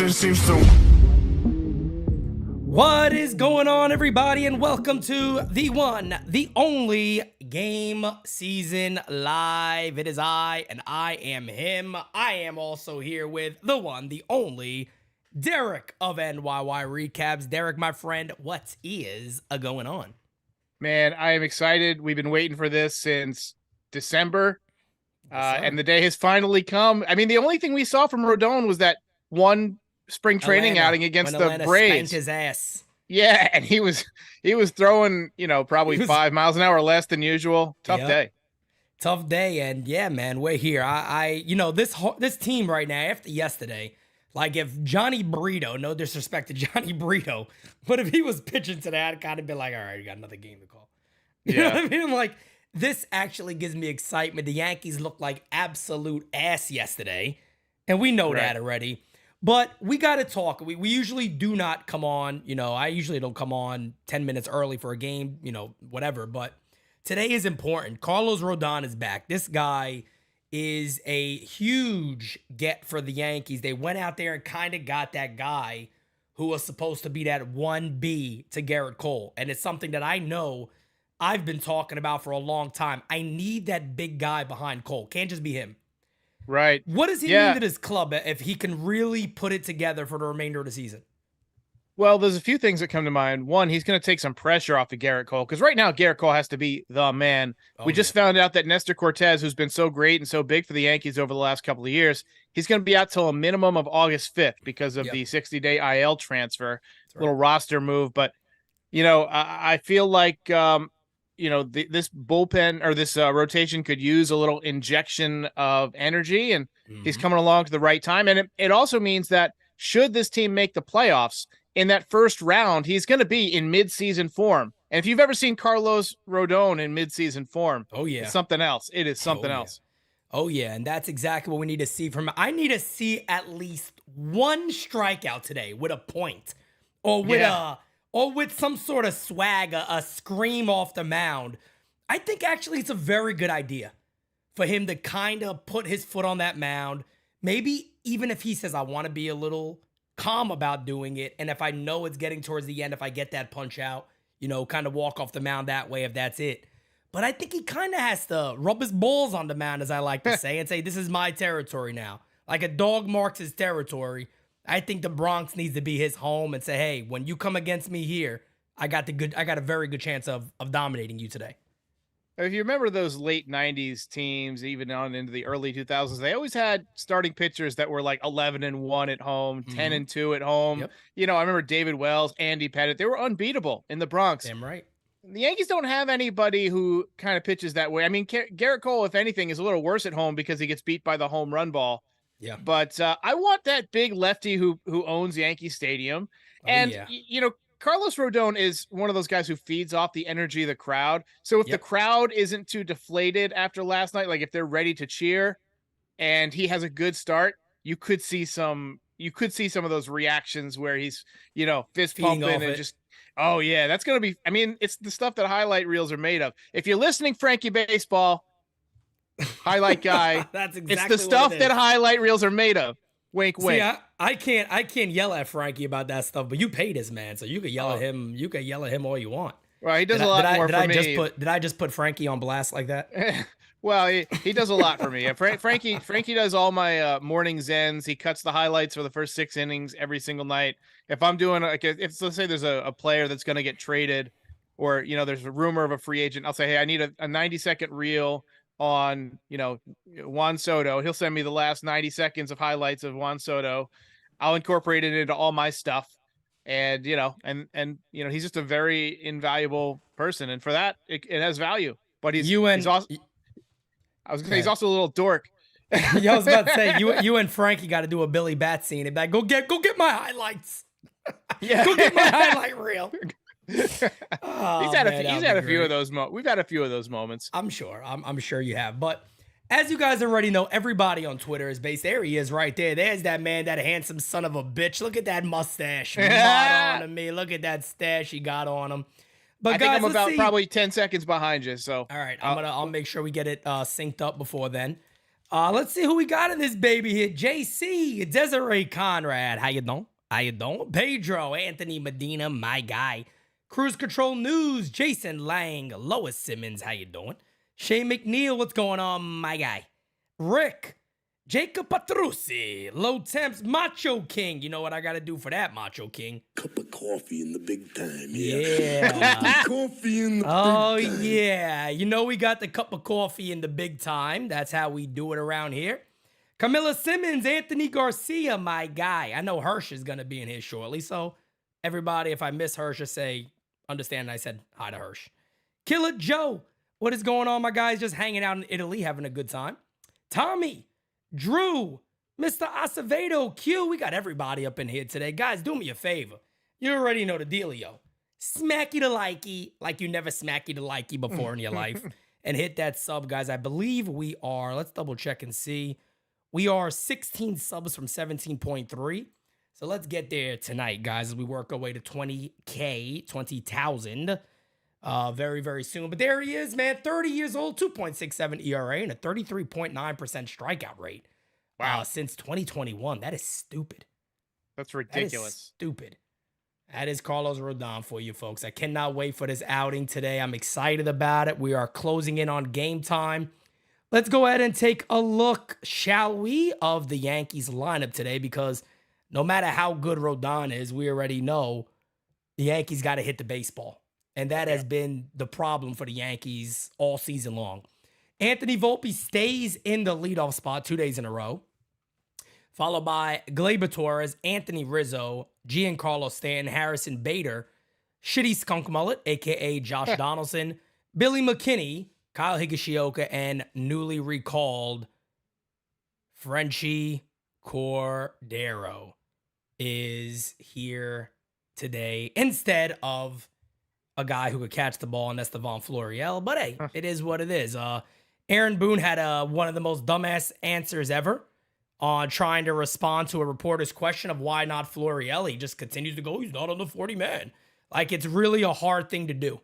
just seems to. What is going on, everybody, and welcome to the one, the only GameSZN Live. It is I, and I am him. I am also here with the one, the only Derek of NYY Recaps. Derek, my friend, what is going on? Man, I am excited. We've been waiting for this since December, and the day has finally come. I mean, the only thing we saw from Rodon was that one spring training outing against the Braves. Spanked his ass. Yeah, and he was throwing, probably 5 miles an hour less than usual. Tough day. And yeah, man, we're here. This team right now after yesterday, like if Johnny Brito, no disrespect to Johnny Brito, but if he was pitching today, I'd kind of be like, all right, you got another game to call. You know what I mean? Like, this actually gives me excitement. The Yankees looked like absolute ass yesterday, and we know that already. But we got to talk. We usually do not come on. I usually don't come on 10 minutes early for a game, whatever. But today is important. Carlos Rodon is back. This guy is a huge get for the Yankees. They went out there and kind of got that guy who was supposed to be that 1B to Garrett Cole. And it's something that I know I've been talking about for a long time. I need that big guy behind Cole. Can't just be him. Right. What does he mean to this club if he can really put it together for the remainder of the season? Well, there's a few things that come to mind. One, he's going to take some pressure off of Garrett Cole, because right now Garrett Cole has to be the man. We just found out that Nestor Cortez, who's been so great and so big for the Yankees over the last couple of years, he's going to be out till a minimum of August 5th because of the 60-day IL transfer, little roster move. But, I feel like, this bullpen or this rotation could use a little injection of energy, and he's coming along to the right time. And it also means that should this team make the playoffs, in that first round, he's going to be in mid-season form. And if you've ever seen Carlos Rodon in mid-season form, it's something else. It is something else. Oh, yeah, and that's exactly what we need to see from him. I need to see at least one strikeout today with a point or with some sort of swag, a scream off the mound. I think actually it's a very good idea for him to kind of put his foot on that mound. Maybe even if he says, I want to be a little calm about doing it, and if I know it's getting towards the end, if I get that punch out, kind of walk off the mound that way if that's it. But I think he kind of has to rub his balls on the mound, as I like to say, and say, this is my territory now. Like a dog marks his territory. I think the Bronx needs to be his home and say, hey, when you come against me here, I got a very good chance of dominating you today. If you remember those late 90s teams, even on into the early 2000s, they always had starting pitchers that were like 11-1 at home, 10-2 at home. Yep. I remember David Wells, Andy Pettit. They were unbeatable in the Bronx. Damn right. The Yankees don't have anybody who kind of pitches that way. I mean, Garrett Cole, if anything, is a little worse at home because he gets beat by the home run ball. Yeah. But I want that big lefty who owns Yankee Stadium. Carlos Rodon is one of those guys who feeds off the energy of the crowd. So if the crowd isn't too deflated after last night, like if they're ready to cheer and he has a good start, you could see some of those reactions where he's, fist pumping and just, oh yeah, that's going to be, I mean, it's the stuff that highlight reels are made of. If you're listening, Frankie Baseball, highlight guy, that's exactly it's the stuff that highlight reels are made of. Wink, wink. See, I can't yell at Frankie about that stuff, but you pay this man, so you can yell at him. You can yell at him all you want. Well, he does a lot more for me. Did I just put Frankie on blast like that? Well, he does a lot for me. Frankie does all my morning zens. He cuts the highlights for the first 6 innings every single night. If I'm doing if let's say there's a player that's going to get traded, or there's a rumor of a free agent, I'll say, hey, I need a 90-second reel on Juan Soto. He'll send me the last 90 seconds of highlights of Juan Soto. I'll incorporate it into all my stuff, and he's just a very invaluable person, and for that it has value. But he's also he's also a little dork. Yeah, I was about to say you and Frankie got to do a Billy Bat scene and be like, go get my highlights. Yeah, go get my highlight reel. He's had a few of those. We've had a few of those moments. I'm sure. I'm sure you have. But as you guys already know, everybody on Twitter is based. There he is, right there. There's that man, that handsome son of a bitch. Look at that mustache. Mud on me. Look at that stash he got on him. But I think I'm about probably 10 seconds behind you. So all right, I'll make sure we get it synced up before then. Let's see who we got in this baby here. JC, Desiree Conrad. How you doing? How you doing? Pedro, Anthony Medina, my guy. Cruise Control News, Jason Lang, Lois Simmons. How you doing? Shane McNeil, what's going on, my guy? Rick, Jacob Patrussi, Low Temps, Macho King. You know what I got to do for that, Macho King? Cup of coffee in the big time. Yeah. Coffee in the big time. Oh, yeah. You know we got the cup of coffee in the big time. That's how we do it around here. Camilla Simmons, Anthony Garcia, my guy. I know Hirsch is going to be in here shortly. So everybody, if I miss Hirsch, just say, understand I said hi to Hirsch. Killer Joe, what is going on, my guys? Just hanging out in Italy, having a good time. Tommy, Drew, Mr. Acevedo, Q. We got everybody up in here today. Guys, do me a favor. You already know the dealio. Smacky the likey like you never smacky the likey before in your life. And hit that sub, guys. I believe we are, let's double check and see. We are 16 subs from 17.3. So let's get there tonight, guys, as we work our way to 20K, 20,000 very, very soon. But there he is, man. 30 years old, 2.67 ERA, and a 33.9% strikeout rate. Wow. Since 2021. That is stupid. That's ridiculous. That is stupid. That is Carlos Rodon for you folks. I cannot wait for this outing today. I'm excited about it. We are closing in on game time. Let's go ahead and take a look, shall we, of the Yankees lineup today, because no matter how good Rodon is, we already know the Yankees got to hit the baseball. And that has been the problem for the Yankees all season long. Anthony Volpe stays in the leadoff spot 2 days in a row, followed by Gleyber Torres, Anthony Rizzo, Giancarlo Stanton, Harrison Bader, Shitty Skunk Mullet, a.k.a. Josh Donaldson, Billy McKinney, Kyle Higashioka, and newly recalled Frenchie Cordero is here today instead of a guy who could catch the ball, and that's Devon Florial. But hey, it is what it is. Aaron Boone had one of the most dumbass answers ever on trying to respond to a reporter's question of why not Florial. He just continues to go, he's not on the 40-man. Like, it's really a hard thing to do.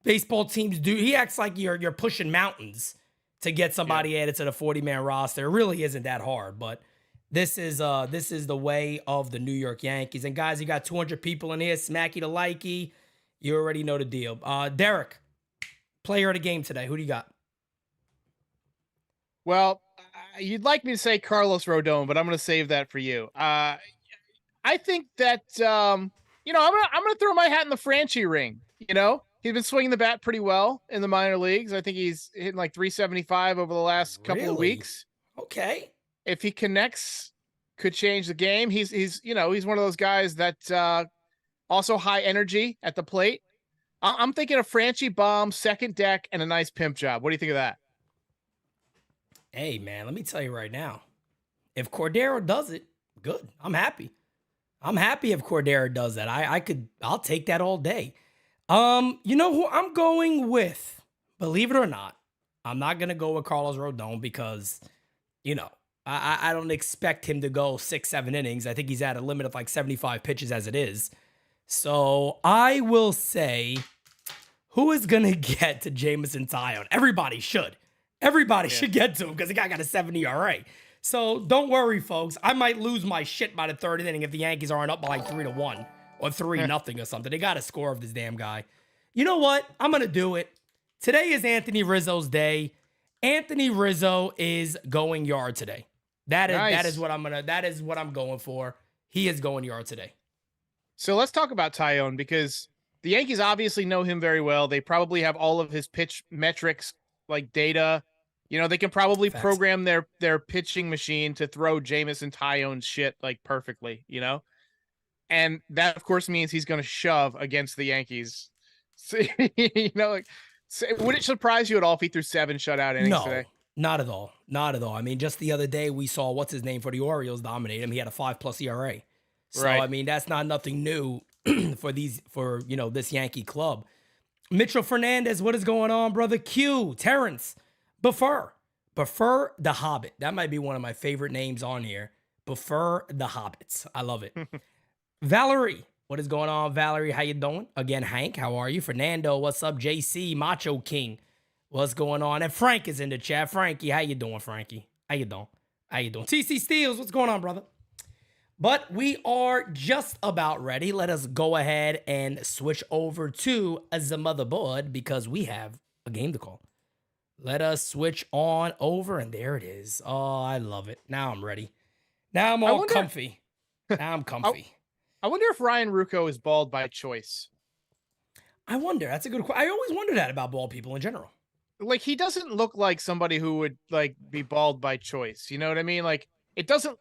Baseball teams do. He acts like you're pushing mountains to get somebody added to the 40-man roster. It really isn't that hard, but this is the way of the New York Yankees. And guys, you got 200 people in here. Smacky to likey. You already know the deal. Derek, player of the game today. Who do you got? Well, you'd like me to say Carlos Rodon, but I'm going to save that for you. I think that I'm gonna throw my hat in the Franchi ring. You know, he's been swinging the bat pretty well in the minor leagues. I think he's hitting like 375 over the last couple of weeks. Okay. If he connects, could change the game. He's one of those guys that also high energy at the plate. I'm thinking a Franchi bomb, second deck, and a nice pimp job. What do you think of that? Hey, man, let me tell you right now. If Cordero does it, good. I'm happy. I'm happy if Cordero does that. I'll take that all day. You know who I'm going with? Believe it or not, I'm not going to go with Carlos Rodon because, I don't expect him to go 6-7 innings. I think he's at a limit of like 75 pitches as it is. So I will say, who is going to get to Jameson Taillon? Everybody should. Everybody should get to him because the guy got a 70 ERA. So don't worry, folks. I might lose my shit by the third inning if the Yankees aren't up by like 3-1 or 3-0 or something. They got to score of this damn guy. You know what? I'm going to do it. Today is Anthony Rizzo's day. Anthony Rizzo is going yard today. That is what I'm going for. He is going yard today. So let's talk about Taillon because the Yankees obviously know him very well. They probably have all of his pitch metrics, like data. They can probably program their pitching machine to throw Jameson Taillon's shit like perfectly, and that of course means he's going to shove against the Yankees. So, would it surprise you at all if he threw 7 shutout innings today? Not at all. Not at all. I mean, just the other day we saw what's his name for the Orioles dominate him. He had a 5+ ERA. So right. I mean, that's not nothing new for this Yankee club. Mitchell Fernandez, what is going on, brother? Q, Terrence, Buffer the Hobbit. That might be one of my favorite names on here. Buffer the Hobbits. I love it. Valerie, what is going on, Valerie? How you doing? Again, Hank, how are you? Fernando, what's up? JC, Macho King, what's going on? And Frank is in the chat. Frankie, how you doing, Frankie? How you doing? How you doing? TC Steels, what's going on, brother? But we are just about ready. Let us go ahead and switch over to the motherboard because we have a game to call. Let us switch on over, and there it is. Oh, I love it. Now I'm ready. Now I'm all comfy. Now I'm comfy. I wonder if Ryan Ruocco is bald by choice. I wonder. That's a good question. I always wonder that about bald people in general. Like, he doesn't look like somebody who would like be bald by choice. You know what I mean? Like, he doesn't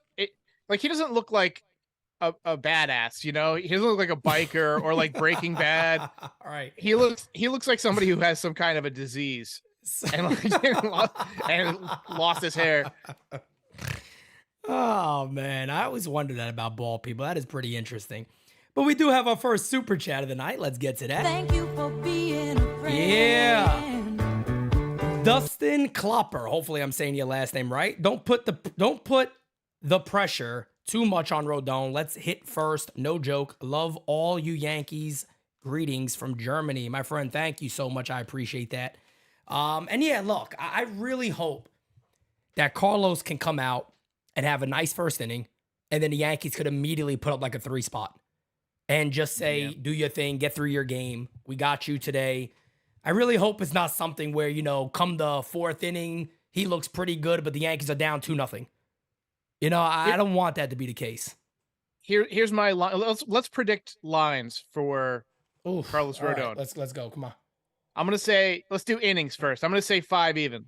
look like a badass, you know? He doesn't look like a biker or like Breaking Bad. All right. He looks like somebody who has some kind of a disease and lost his hair. Oh, man. I always wonder that about bald people. That is pretty interesting. But we do have our first super chat of the night. Let's get to that. Thank you for being a friend. Yeah. Dustin Klopper. Hopefully I'm saying your last name right. Don't put the pressure too much on Rodon. Let's hit first. No joke. Love all you Yankees. Greetings from Germany. My friend, thank you so much. I appreciate that. And yeah, look, I really hope that Carlos can come out and have a nice first inning, and then the Yankees could immediately put up like a 3 spot and just say, do your thing, get through your game. We got you today. I really hope it's not something where, you know, come the 4th inning, he looks pretty good, but the Yankees are down 2-0. You know, I don't want that to be the case. Here's my line. Let's predict lines for Carlos Rodon. Right, let's go. Come on. I'm gonna say let's do innings first. I'm gonna say 5 even.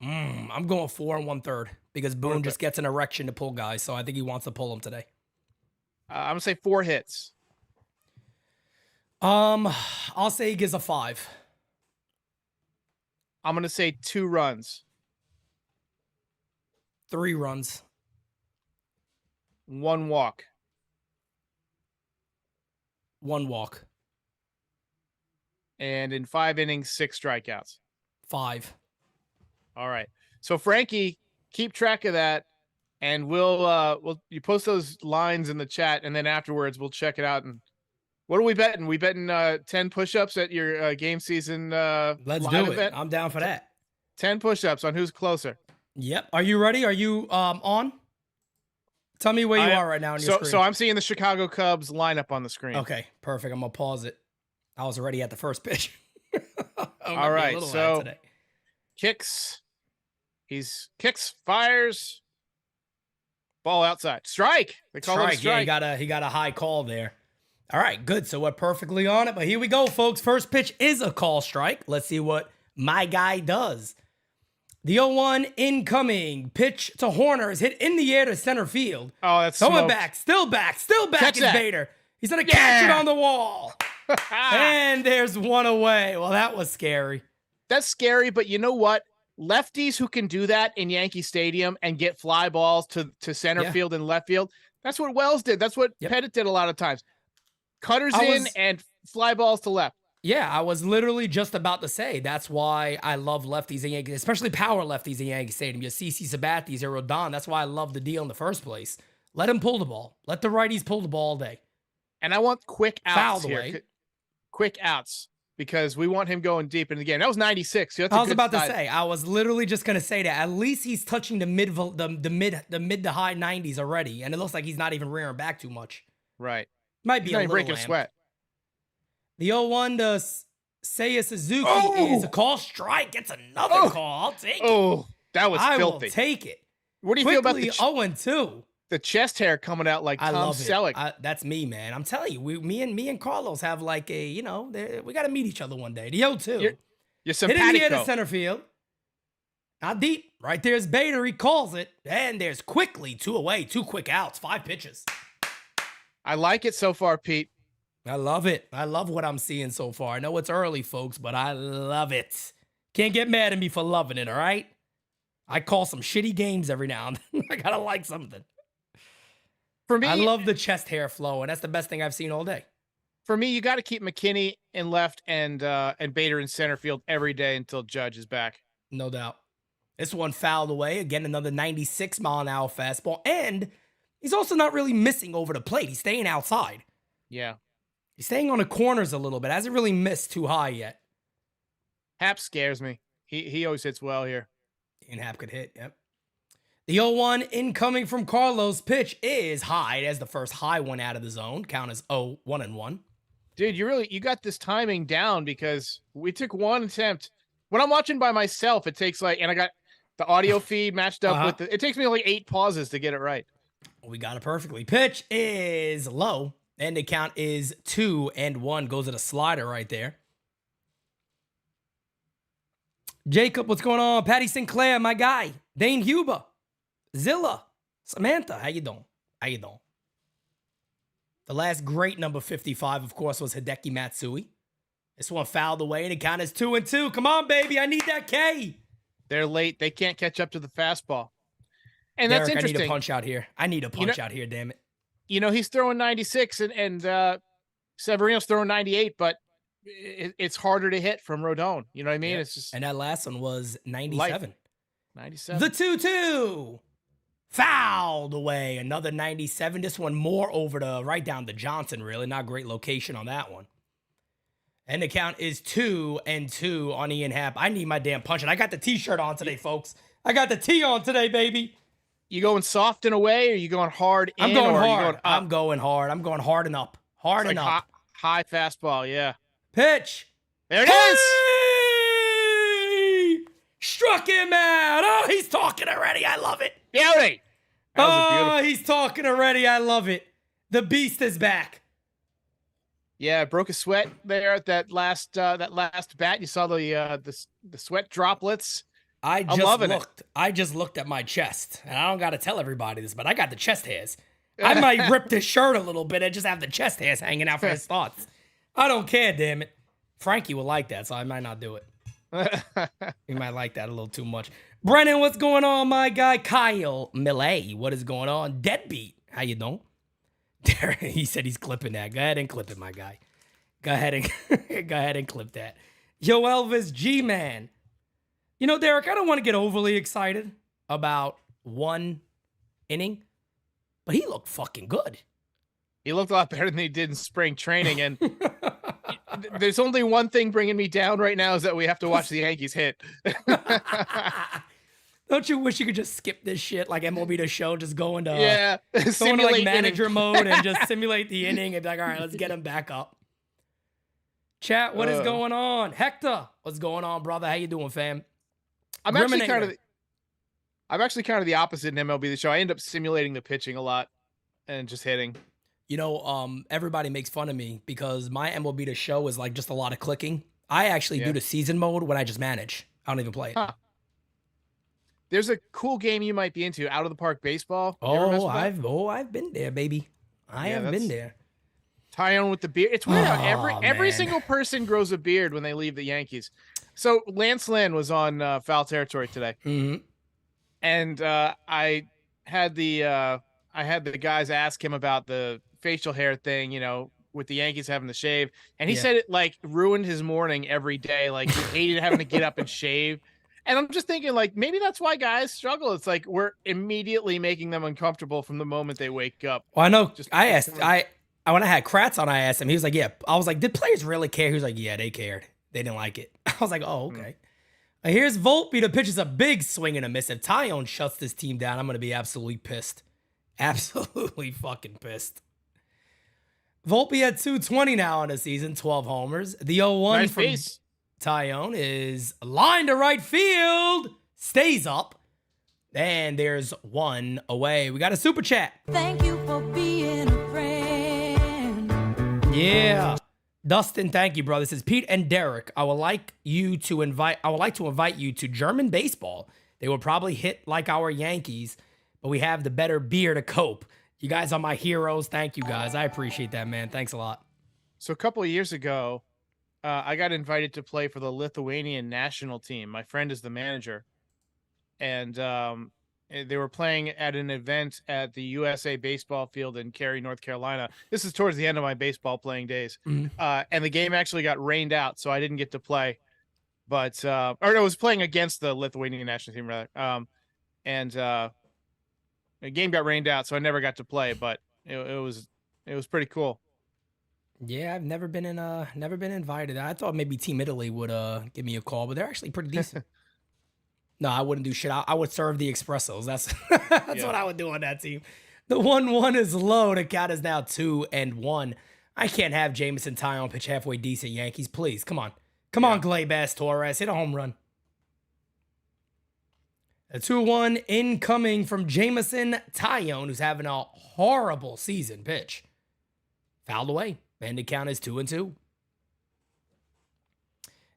I'm going 4 1/3 because Boone just gets an erection to pull guys, so I think he wants to pull them today. I'm gonna say 4 hits. I'll say he gives a 5. I'm gonna say 2 runs. 3 runs. 1 walk. 1 walk. And in 5 innings, 6 strikeouts. 5. All right. So Frankie, keep track of that, and we'll you post those lines in the chat, and then afterwards we'll check it out. And what are we betting? We betting 10 push-ups at your GameSZN Let's live do it. event? I'm down for that. 10 push-ups on who's closer. Yep. Are you ready? Are you on? Tell me where you are right now on your screen. So I'm seeing the Chicago Cubs lineup on the screen. Okay, perfect. I'm gonna pause it. I was already at the first pitch. All right. So kicks. Kicks, fires. Ball outside. Strike. They call it a strike. Yeah, he got a high call there. All right, good. So we're perfectly on it. But here we go, folks. First pitch is a call strike. Let's see what my guy does. The 0-1 incoming. Pitch to Horner is hit in the air to center field. Oh, that's going back. Still back Catch is that. Bader. He's going to catch it on the wall. And there's one away. Well, that was scary. That's scary, but you know what? Lefties who can do that in Yankee Stadium and get fly balls to center field and left field, that's what Wells did. That's what Pettit did a lot of times. Cutters and fly balls to left. Yeah, I was literally just about to say that's why I love lefties in Yankee, especially power lefties in Yankee Stadium. You see Sabathis or Rodon. That's why I love the deal in the first place. Let him pull the ball. Let the righties pull the ball all day. And I want quick outs Foul here. away. Quick outs because we want him going deep in the game. That was 96. So I was about to say. I was literally just gonna say that. At least he's touching the mid to high 90s already, and it looks like he's not even rearing back too much. Right. Might be He's a not little breaking a lamp. sweat. The 0-1 to Seiya Suzuki is a call strike. Gets another call. I'll take it. Oh, that was I filthy. will take it. What do you feel about the 0-2? The chest hair coming out like I Tom love Selleck. it. That's me, man. I'm telling you, me and Carlos have like a, you know, we got to meet each other one day. The 0-2. You're hit in the air to simpatico. center field. Not deep. Right there's Bader. He calls it. And there's quickly 2 away. 2 quick outs. 5 pitches. I like it so far, Pete. I love it. I love what I'm seeing so far. I know it's early, folks, but I love it. Can't get mad at me for loving it, all right? I call some shitty games every now and then. I gotta like something. For me, I love the chest hair flow, and that's the best thing I've seen all day. For me, you got to keep McKinney in left and Bader in center field every day until Judge is back. No doubt. This one fouled away. Again, another 96-mile-an-hour fastball. And he's also not really missing over the plate. He's staying outside. Yeah. He's staying on the corners a little bit. Hasn't really missed too high yet. Hap scares me. He always hits well here. And Hap could hit, yep. The 0-1 incoming from Carlos. Pitch is high. As the first high one out of the zone. Count as 0-1-1. Dude, you got this timing down because we took one attempt. When I'm watching by myself, it takes and I got the audio feed matched up with it takes me like 8 pauses to get it right. We got it perfectly. Pitch is low, and the count is 2-1. Goes at a slider right there. Jacob, what's going on? Patty Sinclair, my guy. Dane Huber. Zilla. Samantha, how you doing? How you doing? The last great number 55, of course, was Hideki Matsui. This one fouled away, and the count is 2-2. Come on, baby. I need that K. They're late. They can't catch up to the fastball. And Derek, that's interesting. I need a punch out here. I need a punch out here, damn it. He's throwing 96 and Severino's throwing 98, but it's harder to hit from Rodon. You know what I mean? Yep. It's just. And that last one was 97. Life. 97. The 2-2. Fouled away. Another 97. This one more over right down to Johnson, really. Not great location on that one. And the count is 2-2 on Ian Happ. I need my damn punch. And I got the t-shirt on today, folks. I got the T on today, baby. You going soft and away, or you going hard in? I'm going or hard. Are you going up? I'm going hard. I'm going hard and up. Hard and up. High fastball, yeah. Pitch. There it is. Hey! Struck him out. Oh, he's talking already. I love it. Beauty. Oh, he's talking already. I love it. The beast is back. Yeah, broke a sweat there at that last bat. You saw the sweat droplets. I just looked at my chest, and I don't got to tell everybody this, but I got the chest hairs. I might rip this shirt a little bit and just have the chest hairs hanging out for his thoughts. I don't care, damn it. Frankie will like that, so I might not do it. He might like that a little too much. Brennan, what's going on, my guy? Kyle Millay, what is going on? Deadbeat, how you doing? Derek, he said he's clipping that. Go ahead and clip it, my guy. Go ahead and clip that. Yo, Elvis G-Man. You know, Derek, I don't want to get overly excited about one inning, but he looked fucking good. He looked a lot better than he did in spring training, and there's only one thing bringing me down right now is that we have to watch the Yankees hit. Don't you wish you could just skip this shit like MLB The Show, just go into simulate manager mode and just simulate the inning and be like, all right, let's get him back up. Chat, what is going on? Hector, what's going on, brother? How you doing, fam? I'm actually kind of the opposite in MLB The Show. I end up simulating the pitching a lot and just hitting. You know, everybody makes fun of me because my MLB The Show is like just a lot of clicking. I actually do the season mode when I just manage. I don't even play it. Huh. There's a cool game you might be into, Out of the Park Baseball. I've been there, baby. I have been there. Taillon with the beard. It's weird how every single person grows a beard when they leave the Yankees. So Lance Lynn was on Foul Territory today, and I had the guys ask him about the facial hair thing, you know, with the Yankees having to shave, and he said it like ruined his morning every day. Like he hated having to get up and shave. And I'm just thinking, like, maybe that's why guys struggle. It's like we're immediately making them uncomfortable from the moment they wake up. Well, I know. I asked. When I had Kratz on, I asked him. He was like, "Yeah." I was like, "Did players really care?" He was like, "Yeah, they cared. They didn't like it." I was like, "Oh, okay." Here's Volpe. The pitch is a big swing and a miss. If Taillon shuts this team down, I'm gonna be absolutely pissed. Absolutely fucking pissed. Volpe at 220 now on the season, 12 homers. The 0-1 nice from base. Taillon is line to right field. Stays up. And there's one away. We got a super chat. Thank you for being a friend. Yeah. Dustin, thank you, brother. This is Pete and Derek. I would like to invite you to German baseball. They will probably hit like our Yankees, but we have the better beer to cope. You guys are my heroes. Thank you, guys. I appreciate that, man. Thanks a lot. So a couple of years ago, I got invited to play for the Lithuanian national team. My friend is the manager, and they were playing at an event at the USA baseball field in Cary, North Carolina. This is towards the end of my baseball playing days. And the game actually got rained out, so I didn't get to play. But I was playing against the Lithuanian national team, rather. And the game got rained out, so I never got to play. But it was pretty cool. Yeah, I've never been invited. I thought maybe Team Italy would give me a call, but they're actually pretty decent. No, I wouldn't do shit. I would serve the espressos. That's what I would do on that team. The 1-1 is low. The count is now 2-1. I can't have Jameson Taillon pitch halfway decent Yankees. Please, come on. Come on, Gleyber Torres. Hit a home run. A 2-1 incoming from Jameson Taillon, who's having a horrible season pitch. Fouled away. And the count is 2-2.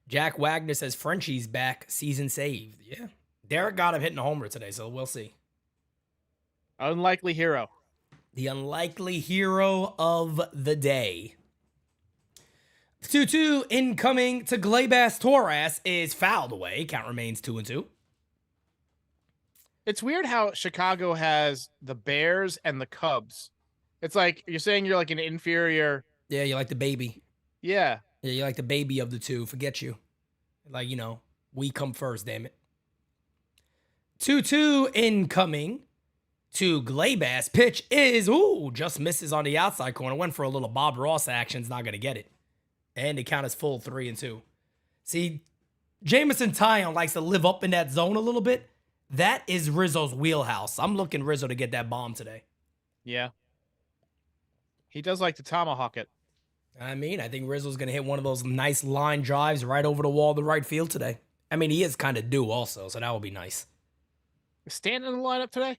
Jack Wagner says Frenchie's back, season saved. Yeah. Derek got him hitting a homer today, so we'll see. Unlikely hero. The unlikely hero of the day. 2-2 incoming to Gleyber Torres is fouled away. Count remains 2-2. It's weird how Chicago has the Bears and the Cubs. It's like you're saying you're like an inferior. Yeah, you like the baby. Yeah. Yeah, you're like the baby of the two. Forget you. Like, we come first, damn it. 2-2 incoming to Gleyber's pitch is, just misses on the outside corner. Went for a little Bob Ross action's not going to get it. And the count is full 3-2. See, Jameson Taillon likes to live up in that zone a little bit. That is Rizzo's wheelhouse. I'm looking Rizzo to get that bomb today. Yeah. He does like to tomahawk it. I think Rizzo's going to hit one of those nice line drives right over the wall to right field today. He is kind of due also, so that will be nice. Is Stanton in the lineup today?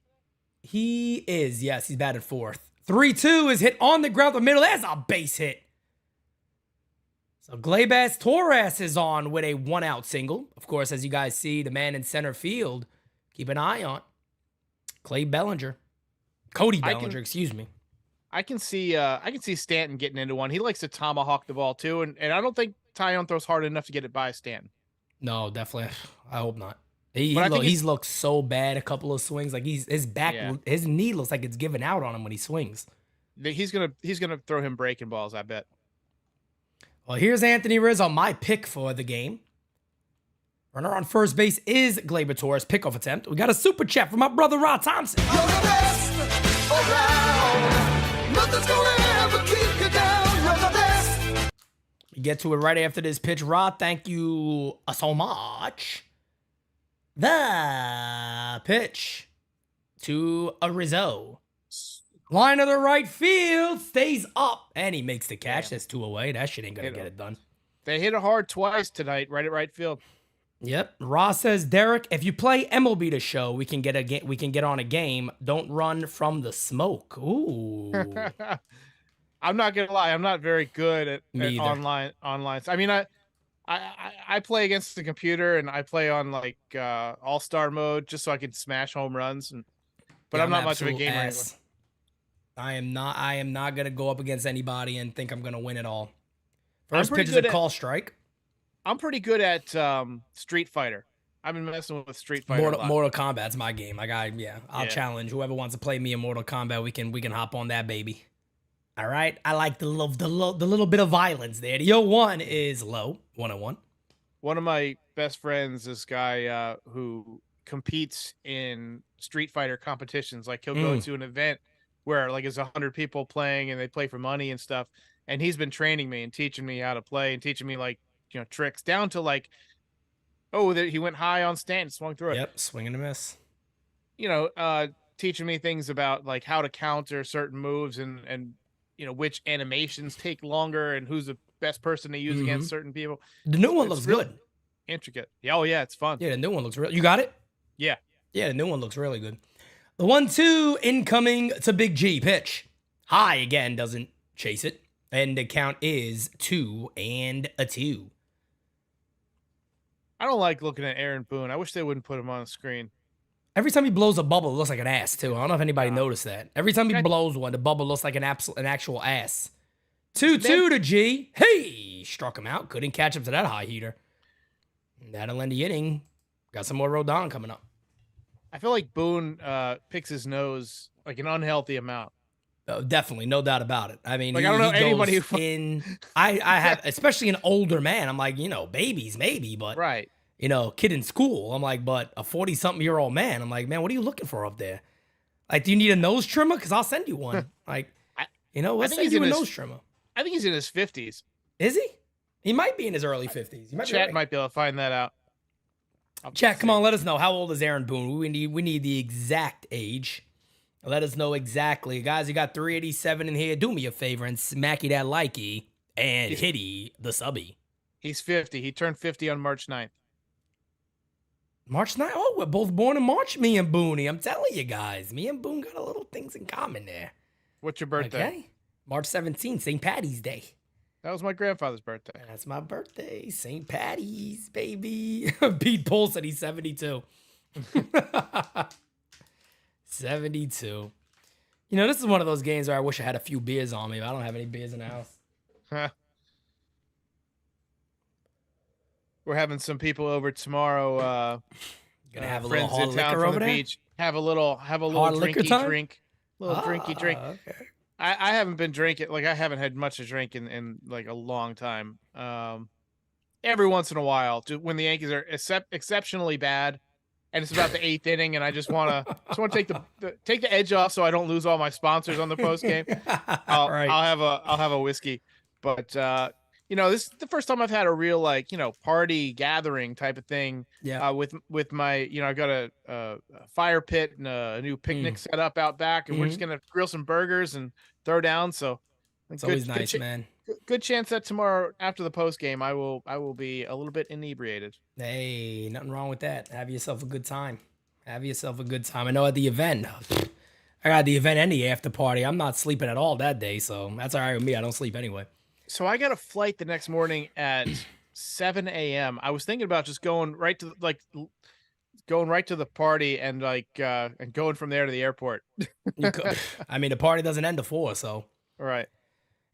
He is, yes. He's batted fourth. 3-2 is hit on the ground the middle. That's a base hit. So Gleyber Torres is on with a 1-out single. Of course, as you guys see, the man in center field, keep an eye on Cody Bellinger, excuse me. I can see Stanton getting into one. He likes to tomahawk the ball too, and I don't think Taillon throws hard enough to get it by Stanton. No, definitely. I hope not. He's looked so bad a couple of swings. Like his knee looks like it's giving out on him when he swings. He's gonna throw him breaking balls, I bet. Well, here's Anthony Rizzo, my pick for the game. Runner on first base is Gleyber Torres. Pickoff attempt. We got a super chat from my brother Rod Thompson. You're the best around. Nothing's gonna ever keep you down. You're the best. We get to it right after this pitch. Rod, thank you so much. The pitch to a Rizzo. Line of the right field, stays up, and he makes the catch. That's 2 away. That shit ain't gonna get it done. They hit it hard twice tonight, right at right field. Yep. Ross says, Derek, if you play MLB The Show, we can get on a game. Don't run from the smoke. Ooh. I'm not gonna lie, I'm not very good at online. I play against the computer and I play on like all-star mode just so I can smash home runs. But I'm not much of a gamer anymore. I am not gonna go up against anybody and think I'm gonna win it all. First pitch is a call strike. I'm pretty good at Street Fighter. I've been messing with Street Fighter. Mortal Kombat's my game. I'll challenge whoever wants to play me in Mortal Kombat. We can hop on that baby. All right. I like the little bit of violence there. The 0-1 is low. 1-1. One of my best friends, this guy who competes in Street Fighter competitions. Like he'll go to an event where like there's 100 people playing and they play for money and stuff. And he's been training me and teaching me how to play and teaching me like, tricks down to like, he went high on Stanton, swung through it. Yep, swing and a miss. Teaching me things about like how to counter certain moves and which animations take longer and who's the best person to use against certain people. The new one looks good. Intricate. Yeah, oh yeah, it's fun. Yeah, the new one looks real. You got it? Yeah. Yeah, the new one looks really good. The 1-2 incoming to Big G. Pitch. High again, doesn't chase it. And the count is 2-2. I don't like looking at Aaron Boone. I wish they wouldn't put him on the screen. Every time he blows a bubble, it looks like an ass, too. I don't know if anybody noticed that. Every time he blows one, the bubble looks like an actual ass. 2-2 to G. Hey! Struck him out. Couldn't catch him to that high heater. That'll end the inning. Got some more Rodon coming up. I feel like Boone picks his nose like an unhealthy amount. Oh, definitely, no doubt about it. I mean, I don't know anybody who I have, especially an older man. I'm like, babies maybe, but right. Kid in school. I'm like, but a 40-something-year-old man. I'm like, man, what are you looking for up there? Like, do you need a nose trimmer? Because I'll send you one. Like, let's send you a nose trimmer. I think he's in his 50s. Is he? He might be in his early 50s. Chat might be able to find that out. Chat, come on, let us know. How old is Aaron Boone? We need the exact age. Let us know exactly. Guys, you got 387 in here. Do me a favor and smacky that likey and hitty the subby. He's 50. He turned 50 on March 9th. March 9th? Oh, we're both born in March, me and Booney. I'm telling you guys. Me and Boone got a little things in common there. What's your birthday? Okay. March 17th, St. Patty's Day. That was my grandfather's birthday. That's my birthday. St. Patty's, baby. Pete Pohl said he's 72. 72. You know, this is one of those games where I wish I had a few beers on me, but I don't have any beers in the house. We're having some people over tomorrow. Gonna have a friends little hard in town liquor from over the there? beach. Have a little Hard liquor drinky time? drink. Little drinky drink. Okay. I haven't been drinking, like I haven't had much to drink in like a long time. Every once in a while, when the Yankees are exceptionally bad, and it's about the 8th inning, and I just want to take the edge off so I don't lose all my sponsors on the post game. I'll have a whiskey, but this is the first time I've had a real party gathering type of thing. Yeah. With my I've got a fire pit and a new picnic set up out back, and we're just gonna grill some burgers and throw down. So it's always nice, man. Good chance that tomorrow after the post game, I will be a little bit inebriated. Hey, nothing wrong with that. Have yourself a good time. I know at the event, I got the event and the after party. I'm not sleeping at all that day, so that's all right with me. I don't sleep anyway. So I got a flight the next morning at 7 a.m. I was thinking about just going right to the party and and going from there to the airport. You could. I mean, the party doesn't end at 4, so. All right.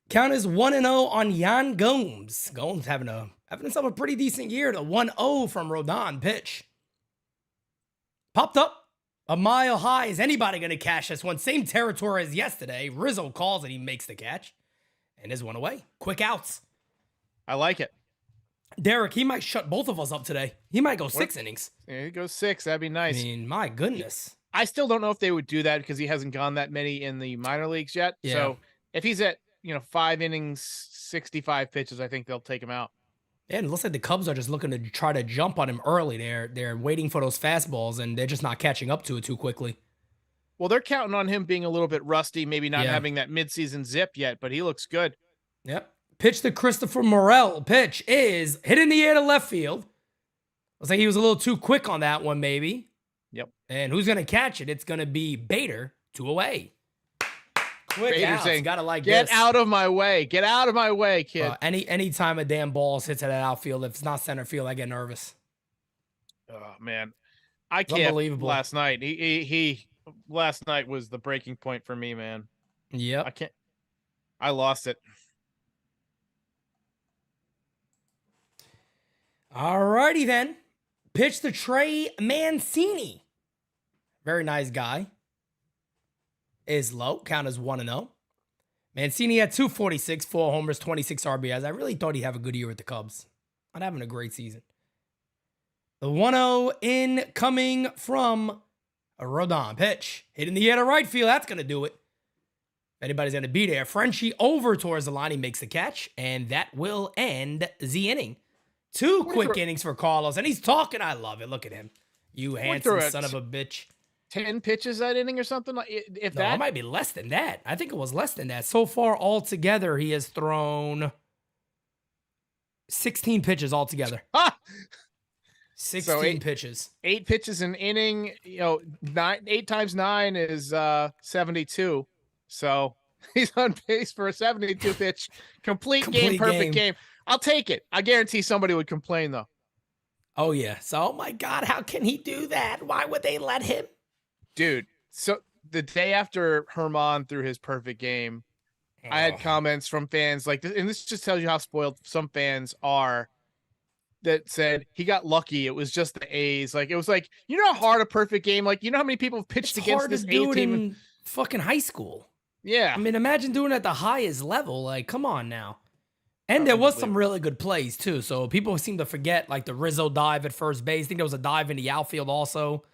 Count is 1-0 on Yan Gomes. Gomes having himself a pretty decent year. The 1-0 from Rodon pitch. Popped up a mile high. Is anybody going to catch this one? Same territory as yesterday. Rizzo calls it. He makes the catch. And is one away. Quick outs. I like it. Derek, he might shut both of us up today. He might go 6 innings. Yeah, he goes 6. That'd be nice. I mean, my goodness. I still don't know if they would do that because he hasn't gone that many in the minor leagues yet. Yeah. So if he's at 5 innings, 65 pitches, I think they'll take him out. Yeah, and it looks like the Cubs are just looking to try to jump on him early. They're waiting for those fastballs, and they're just not catching up to it too quickly. Well, they're counting on him being a little bit rusty, maybe not having that midseason zip yet, but he looks good. Yep. Pitch to Christopher Morel. Pitch is hit in the air to left field. Looks like he was a little too quick on that one, maybe. Yep. And who's going to catch it? It's going to be Bader, 2 away. Quick Bader outs. saying, Gotta like get this. out of my way. Get out of my way, kid. Any time a damn ball hits at that outfield, if it's not center field, I get nervous. Oh, man. I can't. Unbelievable. Last night, he last night was the breaking point for me, man. Yep. I lost it. Alrighty then. Pitch to Trey Mancini. Very nice guy. Is low. Count as 1-0. Mancini had 246, 4 homers, 26 RBIs. I really thought he'd have a good year with the Cubs. Not having a great season. The 1-0 in coming from a Rodon pitch. Hit in the air to right field. That's going to do it. If anybody's going to be there. Frenchie over towards the line. He makes the catch. And that will end the inning. 2 quick innings for Carlos. And he's talking. I love it. Look at him. You handsome son of a bitch. 10 pitches that inning or something? If that it might be less than that. I think it was less than that. So far, altogether, he has thrown 16 pitches altogether. 16 pitches. 8 pitches an inning. 8 times 9 is 72. So he's on pace for a 72 pitch complete game, perfect game. I'll take it. I guarantee somebody would complain though. Oh yeah. So, oh my God, how can he do that? Why would they let him? Dude, so the day after Herman threw his perfect game, I had comments from fans like this, and this just tells you how spoiled some fans are, that said he got lucky. It was just the A's. Like, it was like, you know how hard a perfect game, like, you know how many people have pitched against this A team in fucking high school. Yeah. I mean, imagine doing it at the highest level. Like, come on now. And there was some really good plays too. So people seem to forget like the Rizzo dive at first base. I think there was a dive in the outfield also.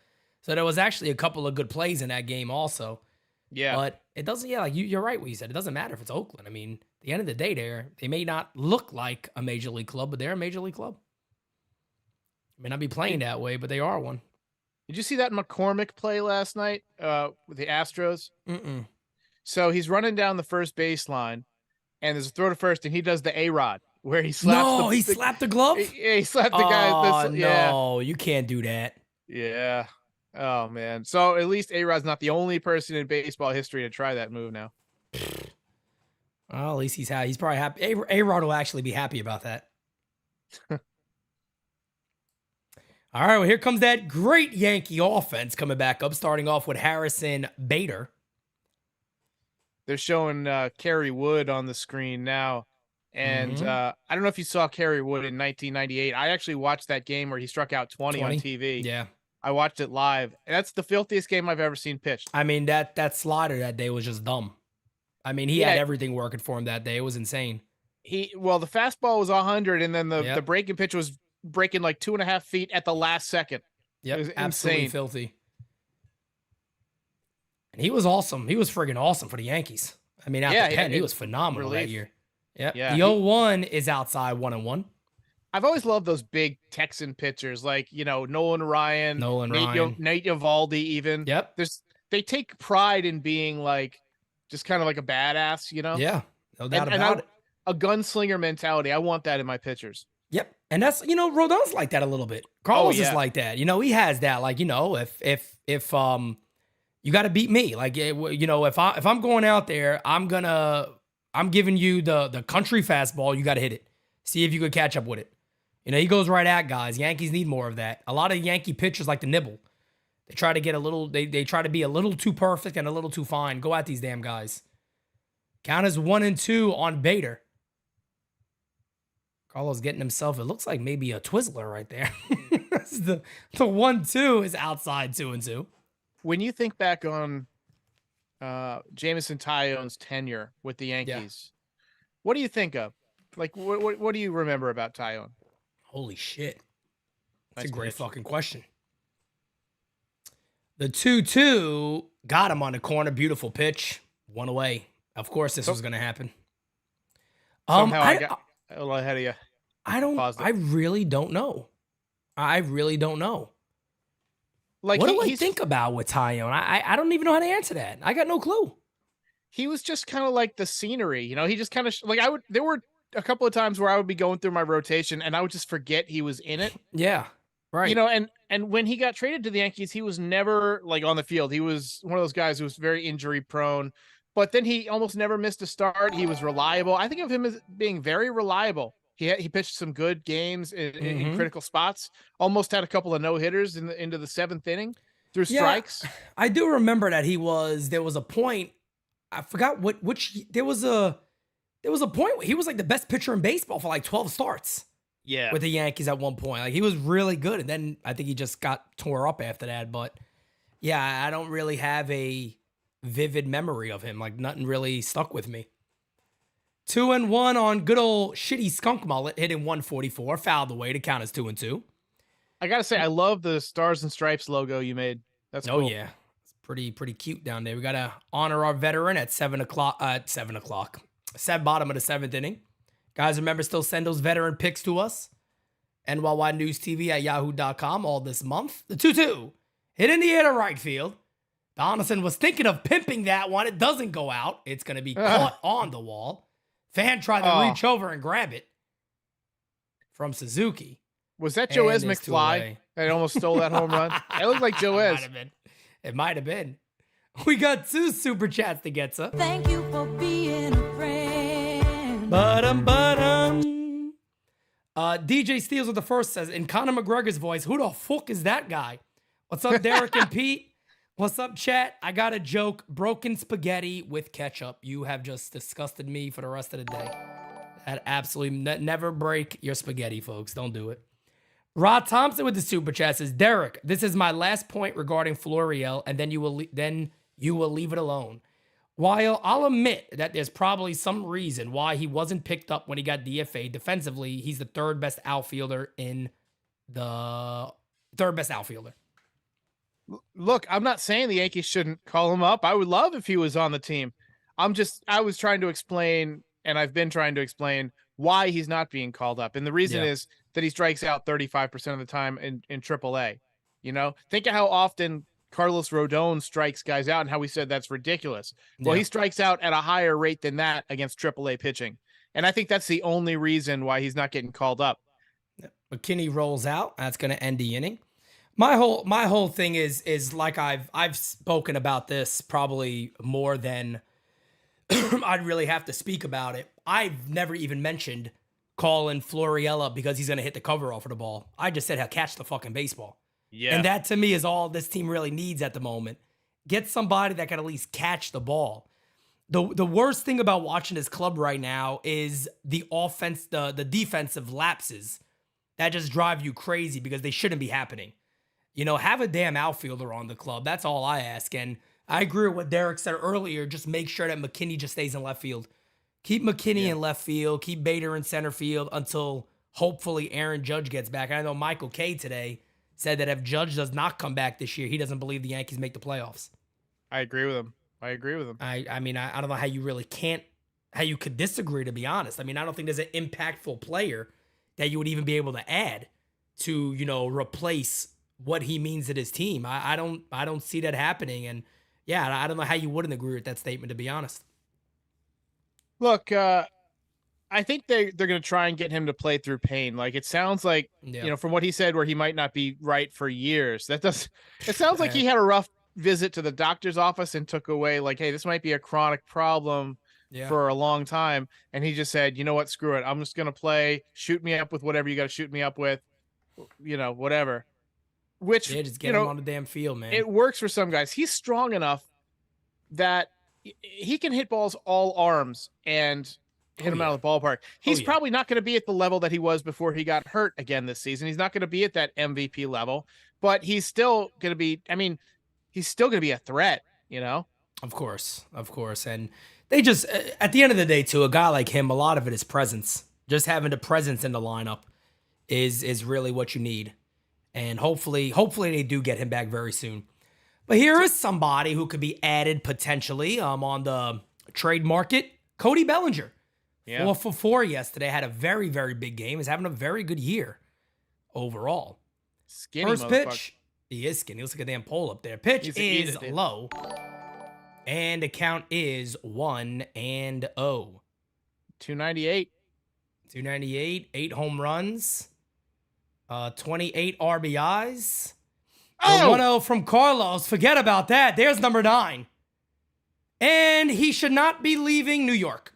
So there was actually a couple of good plays in that game also. Yeah. But it doesn't, like you're right what you said. It doesn't matter if it's Oakland. I mean, at the end of the day, they may not look like a major league club, but they're a major league club. may not be playing that way, but they are one. Did you see that McCormick play last night with the Astros? Mm-mm. So he's running down the first baseline, and there's a throw to first, and he does the A-Rod, where he slaps he slapped the glove? Yeah, he slapped the Oh, guy. no, you can't do that. Yeah. Oh, man. So at least A-Rod's not the only person in baseball history to try that move now. Well, at least he's probably happy. A-Rod will actually be happy about that. All right, well, here comes that great Yankee offense coming back up, starting off with Harrison Bader. They're showing Kerry Wood on the screen now. And I don't know if you saw Kerry Wood in 1998. I actually watched that game where he struck out 20 on TV. Yeah. I watched it live. That's the filthiest game I've ever seen pitched. I mean, that slider that day was just dumb. I mean, he had everything working for him that day. It was insane. The fastball was 100, and then the breaking pitch was breaking like 2.5 feet at the last second. Yep, it was absolutely insane. Filthy. And he was awesome. He was friggin' awesome for the Yankees. I mean, out the pen, he was phenomenal that year. Yep. Yeah. The 0-1 is outside 1-1. I've always loved those big Texan pitchers, like, Nolan Ryan, Nate Eovaldi even. Yep. They take pride in being like, just kind of like a badass, Yeah, no doubt about it. A gunslinger mentality. I want that in my pitchers. Yep. And that's, Rodon's like that a little bit. Carlos is like that. He has that, like, if you got to beat me, like, if I'm going out there, I'm giving you the country fastball. You got to hit it. See if you could catch up with it. He goes right at guys. Yankees need more of that. A lot of Yankee pitchers like to nibble. They try to get they try to be a little too perfect and a little too fine. Go at these damn guys. Count is 1-2 on Bader. Carlos getting himself, it looks like maybe a Twizzler right there. the 1-2 is outside 2-2. When you think back on Jameson Taillon's tenure with the Yankees, what do you think of? Like, what do you remember about Taillon? Holy shit. That's Nice a great pitch. fucking question. The 2-2 got him on the corner. Beautiful pitch. One away. Of course this was going to happen. Somehow I got a little ahead of you. I really don't know. I really don't know. Like, what do I think about with Taillon? I don't even know how to answer that. I got no clue. He was just kind of like the scenery, he just kind of there were a couple of times where I would be going through my rotation and I would just forget he was in it. Yeah. Right. And when he got traded to the Yankees, he was never like on the field. He was one of those guys who was very injury prone, but then he almost never missed a start. He was reliable. I think of him as being very reliable. He pitched some good games in critical spots. Almost had a couple of no-hitters into the 7th inning through strikes. I do remember that there was a point, I forgot there was a point where he was like the best pitcher in baseball for like 12 starts. Yeah. With the Yankees at one point. Like, he was really good. And then I think he just got tore up after that. But yeah, I don't really have a vivid memory of him. Like, nothing really stuck with me. 2-1 on good old shitty skunk mullet, hitting 144, fouled away to count as 2-2. I gotta say, I love the Stars and Stripes logo you made. That's cool. Oh yeah, it's pretty cute down there. We gotta honor our veteran at 7 o'clock. Bottom of the 7th inning. Guys, remember, still send those veteran picks to us. NyynewsTV at yahoo.com all this month. The 2-2 hit in the air to right field. Donaldson was thinking of pimping that one. It doesn't go out. It's gonna be caught on the wall. Fan tried to reach over and grab it from Suzuki. Was that Joez McFly that almost stole that home run? It looked like Joez. It might have been. We got 2 super chats to get to. Thank you for being a friend. DJ Steels with the first says, in Conor McGregor's voice, who the fuck is that guy? What's up, Derek and Pete? What's up, chat? I got a joke. Broken spaghetti with ketchup. You have just disgusted me for the rest of the day. That absolutely never break your spaghetti, folks. Don't do it. Rod Thompson with the super chat says, Derek, this is my last point regarding Florial, and then you will leave it alone. While I'll admit that there's probably some reason why he wasn't picked up when he got DFA defensively, he's the third best outfielder. Look, I'm not saying the Yankees shouldn't call him up. I would love if he was on the team. I was trying to explain, and I've been trying to explain why he's not being called up. And the reason is that he strikes out 35% of the time in AAA. You know, think of how often Carlos Rodon strikes guys out and how we said that's ridiculous. Well, Yeah. he strikes out at a higher rate than that against AAA pitching. And I think that's the only reason why he's not getting called up. McKinney rolls out. That's going to end the inning. My whole thing is like I've spoken about this probably more than I'd really have to speak about it. I've never even mentioned calling Floriella because he's going to hit the cover off of the ball. I just said he'll catch the fucking baseball. Yeah. And that to me is all this team really needs at the moment. Get somebody that can at least catch the ball. The worst thing about watching this club right now is the offense, the defensive lapses that just drive you crazy because they shouldn't be happening. You know, have a damn outfielder on the club. That's all I ask. And I agree with what Derek said earlier. Just make sure that McKinney just stays in left field. Keep McKinney in left field. Keep Bader in center field until hopefully Aaron Judge gets back. I know Michael Kay today said that if Judge does not come back this year, he doesn't believe the Yankees make the playoffs. I agree with him. I mean, I don't know how you really how you could disagree, to be honest. I mean, I don't think there's an impactful player that you would even be able to add to, you know, replace what he means to his team. I don't see that happening. And yeah, I don't know how you wouldn't agree with that statement, to be honest. Look, I think they're going to try and get him to play through pain. Like it sounds like, you know, from what he said, where he might not be right for years. It sounds like he had a rough visit to the doctor's office and took away like, hey, this might be a chronic problem for a long time. And he just said, you know what, screw it. I'm just going to play, shoot me up with whatever you got to shoot me up with, you know, whatever. Which, just get him on the damn field, man. It works for some guys. He's strong enough that he can hit balls all arms and hit him out of the ballpark. He's probably not going to be at the level that he was before he got hurt again this season. He's not going to be at that MVP level, but he's still going to be, I mean, he's still going to be a threat, you know? Of course. And they just, at the end of the day, too, a guy like him, a lot of it is presence. Just having the presence in the lineup is really what you need. And hopefully they do get him back very soon. But here is somebody who could be added potentially on the trade market. Cody Bellinger. 4 for 4 yesterday. Had a very, very big game. He's having a very good year overall. Skinny First pitch. He is skinny. He looks like a damn pole up there. Pitch is low. And the count is 1-0. 298. 298. 8 home runs. 28 RBIs. Oh! 1-0 from Carlos. Forget about that. There's number 9. And he should not be leaving New York.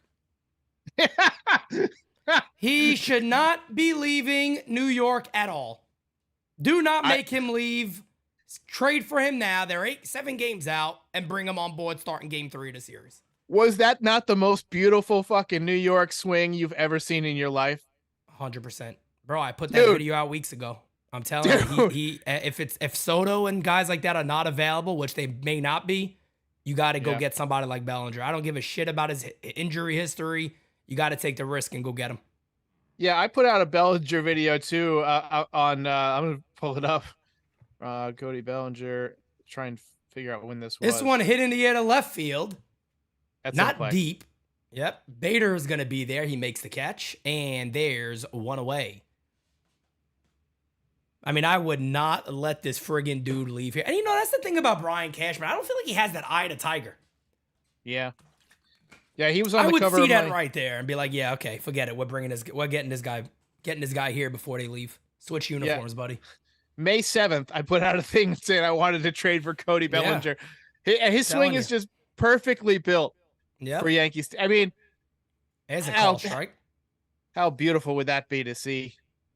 He should not be leaving New York at all. Do not make him leave. Trade for him now. They're 7 games out and bring him on board starting game 3 of the series. Was that not the most beautiful fucking New York swing you've ever seen in your life? 100%. Bro, I put that video out weeks ago. I'm telling you, if Soto and guys like that are not available, which they may not be, you got to go get somebody like Bellinger. I don't give a shit about his injury history. You got to take the risk and go get him. Yeah, I put out a Bellinger video too on I'm going to pull it up. Cody Bellinger, try and figure out when this was. This one hit in the air to left field. That's not deep. Yep. Bader is going to be there. He makes the catch, and there's 1 away. I mean, I would not let this friggin' dude leave here. And you know, that's the thing about Brian Cashman. I don't feel like he has that eye to tiger. Yeah. Yeah, he was on the cover. I would see that right there and be like, yeah, okay, forget it. We're getting this guy here before they leave. Switch uniforms, buddy. May 7th, I put out a thing saying I wanted to trade for Cody Bellinger. His swing is just perfectly built for Yankees. I mean, there's a call strike. How beautiful would that be to see?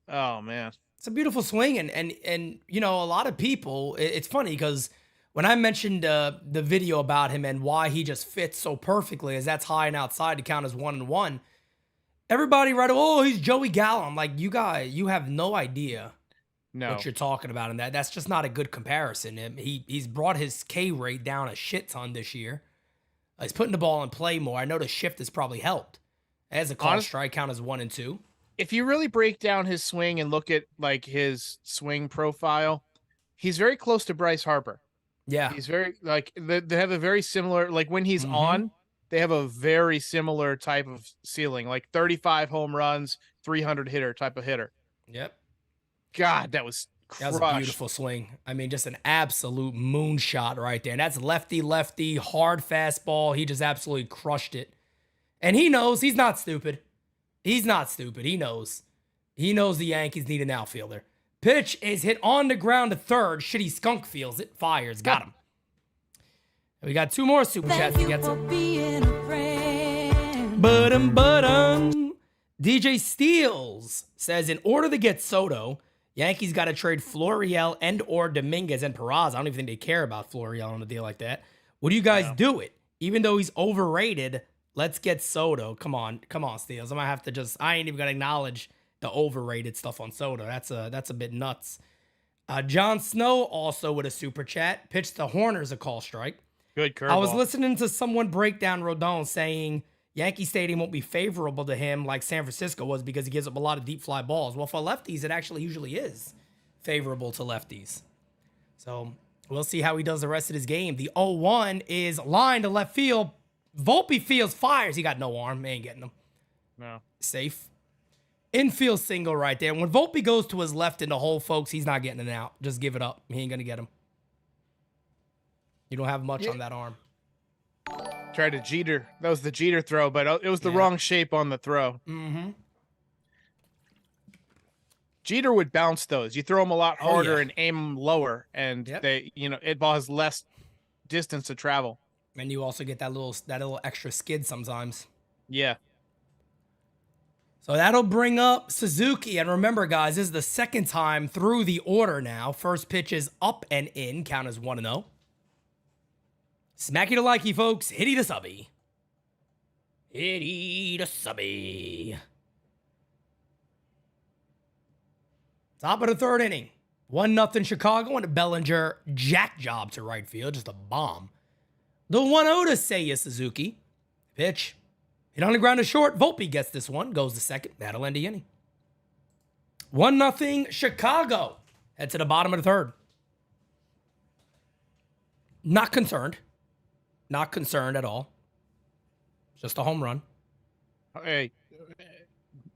Oh, man. It's a beautiful swing. And you know, a lot of people, it's funny because when I mentioned the video about him and why he just fits so perfectly as that's high and outside to count as 1-1, everybody he's Joey Gallo. I'm like, you have no idea what you're talking about in that. That's just not a good comparison. He's brought his K rate down a shit ton this year. He's putting the ball in play more. I know the shift has probably helped. As a call strike count as 1 and 2. If you really break down his swing and look at like his swing profile, he's very close to Bryce Harper. Yeah. He's very like they have a very similar, like when he's on, they have a very similar type of ceiling, like 35 home runs, 300 hitter type of hitter. Yep. God, that was That was a beautiful swing. I mean, just an absolute moonshot right there. And that's lefty, hard fastball. He just absolutely crushed it. And he knows he's not stupid. He's not stupid. He knows. He knows the Yankees need an outfielder. Pitch is hit on the ground to third. Shitty skunk feels it. Fires. Got him. And we got two more super chats to get to. Ba-dum. DJ Steels says, in order to get Soto, Yankees got to trade Florial and or Dominguez and Peraza. I don't even think they care about Florial on a deal like that. Would you guys do it? Even though he's overrated, let's get Soto. Come on, Steels. I might have to I ain't even going to acknowledge the overrated stuff on Soto. That's a bit nuts. John Snow also with a super chat. Pitched the Horners a call strike. Good curveball. I was listening to someone break down Rodon saying Yankee Stadium won't be favorable to him like San Francisco was because he gives up a lot of deep fly balls. Well, for lefties, it actually usually is favorable to lefties. So we'll see how he does the rest of his game. The 0-1 is line to left field. Volpe fields, fires. He got no arm. Ain't getting him. No. Safe. Infield single right there. When Volpe goes to his left in the hole, folks, he's not getting it out. Just give it up. He ain't going to get him. You don't have much on that arm. Tried a Jeter. That was the Jeter throw, but it was the wrong shape on the throw. Mm-hmm. Jeter would bounce those. You throw them a lot harder and aim them lower, and it ball has less distance to travel. And you also get that little extra skid sometimes. Yeah. So that'll bring up Suzuki. And remember, guys, this is the second time through the order now. First pitch is up and in. Count as 1-0. Smacky to likey, folks. Hitty the subby. Hitty the subby. Top of the third inning. 1-0 Chicago and a Bellinger jack job to right field. Just a bomb. The 1-0 to Seiya Suzuki. Pitch. Hit on the ground to short. Volpe gets this one. Goes to second. That'll end the inning. 1-0 Chicago. Head to the bottom of the third. Not concerned. Not concerned at all. Just a home run. Hey,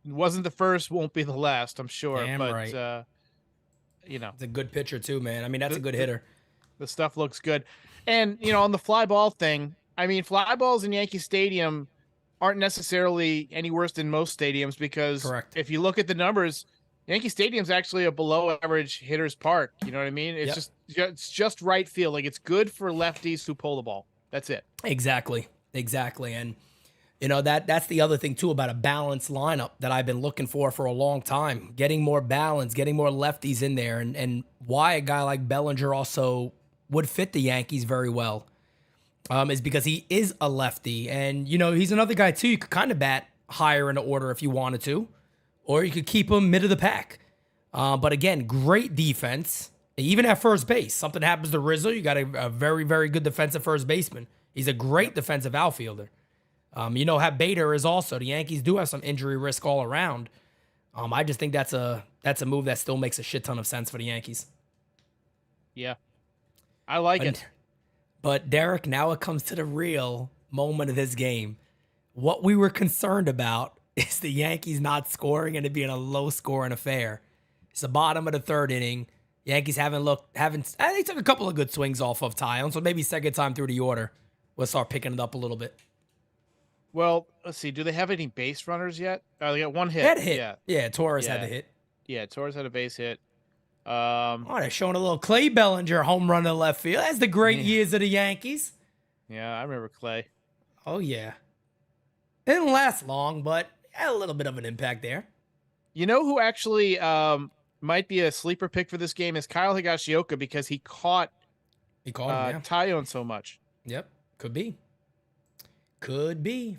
wasn't the first, won't be the last, I'm sure. Damn but, right. It's a good pitcher too, man. I mean, that's a good hitter. The stuff looks good. And, on the fly ball thing, I mean, fly balls in Yankee Stadium aren't necessarily any worse than most stadiums because if you look at the numbers, Yankee Stadium's actually a below average hitter's park. You know what I mean? It's just right field. Like, it's good for lefties who pull the ball. That's it. Exactly. And that's the other thing too about a balanced lineup that I've been looking for a long time. Getting more balance, getting more lefties in there, and why a guy like Bellinger also would fit the Yankees very well is because he is a lefty, and he's another guy too. You could kind of bat higher in the order if you wanted to, or you could keep him mid of the pack. But again, great defense. Even at first base, something happens to Rizzo, you got a very, very good defensive first baseman. He's a great defensive outfielder. How Bader is also. The Yankees do have some injury risk all around. I just think that's a move that still makes a shit ton of sense for the Yankees. Yeah, I like it. But Derek, now it comes to the real moment of this game. What we were concerned about is the Yankees not scoring and it being a low-scoring affair. It's the bottom of the third inning. Yankees they took a couple of good swings off of Taillon, so maybe second time through the order, we'll start picking it up a little bit. Well, let's see. Do they have any base runners yet? They got one hit. That hit. Yeah, Torres had the hit. Yeah, Torres had a base hit. They're showing a little Clay Bellinger home run to left field. That's the great years of the Yankees. Yeah, I remember Clay. Oh, yeah. It didn't last long, but had a little bit of an impact there. You know who actually might be a sleeper pick for this game is Kyle Higashioka because he caught Taillon so much. Yep, could be.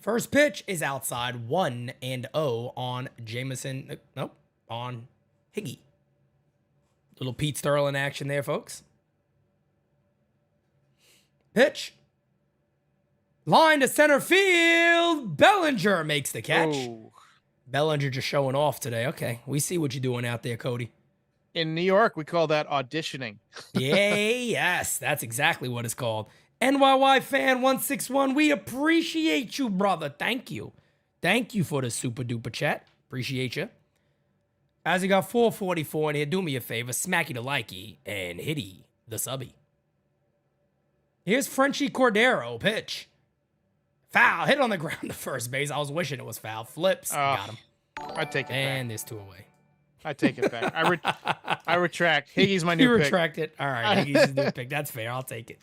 First pitch is outside 1-0 on Jameson. Nope, on Higgy. Little Pete Sterling action there, folks. Pitch. Line to center field. Bellinger makes the catch. Ooh. Bellinger just showing off today. Okay, we see what you're doing out there, Cody. In New York, we call that auditioning. Yes, that's exactly what it's called. NYY fan 161, we appreciate you, brother. Thank you. Thank you for the super duper chat. Appreciate you. As he got 444, and he'd do me a favor, smacky the likey, and hitty the subby. Here's Frenchie Cordero, pitch. Foul, hit on the ground to first base. I was wishing it was foul. Flips, got him. I take it back. And there's 2 away. I take it back. I retract. Higgy's my new You pick. retract it. All right, Higgy's his new pick. That's fair. I'll take it.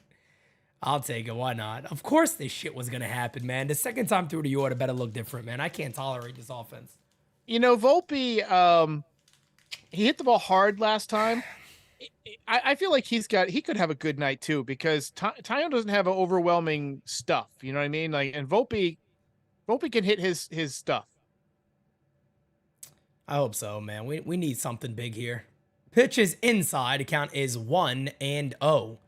I'll take it. Why not? Of course this shit was going to happen, man. The second time through the order better look different, man. I can't tolerate this offense. You know, Volpe, he hit the ball hard last time. I feel like he could have a good night too, because Taillon doesn't have an overwhelming stuff. You know what I mean? Like, and Volpe can hit his stuff. I hope so, man. We need something big here. Pitch is inside. The count is 1-0.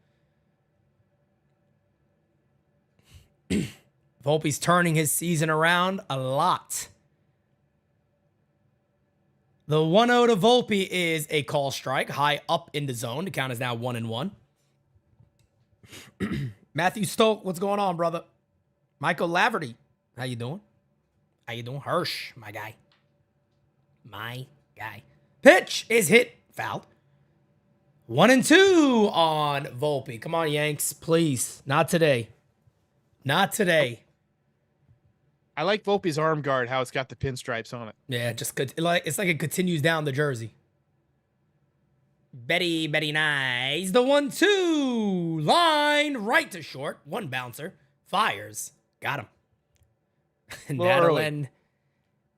Volpe's turning his season around a lot. The 1-0 to Volpe is a call strike, high up in the zone. The count is now 1-1. Matthew Stoke, what's going on, brother? Michael Laverty, how you doing? How you doing? Hirsch, my guy. My guy. Pitch is hit, fouled. 1-2 on Volpe. Come on, Yanks, please. Not today. Not today. I like Volpe's arm guard, how it's got the pinstripes on it. Yeah, just it's like it continues down the jersey. Betty nice. The 1-2 line right to short. One bouncer fires. Got him. And that'll end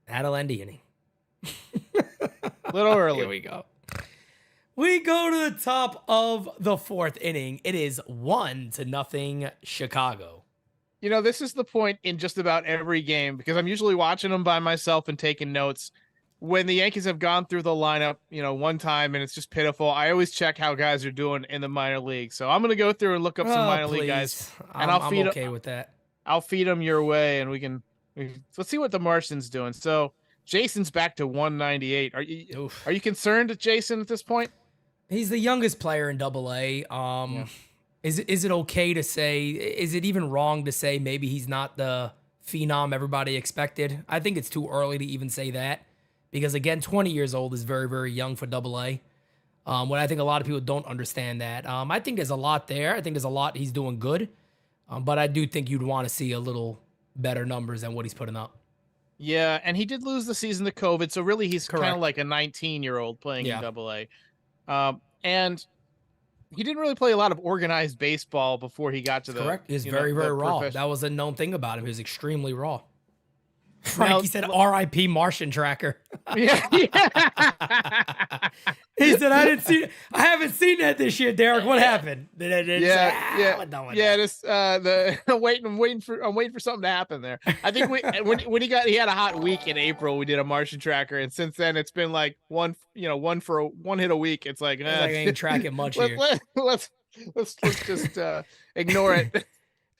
the inning. A little early. Here we go. We go to the top of the 4th inning. It is 1-0 Chicago. You know, this is the point in just about every game, because I'm usually watching them by myself and taking notes. When the Yankees have gone through the lineup, you know, one time and it's just pitiful, I always check how guys are doing in the minor league. So I'm going to go through and look up some minor league guys. And I'm okay with that. I'll feed them your way, and we can let's see what the Martian's doing. So Jason's back to 198. Are you concerned with Jason at this point? He's the youngest player in AA. Yeah. Is it okay to say, is it even wrong to say maybe he's not the phenom everybody expected? I think it's too early to even say that, because again, 20 years old is very, very young for AA. What I think a lot of people don't understand that. I think there's a lot there. I think there's a lot he's doing good. But I do think you'd want to see a little better numbers than what he's putting up. Yeah, and he did lose the season to COVID, so really he's Correct. kind of like a 19-year-old playing in AA. And he didn't really play a lot of organized baseball before he got to the. Correct. He's very, very raw. That was a known thing about him. He was extremely raw. Frankie said, "R.I.P. Martian Tracker." Yeah. He said, "I haven't seen that this year, Derek. What happened?" Yeah. I'm waiting for something to happen there. I think when he had a hot week in April, we did a Martian Tracker, and since then it's been like one hit a week. It's like, I ain't tracking much here. Let's just ignore it.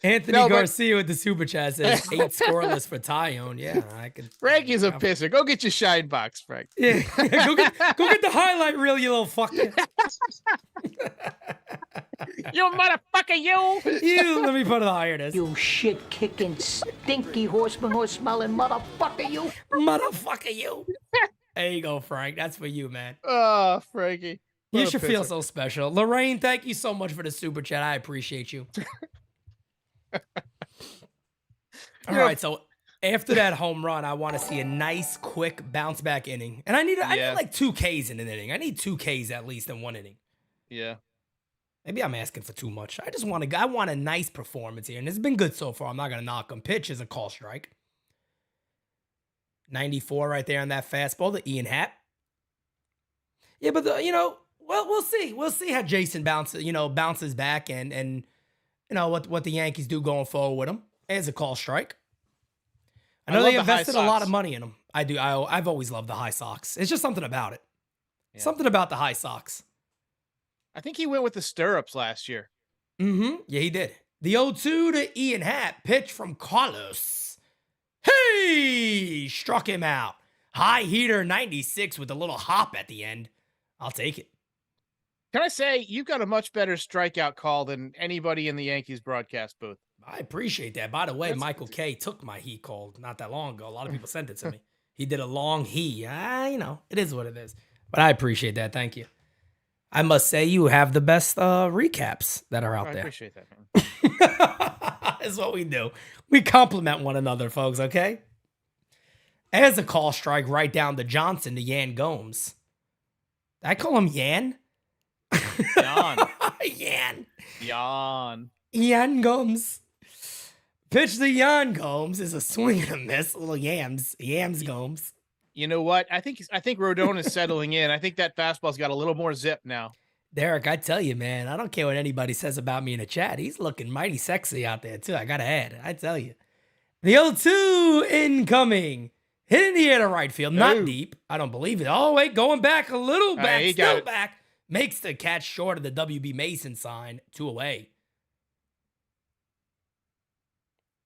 Anthony Garcia with the super chat says 8 scoreless for Taillon. Yeah, I can. Frankie's a pisser. Go get your shine box, Frank. Yeah, go get the highlight reel, you little fucker. You motherfucker, you. Let me put it higher. This. You shit-kicking, stinky horse smelling motherfucker, you. Motherfucker, you. There you go, Frank. That's for you, man. Oh, Frankie. You should feel so special. Lorraine, thank you so much for the super chat. I appreciate you. All right, so after that home run, I want to see a nice, quick bounce back inning, and I need like 2 Ks in an inning. I need 2 Ks at least in one inning. Yeah, maybe I'm asking for too much. I want a nice performance here, and it's been good so far. I'm not gonna knock him. Pitch is a call strike. 94 right there on that fastball, the Ian Happ. Yeah, but we'll see. We'll see how Jason bounces back and. You know, what the Yankees do going forward with him as a call strike. I know they invested a lot of money in him. I do. I've always loved the high Sox. It's just something about it. Yeah. Something about the high Sox. I think he went with the stirrups last year. Mm-hmm. Yeah, he did. The 0-2 to Ian Happ. Pitch from Carlos. Hey! Struck him out. High heater 96 with a little hop at the end. I'll take it. Can I say you've got a much better strikeout call than anybody in the Yankees broadcast booth? I appreciate that. By the way, Michael K took my heat call not that long ago. A lot of people sent it to me. He did a long it is what it is. But I appreciate that. Thank you. I must say you have the best recaps that are out I there. appreciate that, man. That's what we do. We compliment one another, folks, okay? As a call strike right down to Johnson to Yan Gomes. Did I call him Yan? Yan. Yan. Yawn. Yan Gomes. Pitch to Yan Gomes is a swing and a miss. A little yams Gomes. You know what? I think Rodon is settling in. I think that fastball's got a little more zip now. Derek, I tell you, man, I don't care what anybody says about me in the chat. He's looking mighty sexy out there, too. I got to add. I tell you. The 0-2 incoming. Hit in the air to right field. Not deep. I don't believe it. Oh, wait, going back a little back. Still back. Makes the catch short of the WB Mason sign. 2 away.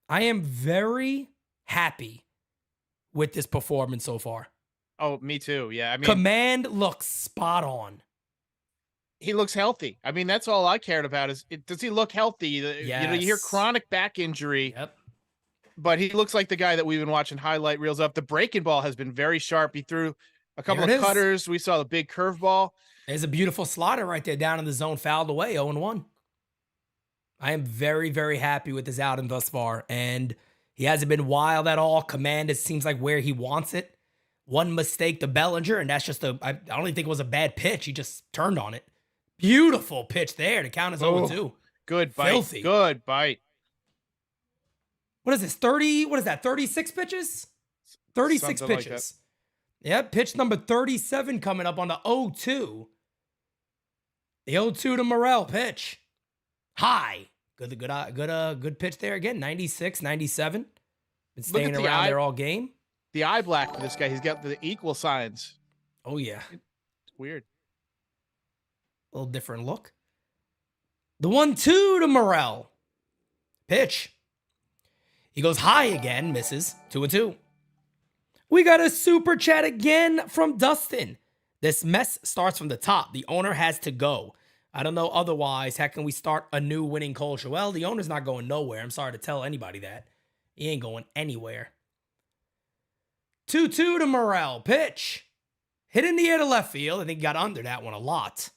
I am very happy with this performance so far. Oh, me too. Yeah. I mean, command looks spot on. He looks healthy. I mean, that's all I cared about is does he look healthy? Yes. You know, you hear chronic back injury, Yep. but he looks like the guy that we've been watching highlight reels of. The breaking ball has been very sharp. He threw a couple of cutters. We saw the big curveball. There's a beautiful slider right there down in the zone, fouled away, 0-1. I am very, very happy with his outing thus far, and he hasn't been wild at all. Command, it seems like where he wants it. One mistake to Bellinger, and that's just I don't even think it was a bad pitch. He just turned on it. Beautiful pitch there to count as 0-2. Good bite. Filthy. Good bite. What is this? 30? What is that? 36 pitches? 36 Something pitches. Yep, pitch number 37 coming up on the 0-2. The 0-2 to Morel pitch. High. Good pitch there again. 96, 97. Been staying around there all game. The eye black for this guy. He's got the equal signs. Oh, yeah. It's weird. A little different look. The 1-2 to Morel. Pitch. He goes high again, misses. 2-2. We got a super chat again from Dustin. This mess starts from the top. The owner has to go. I don't know otherwise. How can we start a new winning culture? Well, the owner's not going nowhere. I'm sorry to tell anybody that. He ain't going anywhere. 2-2 to Morel. Pitch. Hit in the air to left field. I think he got under that one a lot.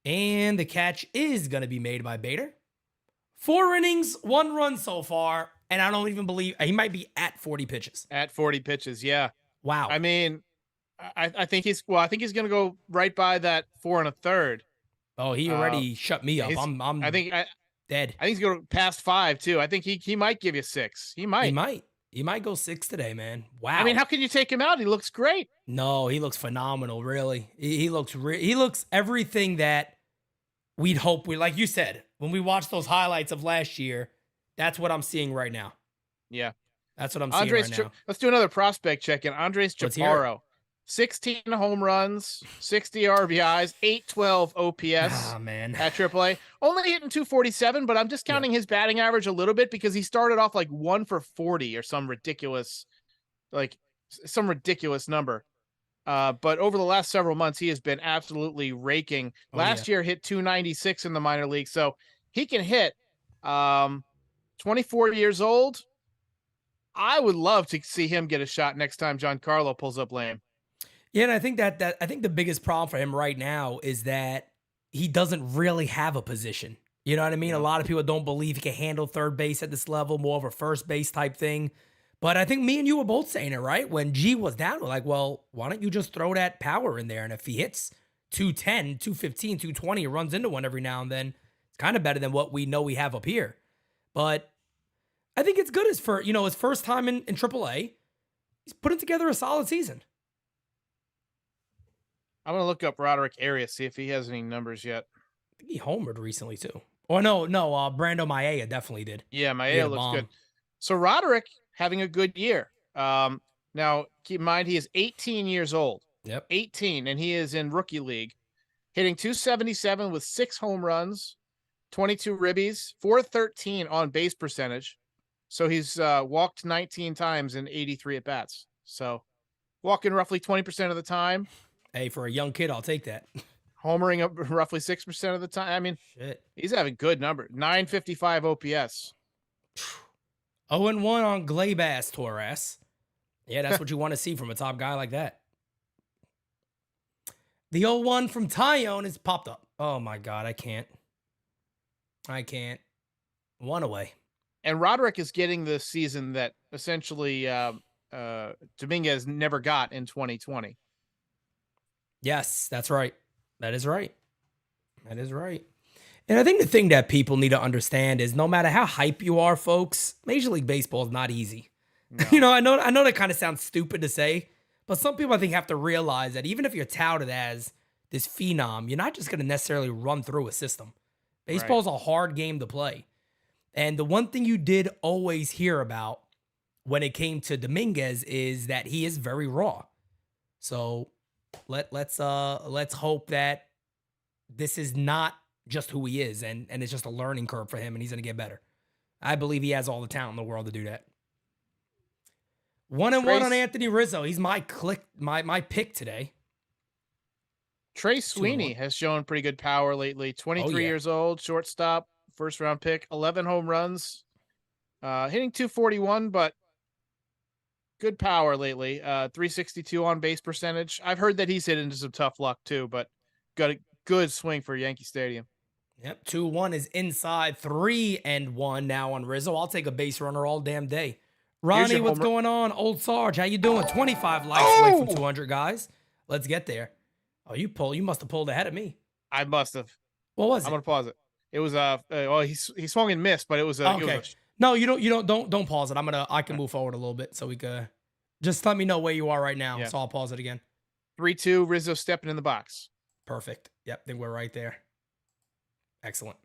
And the catch is going to be made by Bader. 4 innings, 1 run so far. And I don't even believe he might be at 40 pitches. At 40 pitches, yeah. Wow. I mean, I think he's going to go right by that 4 1/3. Oh, he already shut me up. I'm dead. I think he's going past 5 too. I think he might give you 6. He might. He might go 6 today, man. Wow. I mean, how can you take him out? He looks great. No, he looks phenomenal, really. He looks everything that we'd hope like you said, when we watched those highlights of last year, that's what I'm seeing right now. Yeah. That's what I'm seeing right now. Let's do another prospect check-in. Andres Chaparro. 16 home runs, 60 RBIs, 812 OPS man. at AAA. Only hitting 247, but I'm discounting his batting average a little bit because he started off like 1 for 40 or some ridiculous number. But over the last several months, he has been absolutely raking. Last year hit 296 in the minor league, so he can hit. 24 years old. I would love to see him get a shot next time Giancarlo pulls up lame. Yeah, and I think I think the biggest problem for him right now is that he doesn't really have a position. You know what I mean? A lot of people don't believe he can handle third base at this level, more of a first base type thing. But I think me and you were both saying it, right? When G was down, we're like, well, why don't you just throw that power in there? And if he hits 210, 215, 220, and runs into one every now and then, it's kind of better than what we know we have up here. But I think it's good his first time in AAA. He's putting together a solid season. I'm going to look up Roderick Arias, see if he has any numbers yet. I think he homered recently, too. Or no, Brando Maia definitely did. Yeah, Maia looks good. So Roderick having a good year. Now, keep in mind, he is 18 years old. Yep. 18, and he is in rookie league. Hitting 277 with 6 home runs, 22 ribbies, 413 on base percentage. So he's walked 19 times in 83 at-bats. So walking roughly 20% of the time. Hey, for a young kid, I'll take that. Homering up roughly 6% of the time. I mean, he's having good number. 955 OPS. 0-1 on Gleyber Torres. Yeah, that's what you want to see from a top guy like that. The 0-1 from Taillon is popped up. Oh my God, I can't. One away. And Roderick is getting the season that essentially Dominguez never got in 2020. Yes, that's right. That is right. And I think the thing that people need to understand is no matter how hype you are, folks, Major League Baseball is not easy. No. I know that kind of sounds stupid to say, but some people I think have to realize that even if you're touted as this phenom, you're not just going to necessarily run through a system. Baseball is a hard game to play. And the one thing you did always hear about when it came to Dominguez is that he is very raw. So let's hope that this is not just who he is and it's just a learning curve for him and he's going to get better. I believe he has all the talent in the world to do that. 1-1 on Anthony Rizzo. He's my pick today. Trey Sweeney has shown pretty good power lately. 23 years old, shortstop, first round pick, 11 home runs, hitting 241, but good power lately. 362 on base percentage. I've heard that he's hit into some tough luck too, but got a good swing for Yankee Stadium. Yep, 2-1 is inside. 3-1 now on Rizzo. I'll take a base runner all damn day. Ronnie, what's going on? Old Sarge, how you doing? 25 likes away from 200, guys. Let's get there. Oh, you must have pulled ahead of me. I must have. What was it? I'm gonna pause it. It was he swung and missed, but it was okay. No, don't pause it. I can move forward a little bit so we could just let me know where you are right now. Yeah. So I'll pause it again. 3-2, Rizzo stepping in the box. Perfect. Yep, think we're right there. Excellent.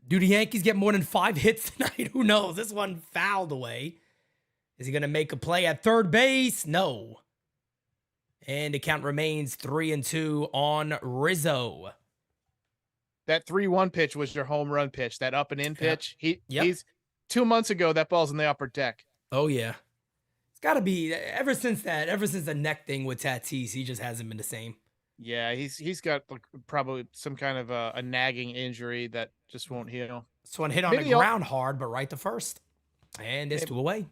Do the Yankees get more than 5 hits tonight? Who knows? This one fouled away. Is he going to make a play at third base? No. And the count remains 3-2 on Rizzo. That 3-1 pitch was your home run pitch. That up and in pitch. He's 2 months ago. That ball's in the upper deck. Oh yeah. It's got to be ever since the neck thing with Tatis, he just hasn't been the same. Yeah, he's got probably some kind of a nagging injury that just won't heal. This one hit on the ground hard, but right to first. And it's 2 away.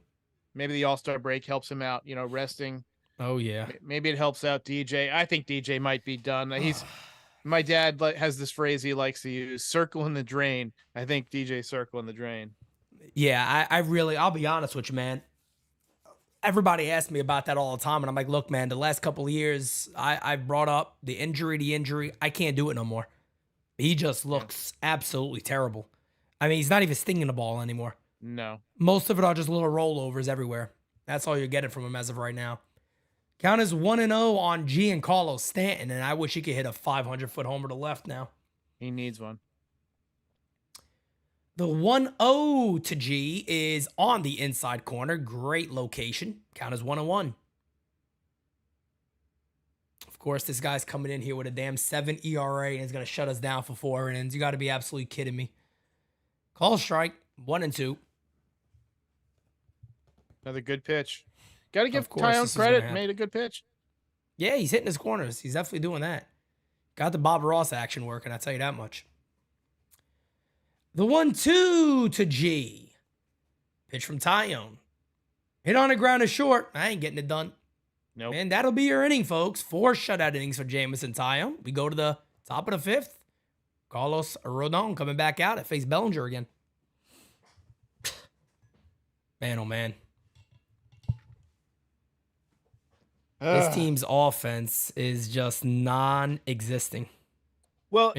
Maybe the All-Star break helps him out, resting. Oh, yeah. Maybe it helps out DJ. I think DJ might be done. My dad has this phrase he likes to use, circle in the drain. I think DJ's circle in the drain. Yeah, I'll be honest with you, man. Everybody asks me about that all the time, and I'm like, look, man, the last couple of years, I brought up the injury. I can't do it no more. He just looks absolutely terrible. I mean, he's not even stinging the ball anymore. No. Most of it are just little rollovers everywhere. That's all you're getting from him as of right now. Count is 1-0 on Giancarlo Stanton, and I wish he could hit a 500-foot homer to left now. He needs one. The 1-0 to G is on the inside corner. Great location. Count is 1-1. Of course, this guy's coming in here with a damn 7 ERA and is going to shut us down for 4 innings. You got to be absolutely kidding me. Call strike. 1-2. Another good pitch. Got to give Taillon credit. Made a good pitch. Yeah, he's hitting his corners. He's definitely doing that. Got the Bob Ross action working, I'll tell you that much. The 1-2 to G. Pitch from Taillon. Hit on the ground is short. I ain't getting it done. Nope. And that'll be your inning, folks. 4 shutout innings for Jameson Taillon. We go to the top of the 5th. Carlos Rodon coming back out at face Bellinger again. Man, oh man. This team's offense is just non-existing. Well,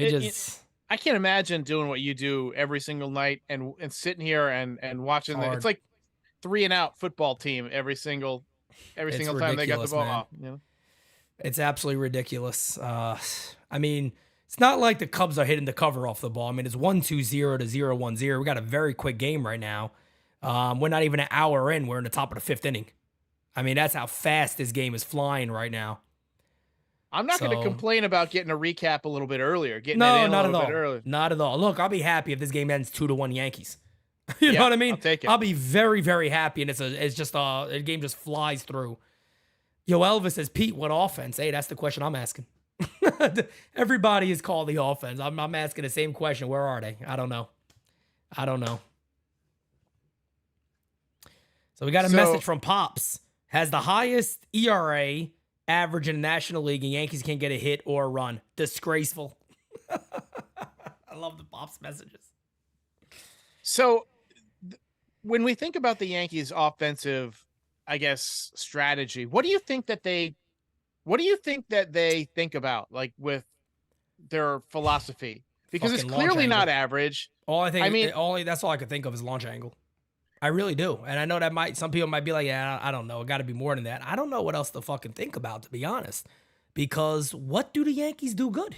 I can't imagine doing what you do every single night and sitting here and watching it's like 3-and-out football team every single time they got the ball. It's absolutely ridiculous. I mean, it's not like the Cubs are hitting the cover off the ball. I mean, it's 1-2-0 to 0-1-0. We got a very quick game right now. We're not even an hour in. We're in the top of the 5th inning. I mean, that's how fast this game is flying right now. I'm not going to complain about getting a recap a little bit earlier. Not at all. Look, I'll be happy if this game ends 2-1 Yankees. You know what I mean? I'll take it. I'll be very, very happy, and it's just a game just flies through. Yo, Elvis says, Pete, what offense? Hey, that's the question I'm asking. Everybody is called the offense. I'm asking the same question. Where are they? I don't know. So we got a message from Pops. Has the highest ERA average in the National League, and Yankees can't get a hit or a run. Disgraceful. I love the Pops messages. So when we think about the Yankees offensive, I guess, strategy, what do you think that they think about, like, with their philosophy? Because Fucking it's launch clearly angle. not average. That's all I could think of is launch angle. I really do. And I know that some people might be like, yeah, I don't know. It got to be more than that. I don't know what else to fucking think about, to be honest. Because what do the Yankees do good?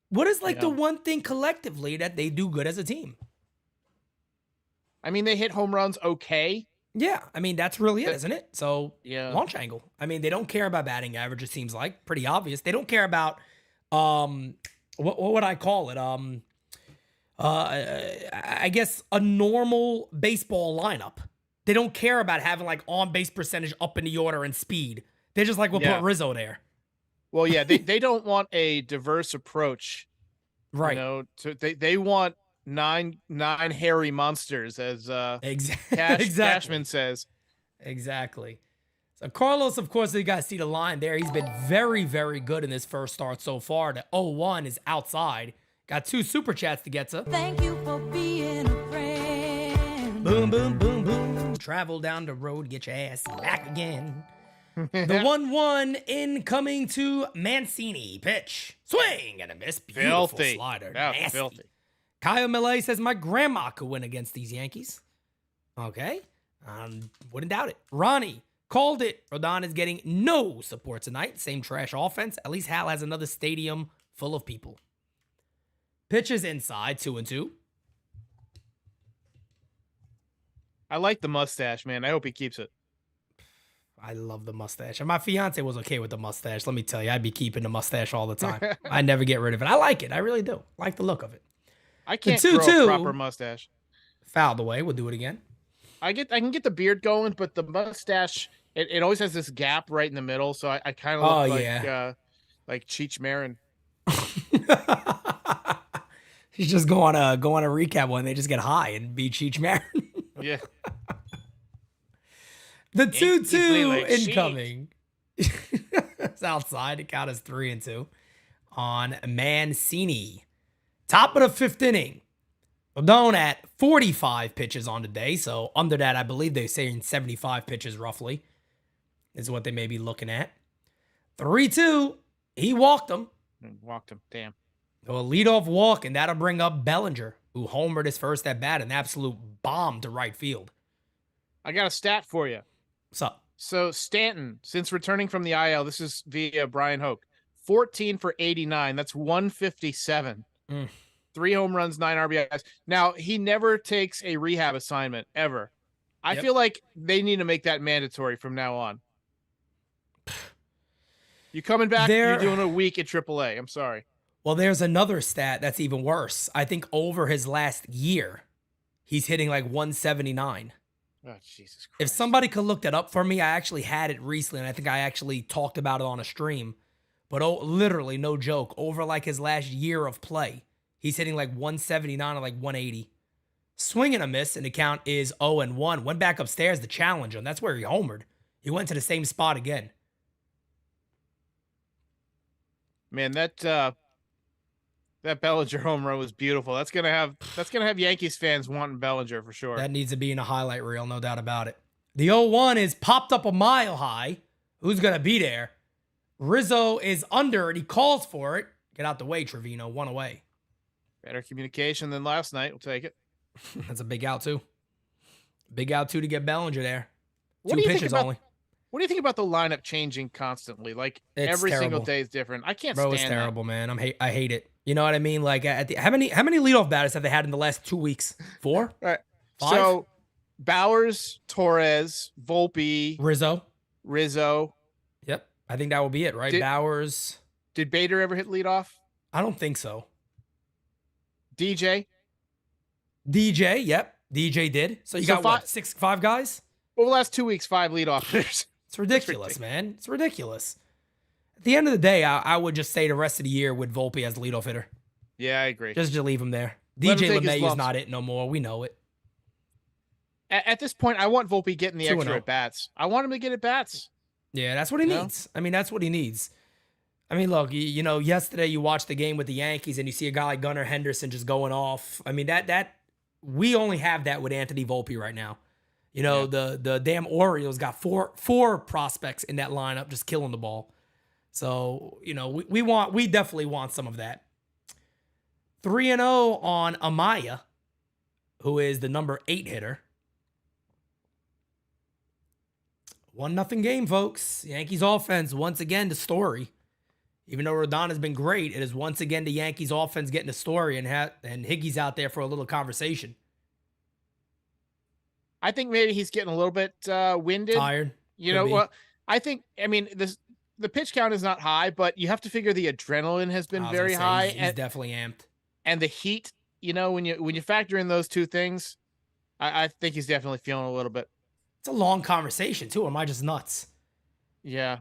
What is the one thing collectively that they do good as a team? I mean, they hit home runs okay. Yeah, I mean, that's really it, isn't it? So, Yeah. launch angle. I mean, they don't care about batting average, it seems like. Pretty obvious. They don't care about, what would I call it? I guess a normal baseball lineup. They don't care about having, like, on-base percentage up in the order and speed. They just, like, will put Rizzo there. Well, yeah, they don't want a diverse approach. Right. You know, they want nine hairy monsters, as Cashman says. Exactly. So Carlos, of course, you guys see the line there. He's been very, very good in this first start so far. The 0-1 is outside. Got 2 super chats to get to. Thank you for being a friend. Boom, boom, boom, boom. Travel down the road, get your ass back again. The 1-1 incoming to Mancini. Pitch. Swing and a miss. Beautiful Filthy. slider. Yeah, Nasty. filthy. Kyle Millet says, my grandma could win against these Yankees. Okay. Wouldn't doubt it. Ronnie called it. Rodon is getting no support tonight. Same trash offense. At least Hal has another stadium full of people. Pitches inside, 2-2. I like the mustache, man. I hope he keeps it. I love the mustache. And my fiance was okay with the mustache. Let me tell you, I'd be keeping the mustache all the time. I never get rid of it. I like it. I really do. Like the look of it. I can't The 2-2 grow a proper mustache. fouled away. We'll do it again. I can get the beard going, but the mustache, it always has this gap right in the middle. So I kind of look like Cheech Marin. He's just go on a recap when they just get high and beat Cheech Marin. Yeah. The Yankees 2-2 like incoming. It's outside. The count is 3-2 on Mancini. Top of the 5th inning. Rodon at 45 pitches on the day. So under that, I believe they're saying 75 pitches roughly is what they may be looking at. 3-2. He walked him. Walked him. Damn. So a leadoff walk, and that'll bring up Bellinger, who homered his first at bat, an absolute bomb to right field. I got a stat for you. What's up? So Stanton, since returning from the IL, this is via Brian Hoke, 14 for 89. That's 157. 3 home runs, 9 RBIs. Now, he never takes a rehab assignment, ever. I feel like they need to make that mandatory from now on. You coming back, you're doing a week at AAA. I'm sorry. Well, there's another stat that's even worse. I think over his last year, he's hitting like 179. Oh, Jesus Christ. If somebody could look that up for me, I actually had it recently, and I think I actually talked about it on a stream. But literally, no joke, over like his last year of play, he's hitting like 179 or like 180. Swing and a miss, and the count is 0-1. Went back upstairs to challenge him. That's where he homered. He went to the same spot again. Man, that Bellinger home run was beautiful. That's gonna have Yankees fans wanting Bellinger for sure. That needs to be in a highlight reel, no doubt about it. The 0-1 is popped up a mile high. Who's gonna be there? Rizzo is under it. He calls for it. Get out the way, Trevino. 1 away. Better communication than last night. We'll take it. That's a big out, too. Big out, too, to get Bellinger there. What 2 do you think pitches about- only. What do you think about the lineup changing constantly? Like It's every single terrible. day is different. I can't Bro, stand it's that. terrible, man. I hate it. You know what I mean? Like, how many leadoff batters have they had in the last 2 weeks? 4? All right. 5? So Bowers, Torres, Volpe, Rizzo. Yep. I think that will be it, right? Bowers. Did Bader ever hit leadoff? I don't think so. DJ? Yep. DJ did. So you got what? 5 guys? Over the last 2 weeks, 5 leadoff hitters. It's ridiculous, man. It's ridiculous. At the end of the day, I would just say the rest of the year with Volpe as the leadoff hitter. Yeah, I agree. Just leave him there. Let him DJ take his LeMay is lumps. not it no more. We know it. At this point, I want Volpe getting the 2-0. extra at bats. I want him to get at bats. Yeah, that's what he needs. I mean, that's what he needs. I mean, look, you know, yesterday you watched the game with the Yankees and you see a guy like Gunnar Henderson just going off. I mean, that we only have that with Anthony Volpe right now. You know, the damn Orioles got four prospects in that lineup just killing the ball. So, you know, we definitely want some of that. 3-0 on Amaya, who is the number 8 hitter. 1-0 game, folks. Yankees offense, once again, the story. Even though Rodon has been great, it is once again the Yankees offense getting the story, and Higgy's out there for a little conversation. I think maybe he's getting a little bit winded. Tired. You know, well, I mean, the pitch count is not high, but you have to figure the adrenaline has been very high. He's definitely amped. And the heat, you know, when you factor in those two things, I think he's definitely feeling a little bit. It's a long conversation, too. Or am I just nuts? Yeah.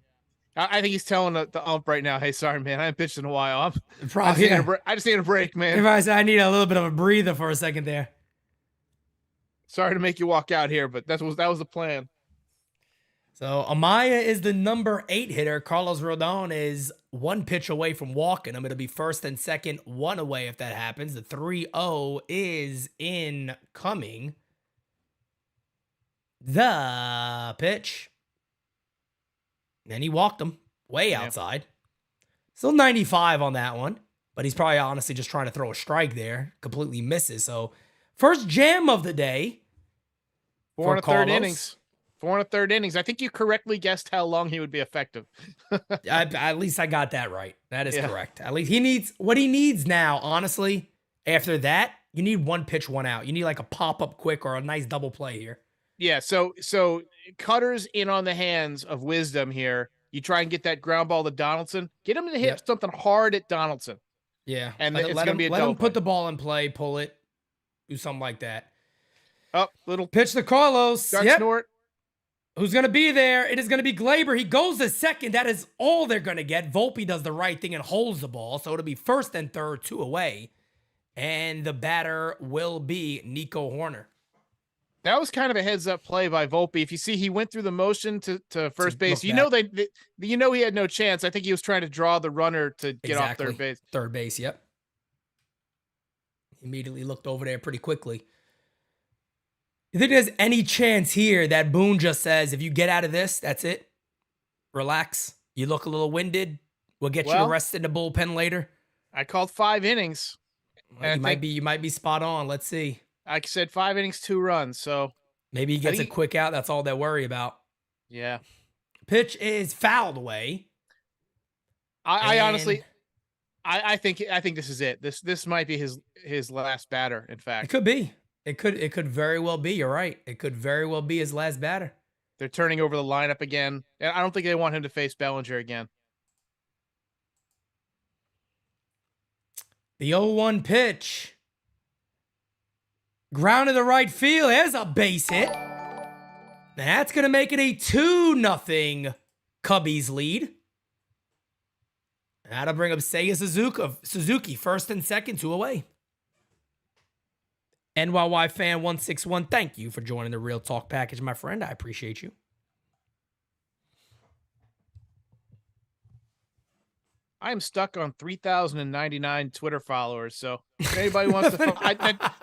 I think he's telling the ump right now, hey, sorry, man, I haven't pitched in a while. I just need a break, man. If I said I need a little bit of a breather for a second there. Sorry to make you walk out here, but that was the plan. So Amaya is the number 8 hitter. Carlos Rodon is 1 pitch away from walking him. It'll be first and second, 1 away if that happens. The 3-0 is incoming. The pitch. And he walked him way outside. Still 95 on that one. But he's probably honestly just trying to throw a strike there. Completely misses. So first jam of the day. 4 1/3 innings. 4 1/3 innings. I think you correctly guessed how long he would be effective. At least I got that right. That is correct. At least he needs now, honestly, after that, you need 1 pitch, 1 out. You need like a pop-up quick or a nice double play here. Yeah, so Cutter's in on the hands of Wisdom here. You try and get that ground ball to Donaldson. Get him to hit something hard at Donaldson. Yeah. And it's going to be a let him double put the ball in play, pull it, do something like that. Little pitch to Carlos. snort. Who's going to be there? It is going to be Glaber. He goes to second. That is all they're going to get. Volpe does the right thing and holds the ball. So it'll be first and third, 2 away. And the batter will be Nico Horner. That was kind of a heads-up play by Volpe. If you see, he went through the motion to first base. You know he had no chance. I think he was trying to draw the runner to get off third base. Third base, yep. Immediately looked over there pretty quickly. You think there's any chance here that Boone just says, if you get out of this, that's it? Relax. You look a little winded. We'll get you to rest in the bullpen later. I called 5 innings. Well, you might be spot on. Let's see. I said 5 innings, 2 runs. So maybe he gets a quick out. That's all they worry about. Yeah. Pitch is fouled away. I honestly, I think this is it. This might be his last batter. In fact, it could be. It could very well be. You're right. It could very well be his last batter. They're turning over the lineup again, and I don't think they want him to face Bellinger again. The 0-1 pitch. Ground to the right field. There's a base hit. That's going to make it a 2-0 Cubbies lead. That'll bring up Seiya Suzuki, first and second, 2 away. NYY fan 161, thank you for joining the Real Talk package, my friend. I appreciate you. I am stuck on 3,099 Twitter followers. So if anybody wants to,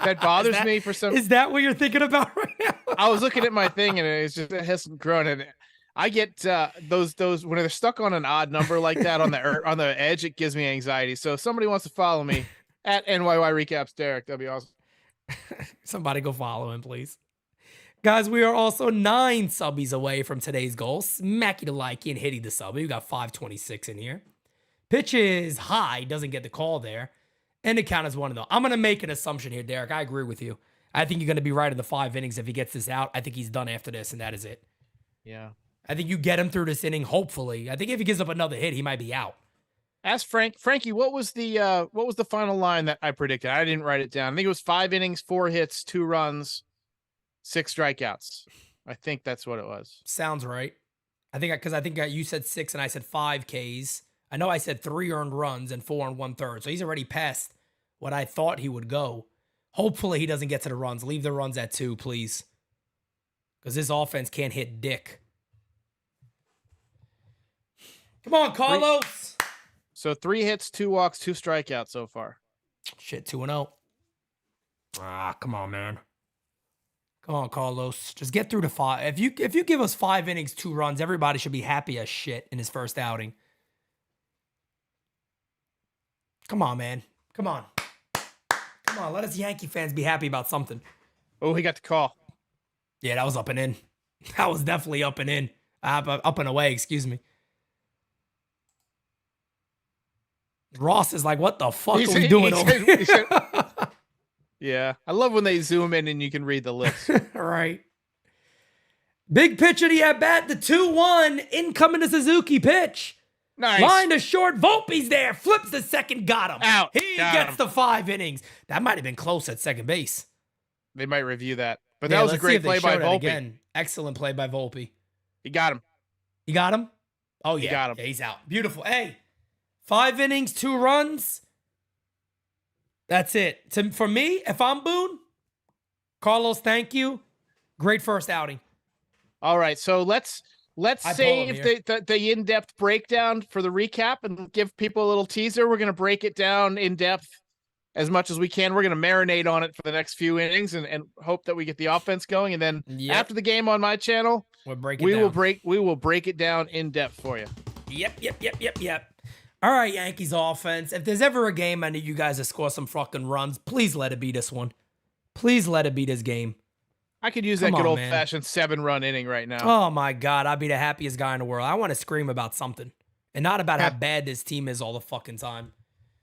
that bothers me for some. Is that what you're thinking about right now? I was looking at my thing and it hasn't grown. And I get those when they're stuck on an odd number like that on the edge, it gives me anxiety. So if somebody wants to follow me at NYY Recaps Derek, that'd be awesome. Somebody go follow him, please. Guys, we are also 9 subbies away from today's goal. Smacky the likey and hitty the subby. We got 526 in here. Pitch is high, doesn't get the call there. And the count is 1-0. I'm going to make an assumption here, Derek. I agree with you. I think you're going to be right in the 5 innings. If he gets this out, I think he's done after this, and that is it. Yeah. I think you get him through this inning, hopefully. I think if he gives up another hit, he might be out. Ask Frankie, what was the final line that I predicted? I didn't write it down. I think it was 5 innings, 4 hits, 2 runs, 6 strikeouts. I think that's what it was. Sounds right. I think you said 6 and I said 5 Ks. I know I said 3 earned runs and 4 1/3. So he's already past what I thought he would go. Hopefully he doesn't get to the runs. Leave the runs at 2, please. because this offense can't hit dick. Come on, Carlos. So 3 hits, 2 walks, 2 strikeouts so far. Shit, 2-0. Ah, come on, man. Come on, Carlos. Just get through to 5. If you give us 5 innings, 2 runs, everybody should be happy as shit in his first outing. Come on, man. Come on. Come on, let us Yankee fans be happy about something. Oh, he got the call. Yeah, that was up and in. That was definitely up and in. Up and away, excuse me. Ross is like, what the fuck are we doing over here? Yeah, I love when they zoom in and you can read the lips. Right. Big pitch of the at-bat, the 2-1, incoming to Suzuki pitch. Nice. Line to short, Volpe's there, flips the second, got him. Out. He Got gets him. the 5 innings. That might have been close at second base. They might review that. But Yeah, that was a let's see great if they play by show that Volpe. again. Excellent play by Volpe. He got him. You got him? Oh, yeah. got him. Yeah, he's out. Beautiful. Hey, 5 innings, 2 runs. That's it. For me, if I'm Boone, Carlos, thank you. Great first outing. All right, so let's I save pull him the in-depth breakdown for the recap and give people a little teaser. We're going to break it down in depth as much as we can. We're going to marinate on it for the next few innings and hope that we get the offense going. And then after the game on my channel, We'll break it we down. will break it down in depth for you. Yep. All right, Yankees offense. If there's ever a game I need you guys to score some fucking runs, please let it be this one. Please let it be this game. I could use Come that good on, old-fashioned 7-run inning right now. Oh my God, I'd be the happiest guy in the world. I want to scream about something and not about how bad this team is all the fucking time.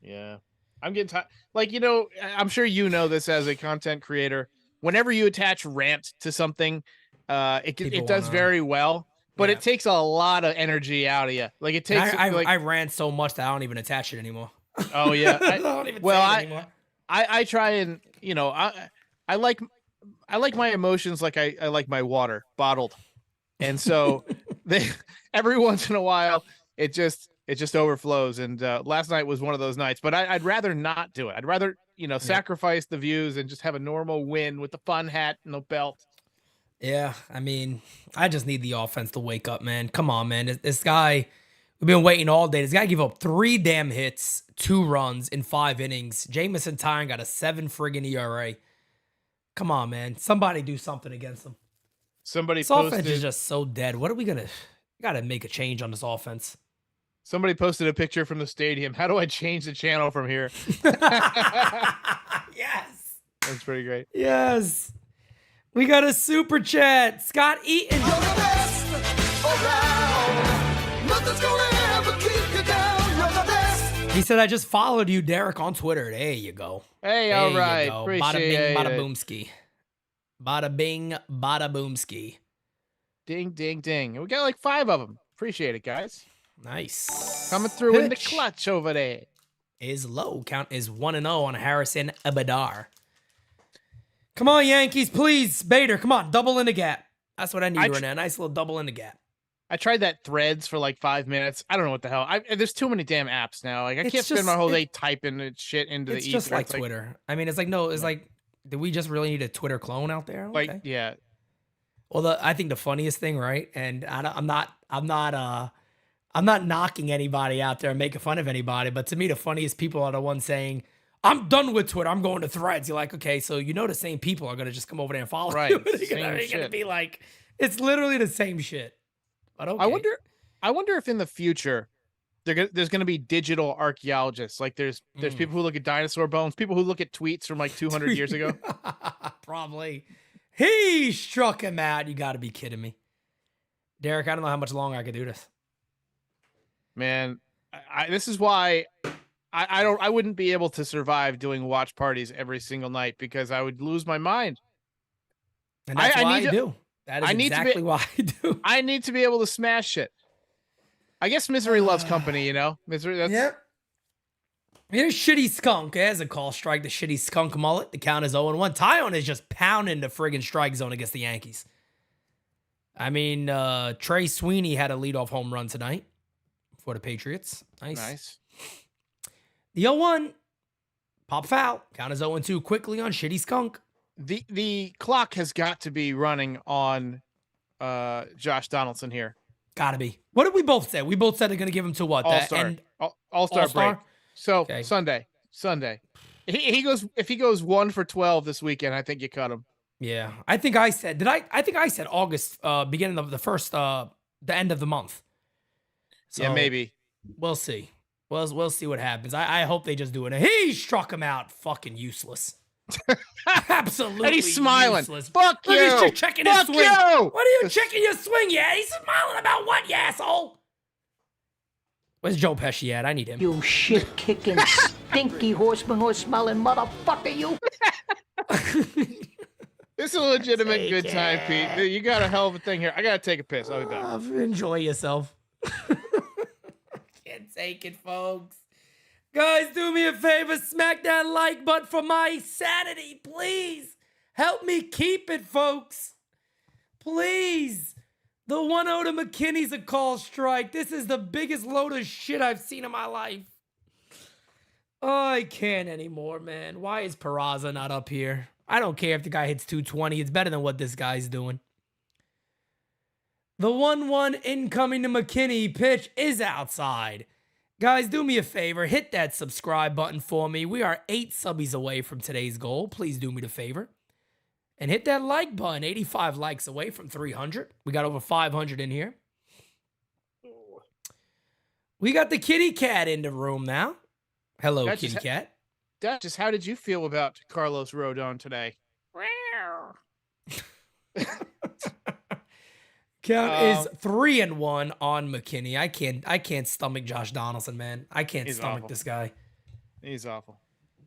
Yeah. I'm getting tired. Like, I'm sure you know this as a content creator. Whenever you attach rant to something, it does very well, but it takes a lot of energy out of you. Like it takes. I ran so much that I don't even attach it anymore. Oh yeah. I don't even say it anymore. I try and I like my emotions like I like my water bottled, and so every once in a while it just overflows. And last night was one of those nights. But I'd rather not do it. I'd rather sacrifice the views and just have a normal win with the fun hat and the belt. Yeah, I mean, I just need the offense to wake up, man. Come on, man. This guy, we've been waiting all day. This guy gave up 3 damn hits, 2 runs in 5 innings. Jameson Taillon got a 7 friggin' ERA. Come on, man. Somebody do something against him. This offense is just so dead. What are we gonna? Got to make a change on this offense. Somebody posted a picture from the stadium. How do I change the channel from here? Yes. That's pretty great. Yes. We got a super chat. Scott Eaton. You're the best around. Nothing's gonna ever keep you down. You're the best. He said, I just followed you, Derek, on Twitter. There you go. Hey, There all you right. go. Appreciate Bada bing, it. bada boomski. Bada bing, bada boomski. Ding, ding, ding. We got like 5 of them. Appreciate it, guys. Nice. Coming through in the Pitch clutch over there. is low. Count is 1-0 on Harrison Abadar. Come on, Yankees, please. Bader, come on. Double in the gap. That's what I need right now. Nice little double in the gap. I tried that Threads for like 5 minutes. I don't know what the hell. There's too many damn apps now. Like I It's can't spend just- my whole day typing and shit into the It's ether. just like Twitter. I mean, it's like, no, it's like, do we just really need a Twitter clone out there? Like, Okay. yeah. Well, I think the funniest thing, right? And I'm not knocking anybody out there and making fun of anybody, but to me, the funniest people are the ones saying, I'm done with Twitter. I'm going to Threads. You're like, okay, so the same people are going to just come over there and follow Right. you. They're Same going to shit. be like, it's literally the same shit. But okay. I wonder if in the future there's going to be digital archaeologists. Like there's people who look at dinosaur bones, people who look at tweets from like 200 years ago. Probably. He struck him out. You got to be kidding me. Derek, I don't know how much longer I could do this. Man, this is why I wouldn't be able to survive doing watch parties every single night because I would lose my mind. And that's why I need to- do. That is I need to be- exactly why I do. I need to be able to smash shit. I guess misery loves company, Misery. That's Yep. Here's Shitty Skunk. There's a call strike. The Shitty Skunk mullet. The count is 0-1. Taillon is just pounding the friggin' strike zone against the Yankees. I mean, Trey Sweeney had a leadoff home run tonight for the Patriots. Nice. The 0-1. Pop foul. Count is 0-2 quickly on Shitty Skunk. The clock has got to be running on Josh Donaldson here. Gotta be. What did we both say? We both said they're gonna give him to what? All-Star. All-Star break. So Okay. Sunday. He goes if he goes 1 for 12 this weekend, I think you cut him. Yeah. I think I said, I think I said August, beginning of the first, the end of the month. So Yeah, maybe. We'll see. We'll see what happens. I hope they just do it. He struck him out. Fucking useless. Absolutely. And he's smiling. Useless. Fuck Look, you. he's checking his Fuck swing. you. What are you checking your swing? Yeah, he's smiling about what, you asshole? Where's Joe Pesci at? I need him. You shit-kicking, stinky horse-smelling motherfucker, you. This is a legitimate good time, Pete. You got a hell of a thing here. I gotta take a piss. I'll be back. Enjoy yourself. Can't take it, folks. Guys, do me a favor. Smack that like button for my sanity, please. Help me keep it, folks. Please. The 1-0 to McKinney's a call strike. This is the biggest load of shit I've seen in my life. Oh, I can't anymore, man. Why is Peraza not up here? I don't care if the guy hits 220. It's better than what this guy's doing. The 1-1 incoming to McKinney pitch is outside. Guys, do me a favor. Hit that subscribe button for me. We are 8 subbies away from today's goal. Please do me the favor. And hit that like button. 85 likes away from 300. We got over 500 in here. We got the kitty cat in the room now. Hello, kitty cat. Duchess, how did you feel about Carlos Rodon today? Count is 3-1 on McKinney. I can't stomach Josh Donaldson, man. I can't stomach awful. this guy. He's awful.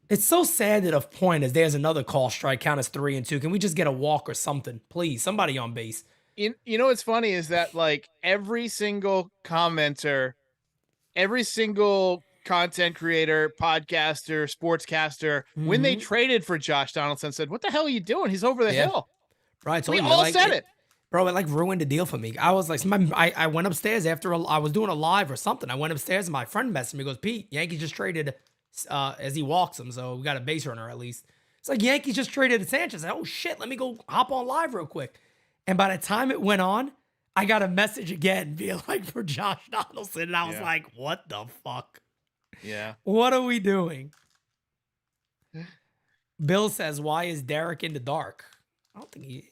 It's so sad that a point is there's another call strike. Count is 3-2. Can we just get a walk or something, please? Somebody on base. You know what's funny is that like every single commenter, every single content creator, podcaster, sportscaster, when they traded for Josh Donaldson, said, "What the hell are you doing? He's over the hill." Right. We all said it. Bro, it like ruined the deal for me. I was like, I went upstairs after I was doing a live or something. I went upstairs and my friend messaged me. He goes, Pete, Yankees just traded as he walks him, so we got a base runner at least. It's like Yankees just traded Sanchez. Oh shit, let me go hop on live real quick. And by the time it went on, I got a message again via like for Josh Donaldson, and I was like, what the fuck? Yeah. What are we doing? Bill says, why is Derek in the dark? I don't think he.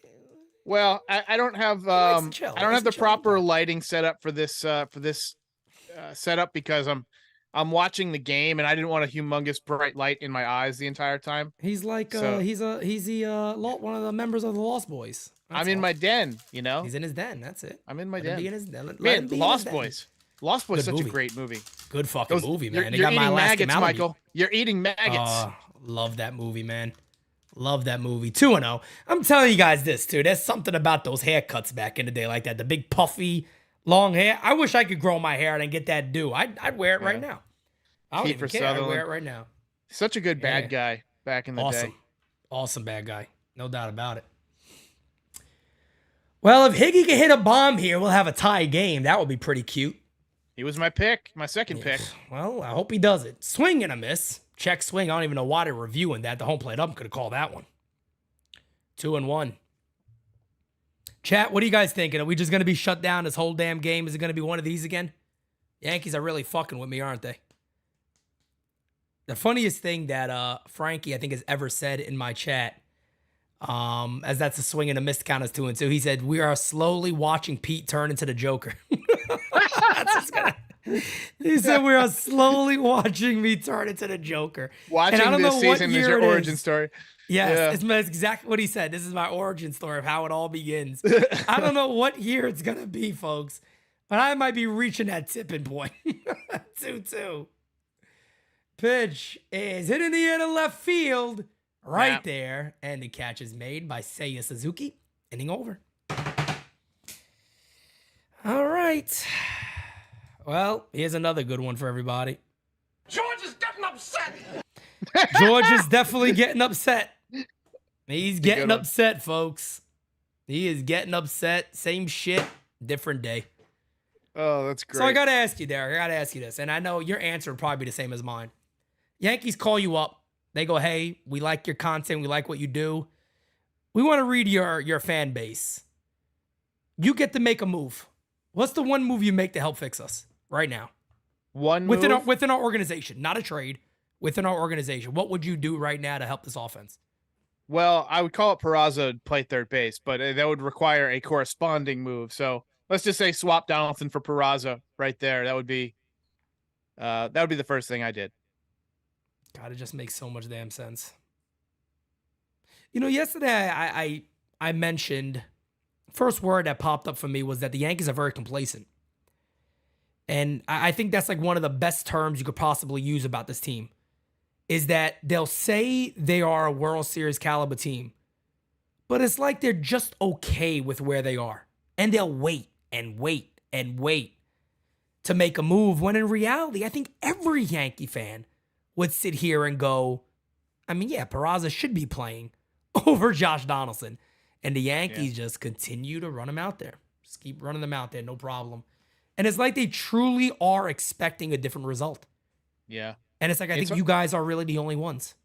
Well, I don't have I don't have the proper lighting set up for this setup because I'm watching the game and I didn't want a humongous bright light in my eyes the entire time. He's like he's one of the members of the Lost Boys. I'm in my den, you know. He's in his den. That's it. I'm in my Let him den. be in his den. Man, Lost Boys. Lost Boys is such movie. a great movie. Good fucking movie, man. They You're got my eating last maggots, Michael. You're eating maggots. Love that movie, man. Love that movie. 2-0. I'm telling you guys this, too. There's something about those haircuts back in the day like that. The big puffy, long hair. I wish I could grow my hair and get that do. I'd wear it right now. I don't even care. I'd wear it right now. Such a good bad guy back in the day. Awesome bad guy. No doubt about it. Well, if Higgy can hit a bomb here, we'll have a tie game. That would be pretty cute. He was my pick, my second pick. Well, I hope he does it. Swing and a miss. Check swing. I don't even know why they're reviewing that. The home plate up could have called that one. 2-1. Chat, what are you guys thinking? Are we just going to be shut down this whole damn game? Is it going to be one of these again? Yankees are really fucking with me, aren't they? The funniest thing that Frankie, I think, has ever said in my chat, as that's a swing and a miss count is 2-2, he said, we are slowly watching Pete turn into the Joker. He said we are slowly watching me turn into the Joker. Watching this season is your origin story. Yes, it's exactly what he said. This is my origin story of how it all begins. I don't know what year it's going to be, folks, but I might be reaching that tipping point. 2-2. Pitch is hit in the air to left field. Right there. And the catch is made by Seiya Suzuki. Inning over. All right. Well, here's another good one for everybody. George is getting upset. George is definitely getting upset. He's getting upset, folks. He is getting upset. Same shit, different day. Oh, that's great. So I got to ask you, Derek. I got to ask you this. And I know your answer would probably be the same as mine. Yankees call you up. They go, hey, we like your content. We like what you do. We want to read your fan base. You get to make a move. What's the one move you make to help fix us right now? One within move? within our organization, not a trade. Within our organization, what would you do right now to help this offense? Well, I would call it Peraza play third base, but that would require a corresponding move. So let's just say swap Donaldson for Peraza right there. That would be the first thing I did. God, it just makes so much damn sense. You know, yesterday I mentioned, first word that popped up for me was that the Yankees are very complacent. And I think that's like one of the best terms you could possibly use about this team, is that they'll say they are a World Series caliber team, but it's like they're just okay with where they are. And they'll wait and wait and wait to make a move, when in reality, I think every Yankee fan would sit here and go, I mean, yeah, Peraza should be playing over Josh Donaldson. And the Yankees just continue to run him out there. Just keep running them out there, no problem. And it's like they truly are expecting a different result. Yeah. And it's like, I think you guys are really the only ones.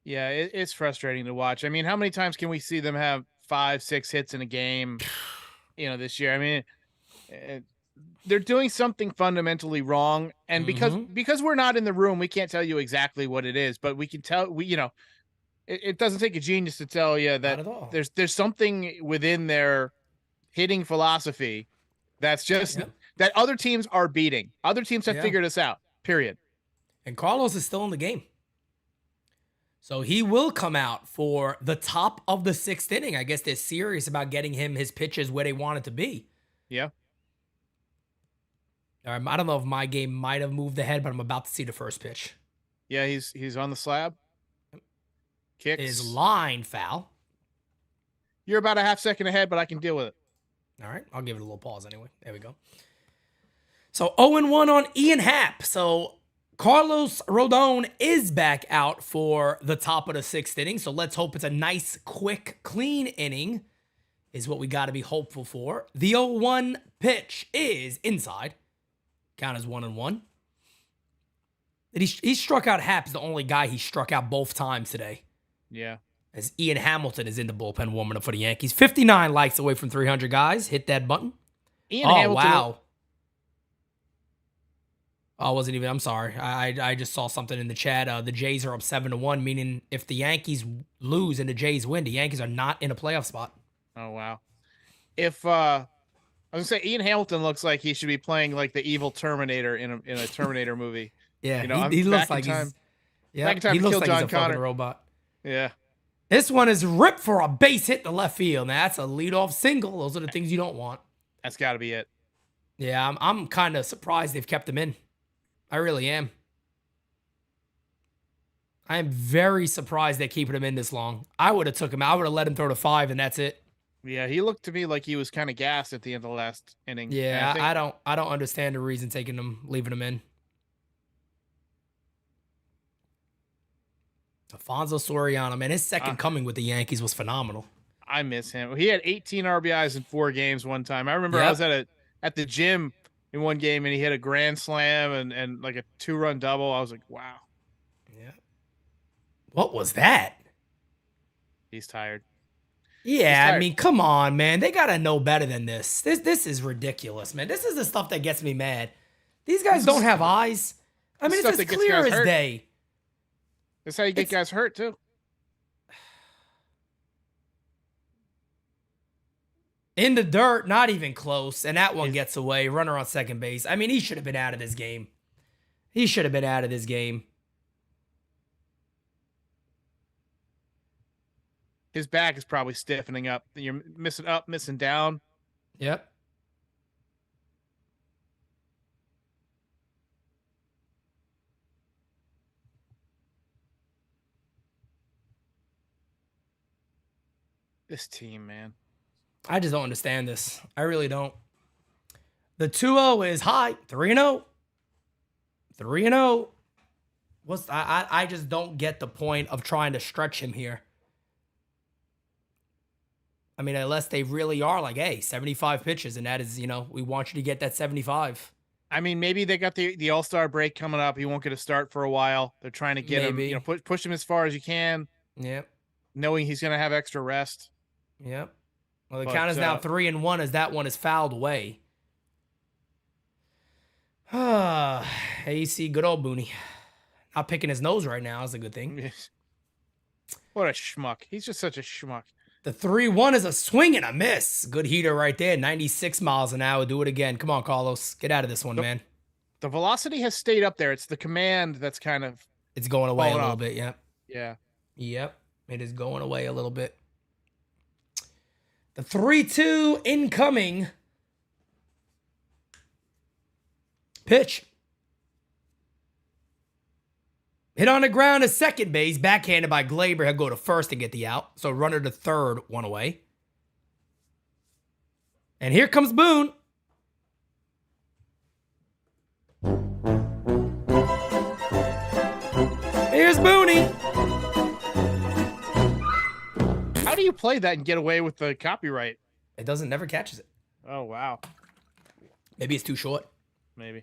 Yeah, it's frustrating to watch. I mean, how many times can we see them have 5-6 hits in a game, this year? I mean, they're doing something fundamentally wrong. And because we're not in the room, we can't tell you exactly what it is, but we can tell, it doesn't take a genius to tell you that there's something within their hitting philosophy that's just that other teams are beating. Other teams have figured us out, period. And Carlos is still in the game. So he will come out for the top of the 6th inning. I guess they're serious about getting him his pitches where they want it to be. Yeah. I don't know if my game might have moved ahead, but I'm about to see the first pitch. Yeah, he's on the slab. Kicks. Is line foul. You're about a half second ahead, but I can deal with it. All right. I'll give it a little pause anyway. There we go. So 0-1 on Ian Happ. So Carlos Rodon is back out for the top of the 6th inning. So let's hope it's a nice, quick, clean inning is what we got to be hopeful for. The 0-1 pitch is inside. Count as 1-1. He struck out Happ is the only guy he struck out both times today. Yeah. As Ian Hamilton is in the bullpen warming up for the Yankees. 59 likes away from 300, guys. Hit that button. Ian Hamilton. Wow. Oh, I wasn't even, I'm sorry. I just saw something in the chat. The Jays are up 7-1, meaning if the Yankees lose and the Jays win, the Yankees are not in a playoff spot. Oh, wow. If, I was going to say, Ian Hamilton looks like he should be playing like the evil Terminator in a Terminator movie. Yeah, he looks like he's, he looks like he's a fucking robot. Yeah. This one is ripped for a base hit to left field. Now, that's a leadoff single. Those are the things you don't want. That's got to be it. Yeah, I'm kind of surprised they've kept him in. I really am. I am very surprised they're keeping him in this long. I would have took him out. I would have let him throw to 5, and that's it. Yeah, he looked to me like he was kind of gassed at the end of the last inning. Yeah, I don't understand the reason leaving him in. Alfonso Soriano, man, his second coming with the Yankees was phenomenal. I miss him. He had 18 RBIs in 4 games one time. I remember I was at the gym in one game and he hit a grand slam and like a 2-run double. I was like, wow. Yeah. What was that? He's tired. Yeah, I mean, come on, man. They got to know better than this. This is ridiculous, man. This is the stuff that gets me mad. These guys don't have eyes. I mean, it's as clear as day. That's how you get guys hurt, too. In the dirt, not even close. And that one gets away. Runner on second base. I mean, he should have been out of this game. He should have been out of this game. His back is probably stiffening up. You're missing up, missing down. Yep. This team, man. I just don't understand this. I really don't. The 2-0 is high. 3-0. 3-0. I just don't get the point of trying to stretch him here. I mean, unless they really are like, hey, 75 pitches, and that is, we want you to get that 75. I mean, maybe they got the All-Star break coming up. He won't get a start for a while. They're trying to get him, push him as far as you can. Yep. Knowing he's going to have extra rest. Yep. Well, the But, count is now 3-1 as that one is fouled away. AC, good old Boone. Not picking his nose right now is a good thing. What a schmuck. He's just such a schmuck. The 3-1 is a swing and a miss. Good heater right there. 96 miles an hour. Do it again. Come on, Carlos. Get out of this one, man. The velocity has stayed up there. It's the command that's kind of... It's going away a little off. bit, yeah. Yeah. Yep. It is going away a little bit. The 3-2 incoming. Pitch. Hit on the ground at second base. Backhanded by Glaber. He'll go to first and get the out. So runner to third, one away. And here comes Boone. Here's Booney. How do you play that and get away with the copyright? It doesn't, never catches it. Oh, wow. Maybe it's too short. Maybe.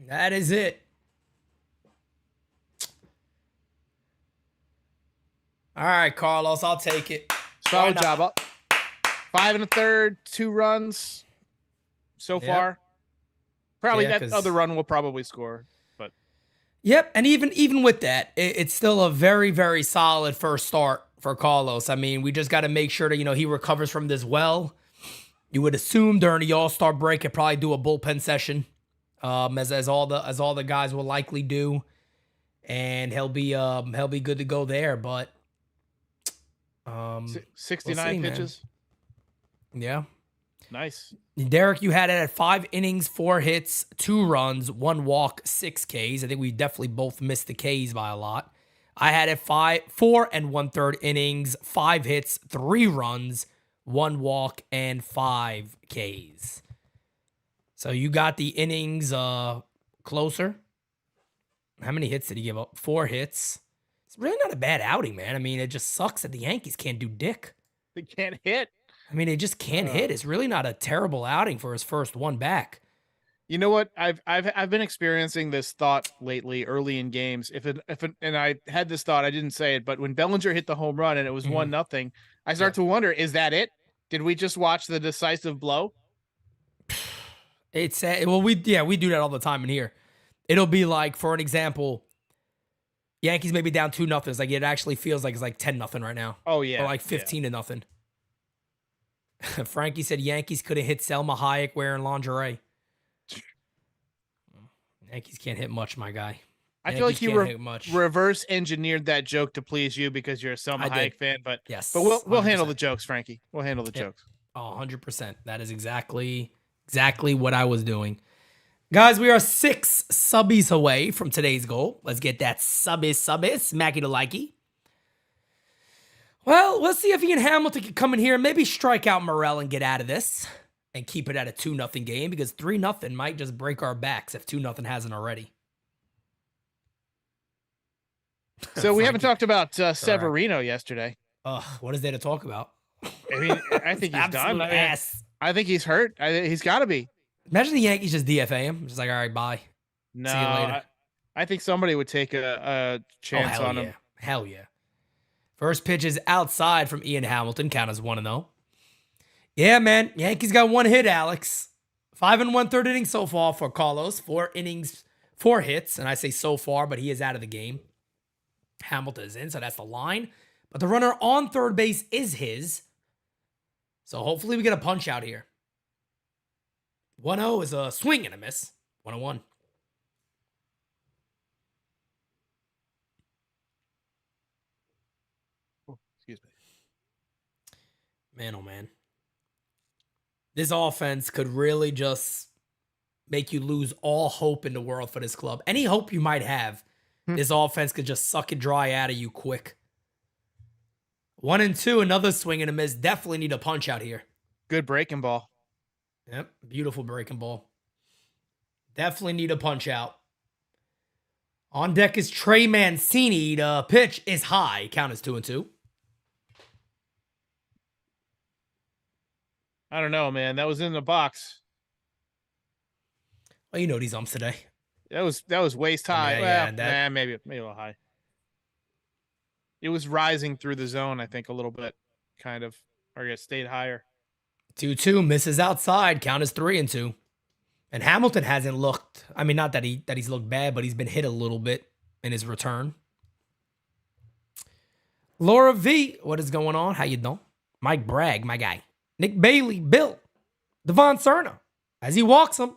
That is it. All right, Carlos, I'll take it. Solid job. Up 5 1/3, 2 runs so far. Probably Yeah, that other run will probably score. But yep, and even with that, it's still a very, very solid first start for Carlos. I mean, we just got to make sure that he recovers from this well. You would assume during the All-Star break, he'll probably do a bullpen session, as all the guys will likely do, and he'll be good to go there. But 69 we'll see, pitches. Man. Yeah. Nice. Derek, you had it at 5 innings, 4 hits, 2 runs, 1 walk, 6 Ks. I think we definitely both missed the Ks by a lot. I had it 4 1/3 innings, 5 hits, 3 runs, 1 walk, and 5 Ks. So you got the innings closer. How many hits did he give up? 4 hits. It's really not a bad outing, man. I mean, it just sucks that the Yankees can't do dick. They can't hit. I mean, they just can't hit. It's really not a terrible outing for his first one back. You know what? I've been experiencing this thought lately, early in games. And I had this thought, I didn't say it, but when Bellinger hit the home run and it was 1-0, I start to wonder: is that it? Did we just watch the decisive blow? It's well, we do that all the time in here. It'll be like, for an example, Yankees may be down 2-0. It's like it actually feels like it's like 10-0 right now. Oh yeah, or like 15-0. Frankie said Yankees could have hit Selma Hayek wearing lingerie. Yankees can't hit much, my guy. I feel like you reverse engineered that joke to please you because you're a Selma Hayek fan, but yes, but we'll handle the jokes, Frankie. We'll handle the jokes. Oh, 100%. That is exactly what I was doing. Guys, we are 6 subbies away from today's goal. Let's get that subbies, Mackie to likey. Well, let's see if Ian Hamilton can come in here and maybe strike out Morel and get out of this and keep it at a 2-0 game, because 3-0 might just break our backs if 2-0 hasn't already. So we haven't talked about Severino yesterday. What is there to talk about? I mean, I think he's done. I think he's hurt. He's got to be. Imagine the Yankees just DFA him. Just like, all right, bye. No, see you later. I think somebody would take a chance on him. Hell yeah. First pitch is outside from Ian Hamilton. Count as 1-0. Yeah, man. Yankees got 1 hit, Alex. 5 1/3 innings so far for Carlos. 4 innings, 4 hits. And I say so far, but he is out of the game. Hamilton is in, so that's the line. But the runner on third base is his. So hopefully we get a punch out here. 1-0 is a swing and a miss. 1-1. Oh, excuse me. Man, oh man. This offense could really just make you lose all hope in the world for this club. Any hope you might have, this offense could just suck it dry out of you quick. 1-2, another swing and a miss. Definitely need a punch out here. Good breaking ball. Yep, beautiful breaking ball. Definitely need a punch out. On deck is Trey Mancini. The pitch is high. Count as 2-2. I don't know, man. That was in the box. Well, you know these umps today. That was waist high. Maybe a little high. It was rising through the zone, I think, a little bit, kind of. or it stayed higher. 2-2 misses outside. Count is 3-2. And Hamilton hasn't looked. I mean, not that he's looked bad, but he's been hit a little bit in his return. Laura V, what is going on? How you doing? Mike Bragg, my guy. Nick Bailey, Bill. Devon Cerna, as he walks him.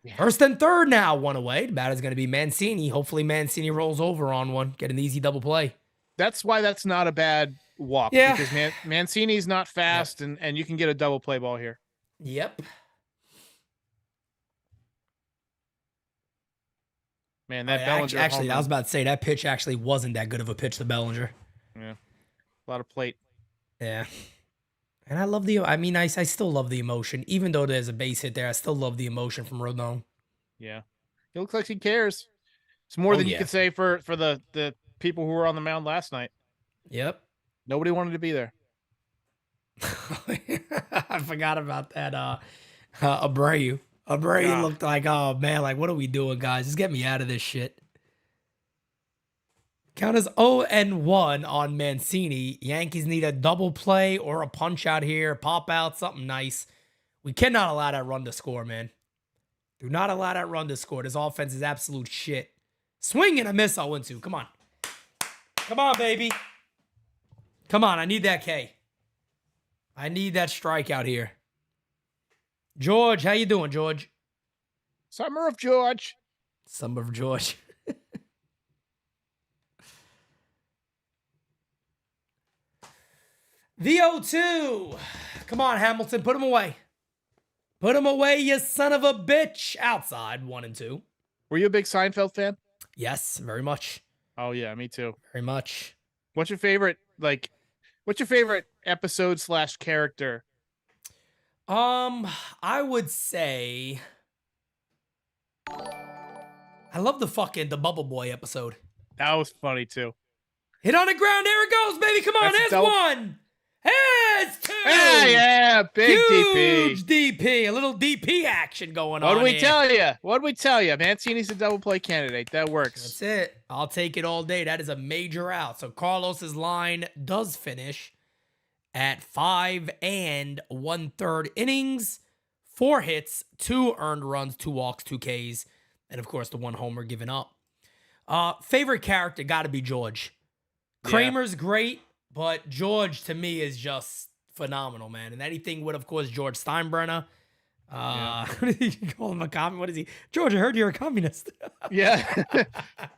Yeah. First and third now, one away. The batter's going to be Mancini. Hopefully Mancini rolls over on one. Get an easy double play. That's why that's not a bad walk. Yeah. Because Mancini's not fast, and you can get a double play ball here. Yep. Man, that Bellinger. Actually, I was about to say that pitch actually wasn't that good of a pitch to Bellinger. Yeah. A lot of plate. Yeah. And I love I still love the emotion. Even though there's a base hit there, I still love the emotion from Rodon. Yeah. He looks like he cares. It's more than you could say for the people who were on the mound last night. Yep. Nobody wanted to be there. I forgot about that. Abreu. Abreu looked like, oh man, like what are we doing, guys? Just get me out of this shit. Count as 0-1 on Mancini. Yankees need a double play or a punch out here, pop out, something nice. We cannot allow that run to score, man. Do not allow that run to score. This offense is absolute shit. Swing and a miss 0-2. Come on. Come on, baby. Come on, I need that K. I need that strikeout here. George, how you doing, George? Summer of George. Summer of George. The 0-2. Come on, Hamilton. Put him away. Put him away, you son of a bitch. Outside, 1-2. Were you a big Seinfeld fan? Yes, very much. Oh, yeah, me too. Very much. What's your favorite episode / character? I would say I love the Bubble Boy episode. That was funny too. Hit on the ground, there it goes, baby. Come on, there's one. Here's two. Hey, yeah, big Huge DP. DP. A little DP action going on. What did we tell you? What did we tell you? Mancini's a double play candidate. That works. That's it. I'll take it all day. That is a major out. So Carlos's line does finish at 5 1/3 innings, 4 hits, 2 earned runs, 2 walks, 2 Ks, and of course the 1 homer given up. Favorite character got to be George. Kramer's great, but George to me is just phenomenal, man. And anything with, of course, George Steinbrenner. You call him a communist? What is he? George, I heard you're a communist. Yeah.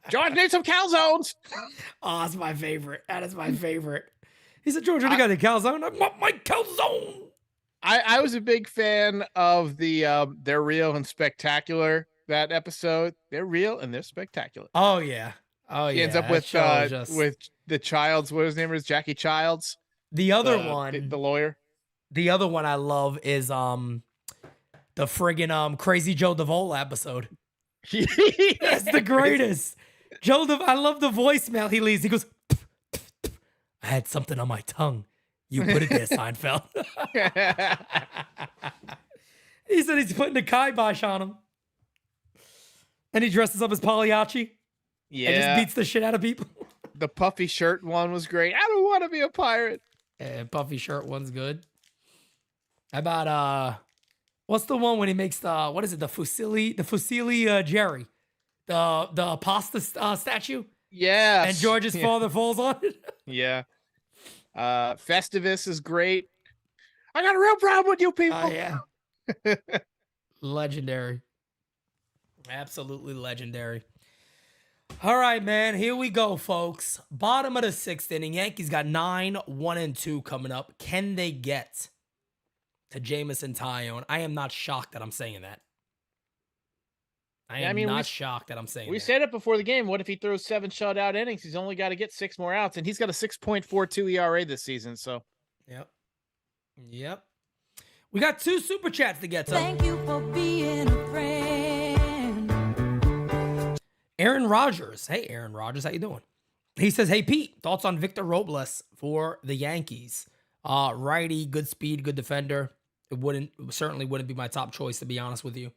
George needs some calzones. Oh, that's my favorite. That is my favorite. He said, George, what do you got, the calzone? I want my calzone. I was a big fan of the They're Real and Spectacular, that episode. They're real and they're spectacular. Oh, yeah. Oh, yeah. He ends up with the Childs. What his name is? Jackie Childs. The other one. The lawyer. The other one I love is the friggin' Crazy Joe DeVola episode. That's the greatest. I love the voicemail he leaves. He goes, I had something on my tongue. You put it there, Seinfeld. He said he's putting the kibosh on him. And he dresses up as Pagliacci. Yeah. And just beats the shit out of people. The puffy shirt one was great. I don't want to be a pirate. Yeah, puffy shirt one's good. How about, what's the one when he makes the Fusilli Jerry? The pasta statue? Yeah. And George's father falls on it? Yeah. Festivus is great. I got a real problem with you people. Oh, yeah. Legendary. Absolutely legendary. All right, man. Here we go, folks. Bottom of the 6th inning. Yankees got 9, 1-2 coming up. Can they get to Jameson Taillon? I am not shocked that I'm saying that. I am not shocked that I'm saying that. We said it before the game. What if he throws 7 shutout innings? He's only got to get 6 more outs, and he's got a 6.42 ERA this season. So, Yep. We got 2 super chats to get to. Thank you for being a friend. Aaron Rodgers. Hey, Aaron Rodgers, how you doing? He says, hey, Pete, thoughts on Victor Robles for the Yankees? Righty, good speed, good defender. It certainly wouldn't be my top choice, to be honest with you.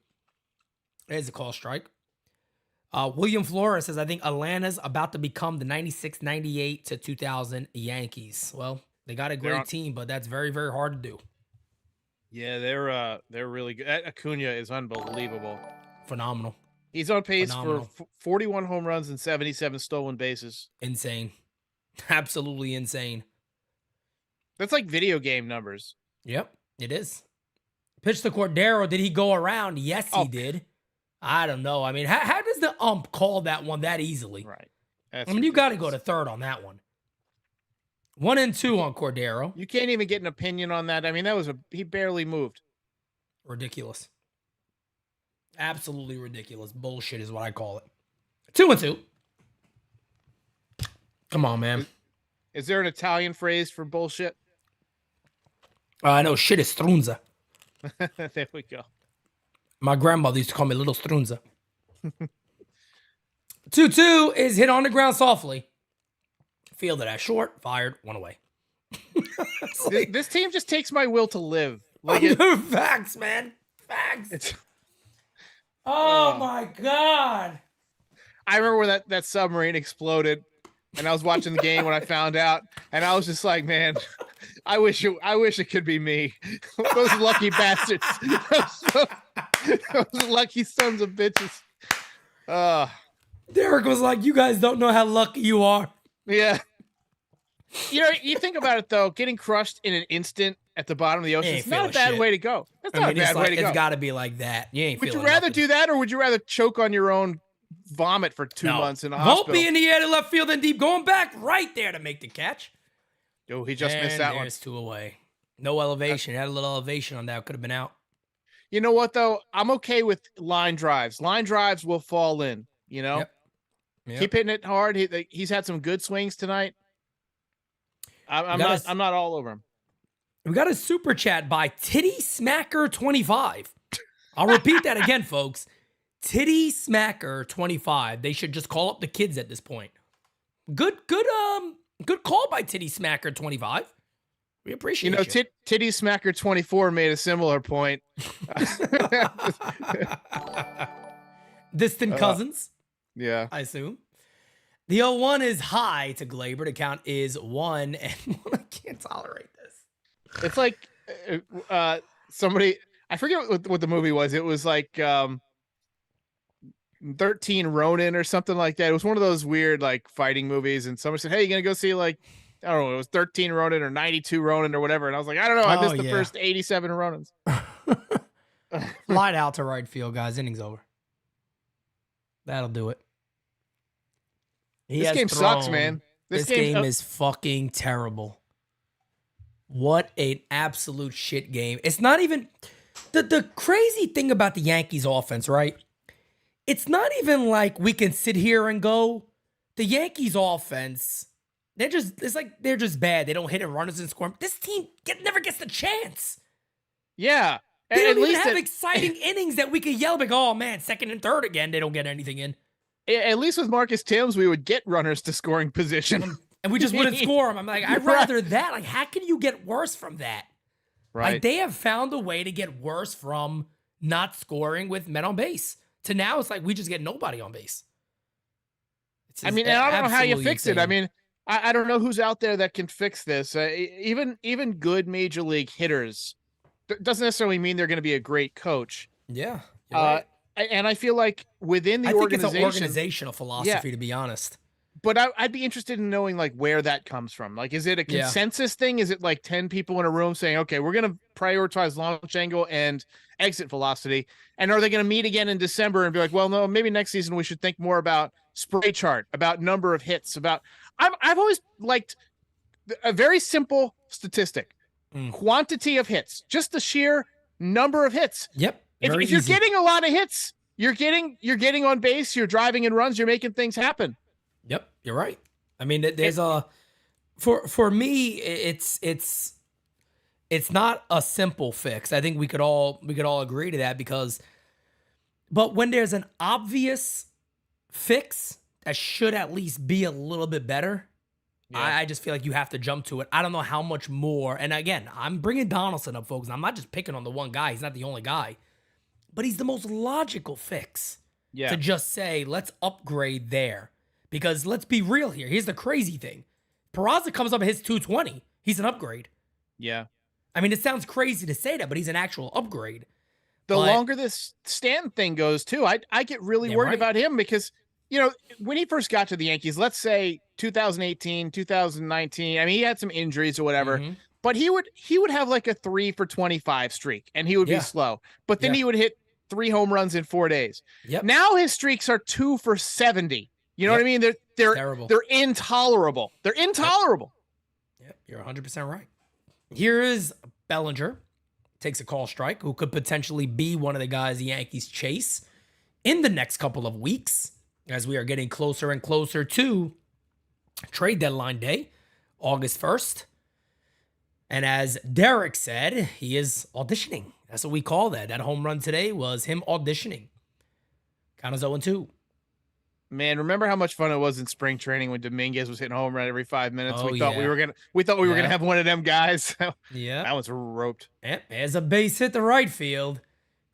There's a call strike. William Flores says, I think Atlanta's about to become the 96, 98 to 2000 Yankees. Well, They got a great team, but that's very, very hard to do. Yeah, they're really good. Acuna is unbelievable. Phenomenal. He's on pace Phenomenal. for 41 home runs and 77 stolen bases. Insane. Absolutely insane. That's like video game numbers. Yep, it is. Pitch to Cordero. Did he go around? Yes, he did. I don't know. I mean, how does the ump call that one that easily? Right. I mean, you got to go to third on that one. 1-2 on Cordero. You can't even get an opinion on that. I mean, he barely moved. Ridiculous. Absolutely ridiculous. Bullshit is what I call it. 2-2. Come on, man. Is there an Italian phrase for bullshit? I know shit is strunza. There we go. My grandmother used to call me Little Strunza. 2-2 is hit on the ground softly. Fielded at short, fired, one away. This team just takes my will to live. Facts, man. Facts. Oh my God. I remember when that submarine exploded and I was watching the game when I found out, and I was just like, man, I wish it could be me. Those lucky bastards. Those lucky sons of bitches. Derek was like, you guys don't know how lucky you are. Yeah. You know, you think about it though, getting crushed in an instant at the bottom of the ocean, it's not a bad way to go. That's not a bad way to go. It's got to be like that. You ain't. Would you rather do that, or would you rather choke on your own vomit for 2 months in a hospital? Won't be in the air to left field and deep, going back right there to make the catch. Oh, he just missed that one. There's 2 away. No elevation. Had a little elevation on that. Could have been out. You know what though? I'm okay with line drives. Line drives will fall in. You know, Yep. Keep hitting it hard. He's had some good swings tonight. I'm not all over him. We got a super chat by Titty Smacker 25. I'll repeat that again, folks. Titty Smacker 25. They should just call up the kids at this point. Good call by Titty Smacker 25. We appreciate it. You know, Titty Smacker 24 made a similar point. Distant cousins. Yeah. I assume. The 0-1 is high to Glaber. The count is 1, and I can't tolerate this. It's like somebody, I forget what the movie was. It was like 13 Ronin or something like that. It was one of those weird like fighting movies, and someone said, hey, you gonna go see like, I don't know, it was 13 Ronin or 92 Ronin or whatever. And I was like, I don't know. I missed the first 87 Ronins. Light out to right field, guys. Innings over. That'll do it. This game sucks, man. This game is fucking terrible. What an absolute shit game. It's not even the crazy thing about the Yankees offense, right? It's not even like we can sit here and go, the Yankees offense, they're just bad. They don't hit runners and score. This team never gets the chance. Yeah. They don't even have exciting innings that we could yell like, oh man, second and third again. They don't get anything in. At least with Marcus Timms, we would get runners to scoring position. And we just wouldn't score them. I'm like, I'd rather that. Like, how can you get worse from that? Right. Like, they have found a way to get worse from not scoring with men on base. To now, it's like we just get nobody on base. I mean, and I don't know how you fix it. I mean, I don't know who's out there that can fix this. Even good major league hitters doesn't necessarily mean they're going to be a great coach. Yeah. Right. And I feel like within the organization, it's an organizational philosophy, to be honest. But I'd be interested in knowing like where that comes from. Like, is it a consensus thing? Is it like 10 people in a room saying, okay, we're going to prioritize launch angle and exit velocity? And are they going to meet again in December and be like, well, no, maybe next season we should think more about spray chart, about number of hits, I've always liked a very simple statistic, quantity of hits, just the sheer number of hits. Yep. If you're getting a lot of hits, you're getting on base, you're driving in runs, you're making things happen. Yep, you're right. I mean, there's for me, it's not a simple fix. I think we could all agree to that but when there's an obvious fix that should at least be a little bit better, I just feel like you have to jump to it. I don't know how much more. And again, I'm bringing Donaldson up, folks. I'm not just picking on the one guy. He's not the only guy. But he's the most logical fix to just say, let's upgrade there. Because let's be real here. Here's the crazy thing. Peraza comes up and hits 220. He's an upgrade. Yeah. I mean, it sounds crazy to say that, but he's an actual upgrade. The longer this Stanton thing goes, too, I get really worried about him because, when he first got to the Yankees, let's say 2018, 2019, I mean, he had some injuries or whatever, but he would have like a 3 for 25 streak and he would be slow, but then he would hit 3 home runs in 4 days. Yep. Now his streaks are 2 for 70. You know what I mean? They're terrible. They're intolerable. They're intolerable. Yep, you're 100% right. Here is Bellinger. Takes a call strike, who could potentially be one of the guys the Yankees chase in the next couple of weeks as we are getting closer and closer to trade deadline day, August 1st. And as Derek said, he is auditioning. That's what we call that. That home run today was him auditioning. Count as 0-2. Man, remember how much fun it was in spring training when Dominguez was hitting a home run every 5 minutes? Oh, we thought we were gonna have one of them guys. Yeah, that was roped. There's a base hit to right field,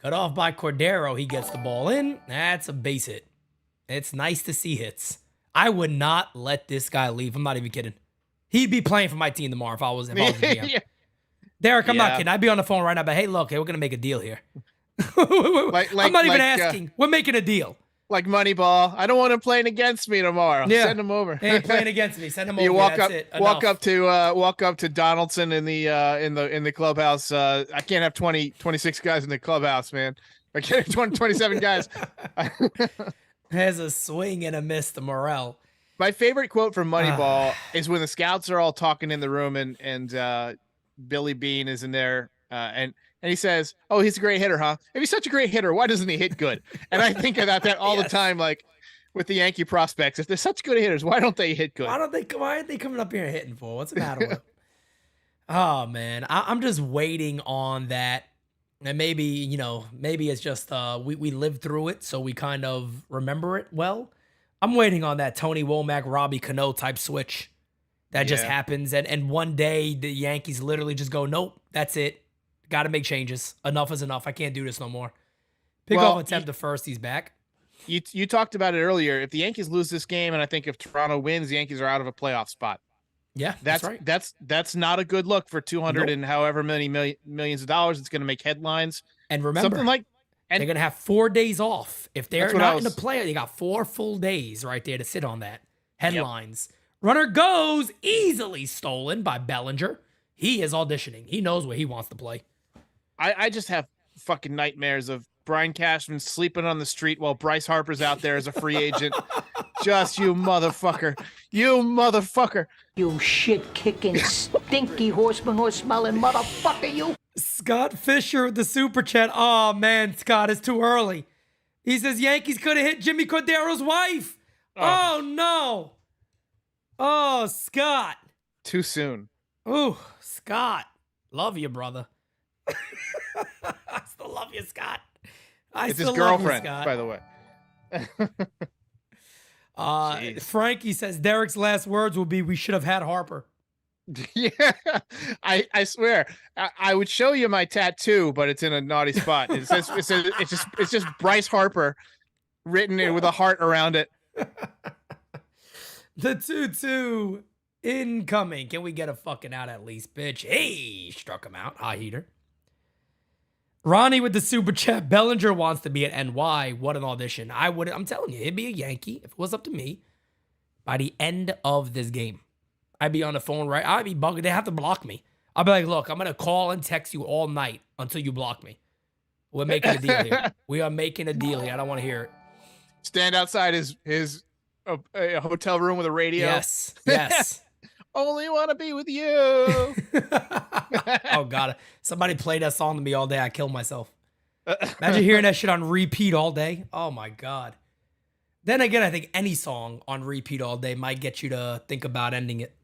cut off by Cordero. He gets the ball in. That's a base hit. It's nice to see hits. I would not let this guy leave. I'm not even kidding. He'd be playing for my team tomorrow if I was the GM. Yeah. Derek, I'm not kidding. I'd be on the phone right now, but hey, look, we're gonna make a deal here. I'm not even asking. We're making a deal. Like Moneyball. I don't want him playing against me tomorrow. Yeah. Send him over. He ain't playing against me. Send him over. You walk That's up to Donaldson in the clubhouse. I can't have 26 guys in the clubhouse, man. I can't have 27 guys. Has a swing and a miss to Morel. My favorite quote from Moneyball is when the scouts are all talking in the room and Billy Bean is in there and he says, "Oh, he's a great hitter, huh? If he's such a great hitter, why doesn't he hit good?" And I think about that all the time, like with the Yankee prospects. If they're such good hitters, why don't they hit good? Why aren't they coming up here and hitting for? What's the matter with them? Oh man, I'm just waiting on that. And maybe it's just we lived through it, so we kind of remember it well. I'm waiting on that Tony Womack, Robbie Cano type switch that just happens, and one day the Yankees literally just go, "Nope, that's it. Got to make changes. Enough is enough. I can't do this no more." Pickoff attempt to first. He's back. You talked about it earlier. If the Yankees lose this game, and I think if Toronto wins, the Yankees are out of a playoff spot. Yeah, that's right. That's not a good look for 200 and however many millions of dollars. It's going to make headlines. And remember, they're going to have 4 days off. If they're not in the play, they got 4 full days right there to sit on that. Headlines. Yep. Runner goes, easily stolen by Bellinger. He is auditioning. He knows where he wants to play. I just have fucking nightmares of Brian Cashman sleeping on the street while Bryce Harper's out there as a free agent. Just you motherfucker. You motherfucker. You shit-kicking, stinky horse-smelling motherfucker, you. Scott Fisher with the super chat. Oh, man, Scott, it's too early. He says Yankees could have hit Jimmy Cordero's wife. Oh, no. Oh, Scott. Too soon. Ooh, Scott. Love you, brother. I still love you, Scott. It's his girlfriend, by the way. Frankie says Derek's last words will be, "We should have had Harper." Yeah, I swear I would show you my tattoo, but it's in a naughty spot. It says it's just Bryce Harper written in with a heart around it. The 2-2 incoming. Can we get a fucking out at least, bitch? Hey, struck him out. High heater. Ronnie with the super chat. Bellinger wants to be at NY. What an audition. I'm telling you, he'd be a Yankee if it was up to me by the end of this game. I'd be on the phone, right? I'd be bugging. They have to block me. I'll be like, look, I'm going to call and text you all night until you block me. We're making a deal here. We are making a deal here. I don't want to hear it. Stand outside his a hotel room with a radio. Yes. Only want to be with you. Oh, God. Somebody played that song to me all day. I killed myself. Imagine hearing that shit on repeat all day. Oh, my God. Then again, I think any song on repeat all day might get you to think about ending it.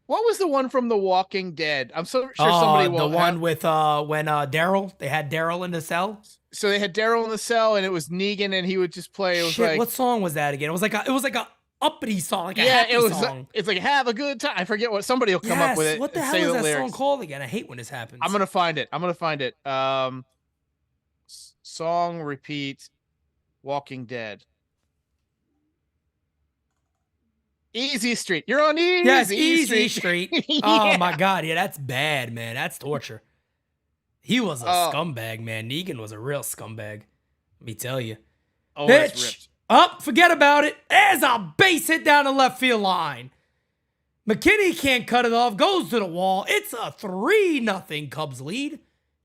What was the one from The Walking Dead? I'm so sure somebody will. The one with when Daryl, they had Daryl in the cell. So they had Daryl in the cell, and it was Negan, and he would just play. It was Shit, like, what song was that again? It was like a uppity song, like a happy song. It's like have a good time. I forget what somebody will come up with it. What the hell is that song called again? I hate when this happens. I'm gonna find it. Song repeat. Walking Dead. Easy Street. You're on Easy Yes, Easy Street. Oh Yeah. my God, yeah, that's bad, man. That's torture. He was a Oh. scumbag, man. Negan was a real scumbag. Let me tell you. Oh, that's Pitch. ripped. Up, forget about it. There's a base hit down the left field line. McKinney can't cut it off, goes to the wall. It's a 3-0 Cubs lead.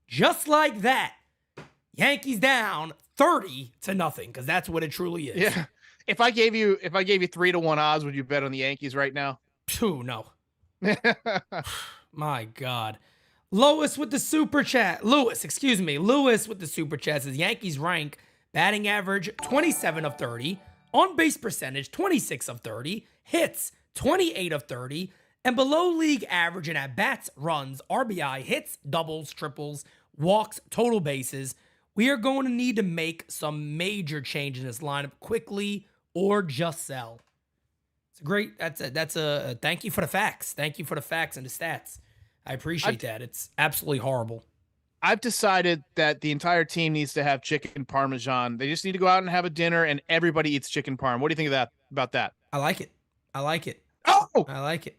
Just like that. Yankees down 30-0, because that's what it truly is. Yeah. If I gave you 3-1 odds, would you bet on the Yankees right now? Phew, no. My God. Lewis with the super chat. Lewis with the super chat says Yankees rank batting average 27 of 30, on base percentage 26 of 30, hits 28 of 30, and below league average in at bats, runs, RBI, hits, doubles, triples, walks, total bases. We are going to need to make some major change in this lineup quickly or just sell. It's great. That's a thank you for the facts. Thank you for the facts and the stats. I appreciate that. It's absolutely horrible. I've decided that the entire team needs to have chicken parmesan. They just need to go out and have a dinner, and everybody eats chicken parm. What do you think of that? About that? I like it. Oh, I like it.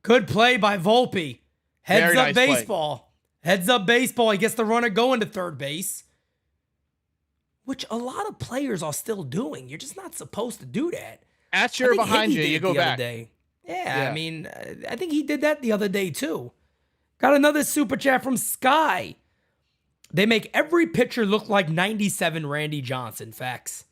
Good play by Volpe. Heads Very up nice play. baseball. Heads up baseball. He gets the runner going to third base, which a lot of players are still doing. You're just not supposed to do that. Atcher I think behind Higgy you. did You it go the other back. day. Yeah, Yeah. I mean, I think he did that the other day too. Got another super chat from Sky. They make every pitcher look like 97 Randy Johnson. Facts.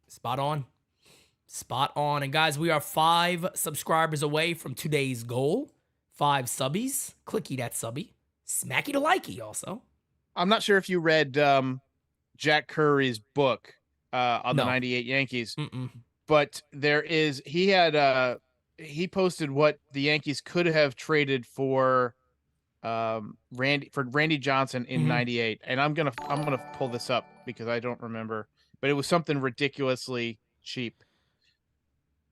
Spot on. And guys, we are 5 subscribers away from today's goal. 5 subbies. Clicky that subby. Smacky to likey also. I'm not sure if you read Jack Curry's book on the No. 98 Yankees, Mm-mm. but he posted what the Yankees could have traded for Randy Johnson in Mhm. 98. And I'm gonna pull this up because I don't remember, but it was something ridiculously cheap.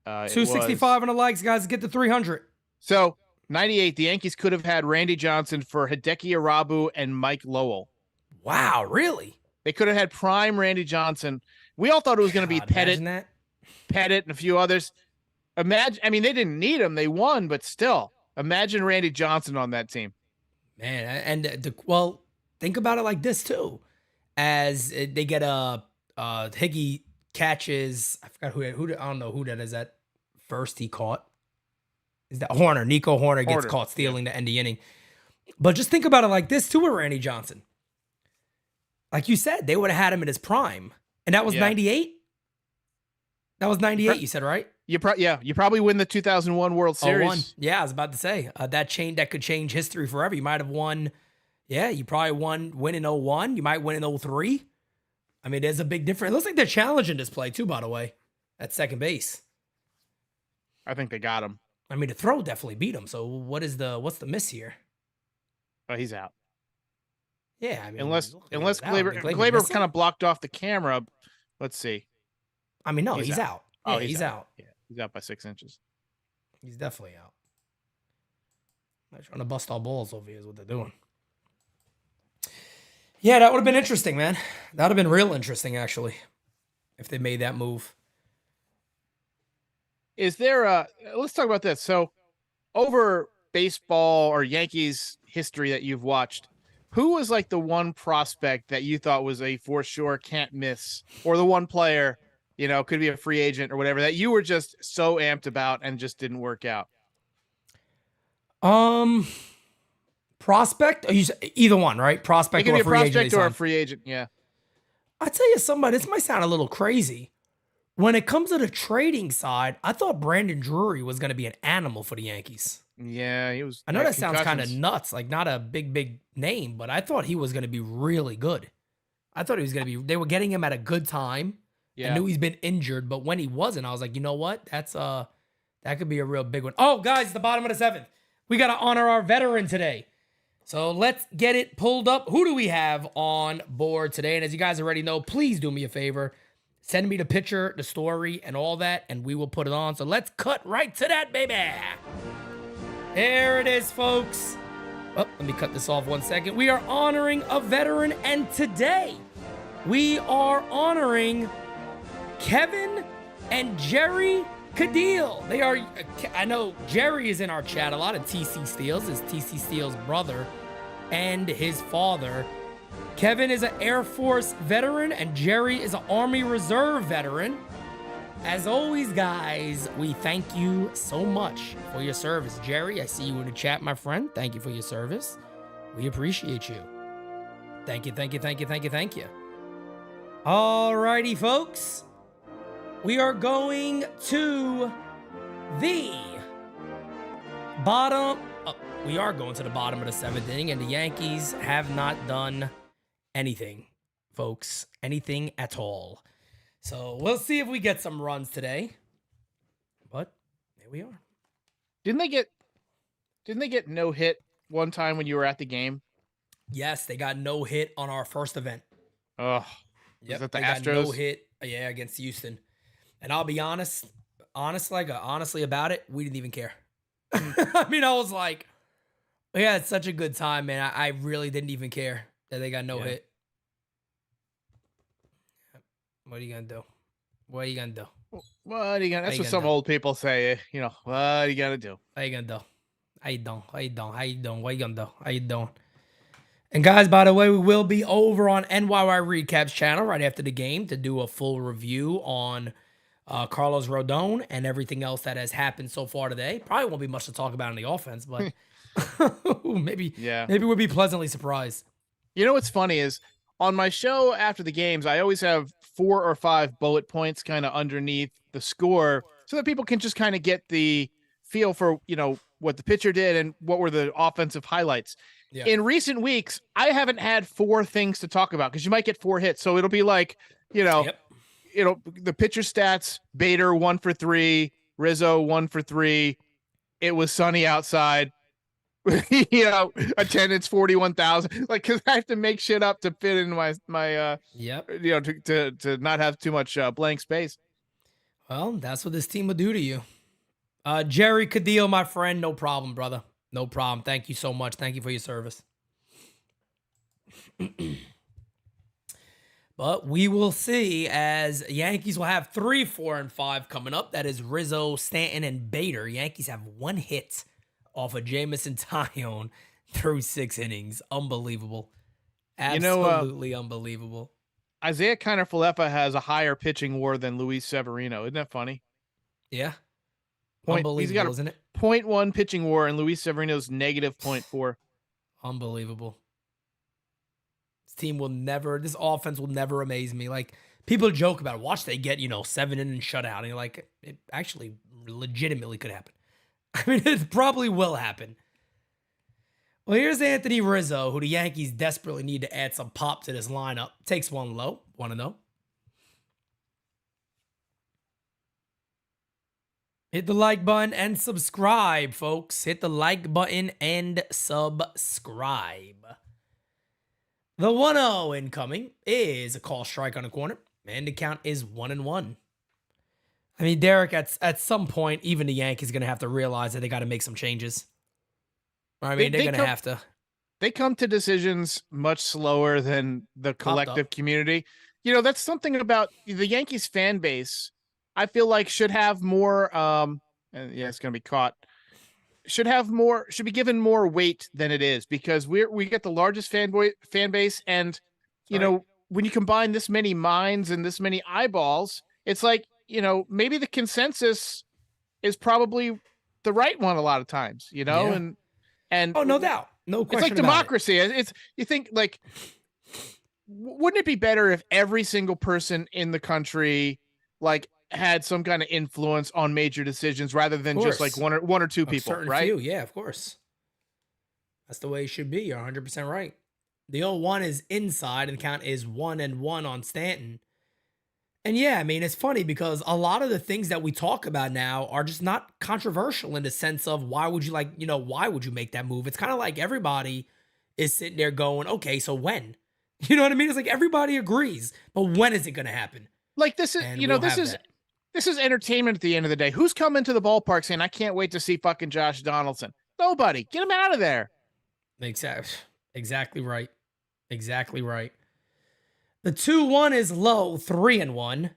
It 265 on the likes, guys. Get to 300. So 98, the Yankees could have had Randy Johnson for Hideki Arabu and Mike Lowell. Wow, really? They could have had prime Randy Johnson. We all thought it was going to be God, Pettit, imagine that. and a few others. Imagine, I mean, they didn't need him. They won, but still, imagine Randy Johnson on that team. Man, and well, think about it like this too. As they get Higgy catches, I forgot who I don't know who that is at first he caught. Is that Horner? Nico Horner gets Horner, caught stealing the end of the inning. But just think about it like this too with Randy Johnson. Like you said, they would have had him in his prime. And that was 98? That was 98, you said, right? You probably win the 2001 World Series. 01. Yeah, I was about to say that could change history forever. You might have won. Yeah, you probably win in 01. You might win in 03. I mean, there's a big difference. It looks like they're challenging this play too, by the way, at second base. I think they got him. I mean, the throw definitely beat him. So what's the miss here? But he's out. Yeah, I mean, Unless Gleyber's out. Glaber Did Glaber miss him? kind of blocked off the camera. Let's see. I mean, no, He's he's out. Oh, Yeah, he's out. Yeah, he's out by 6 inches. He's definitely out. They're trying to bust our balls over here is what they're doing. Yeah, that would have been interesting, man. That would have been real interesting, actually, if they made that move. Is there let's talk about this. So over baseball or Yankees history that you've watched, who was like the one prospect that you thought was a for sure can't miss, or the one player, could be a free agent or whatever, that you were just so amped about and just didn't work out? Prospect? Either one, right? It Prospect could or be a a free agent. prospect they or a signed. free agent. Yeah. I'll tell you somebody, this might sound a little crazy. When it comes to the trading side, I thought Brandon Drury was going to be an animal for the Yankees. Yeah, he was. I know had that sounds kind of concussions. nuts, like not a big name, but I thought he was going to be really good. I thought he was going to be, they were getting him at a good time. Yeah. I knew he's been injured, but when he wasn't, I was like, you know what? That could be a real big one. Oh, guys, the bottom of the 7th. We got to honor our veteran today. So let's get it pulled up. Who do we have on board today? And as you guys already know, please do me a favor. Send me the picture, the story, and all that, and we will put it on. So let's cut right to that, baby. There it is, folks. Oh, let me cut this off 1 second. We are honoring a veteran, and today we are honoring Kevin and Jerry Cadile. They are, I know Jerry is in our chat. A lot of TC Steels is TC Steele's brother and his father. Kevin is an Air Force veteran, and Jerry is an Army Reserve veteran. As always, guys, we thank you so much for your service. Jerry, I see you in the chat, my friend. Thank you for your service. We appreciate you. Thank you, thank you, thank you, thank you, thank you. Alrighty, folks. We are going to the bottom. We are going to the bottom of the 7th inning, and the Yankees have not done anything, folks. Anything at all. So we'll see if we get some runs today. But there we are. Didn't they get no hit one time when you were at the game? Yes, they got no hit on our first event. Oh, Yep, is that the they Astros? got no hit, yeah, against Houston. And I'll be honestly about it, we didn't even care. I mean, I was like, we had such a good time, man. I really didn't even care that they got no hit. What are you gonna do? What are you gonna do? What are you gonna? That's what some old people say. You know, what are you gonna do? What are you gonna do? How you doing? How you doing? How you doing? What you gonna do? How you doing? And guys, by the way, we will be over on NYY Recaps channel right after the game to do a full review on Carlos Rodon and everything else that has happened so far today. Probably won't be much to talk about in the offense, but maybe we'll be pleasantly surprised. You know what's funny is on my show after the games, I always have 4 or 5 bullet points kind of underneath the score so that people can just kind of get the feel for, you know, what the pitcher did and what were the offensive highlights. Yeah. In recent weeks, I haven't had 4 things to talk about because you might get 4 hits. So it'll be like, you know, the pitcher stats, Bader 1 for 3, Rizzo 1 for 3. It was sunny outside. You know, attendance 41,000. Like, cause I have to make shit up to fit in my you know, to not have too much blank space. Well, that's what this team will do to you. Jerry Cadile, my friend, no problem, brother. No problem. Thank you so much. Thank you for your service. But we will see, as Yankees will have 3, 4, and 5 coming up. That is Rizzo, Stanton, and Bader. Yankees have 1 hit off of Jameson Taillon through 6 innings. Unbelievable. Absolutely unbelievable. Isaiah Kiner-Falefa has a higher pitching WAR than Luis Severino. Isn't that funny? Yeah. Unbelievable, he's got a isn't it? 0.1 pitching WAR and Luis Severino's negative 0.4. Unbelievable. This offense will never amaze me. Like, people joke about it. Watch they get, 7 innings shutout. And you're like, it actually legitimately could happen. I mean, it probably will happen. Well, here's Anthony Rizzo, who the Yankees desperately need to add some pop to this lineup. Takes 1 low. 1-0. Hit the like button and subscribe, folks. Hit the like button and subscribe. The 1-0 incoming is a call strike on the corner, and the count is 1-1. I mean, Derek, at some point, even the Yankees are going to have to realize that they got to make some changes. I mean, they're going to have to. They come to decisions much slower than the collective community. You know, that's something about the Yankees fan base. I feel like should have more, it's going to be caught. Should be given more weight than it is, because we get the largest fan base. And, you know, when you combine this many minds and this many eyeballs, it's like, maybe the consensus is probably the right one a lot of times, and oh, no doubt. No question. It's like democracy. It's you think, like, wouldn't it be better if every single person in the country, like, had some kind of influence on major decisions rather than just like one or two people, right? Few. Yeah, of course. That's the way it should be. You're 100% right. The 0-1 is inside and the count is 1-1 on Stanton. And yeah, I mean, it's funny because a lot of the things that we talk about now are just not controversial in the sense of why would you why would you make that move? It's kind of like everybody is sitting there going, okay, so when? You know what I mean? It's like everybody agrees, but when is it going to happen? Like, this is, this is entertainment at the end of the day. Who's coming to the ballpark saying, I can't wait to see fucking Josh Donaldson? Nobody. Get him out of there. Exactly right. Exactly right. The 2-1 is low, 3-1.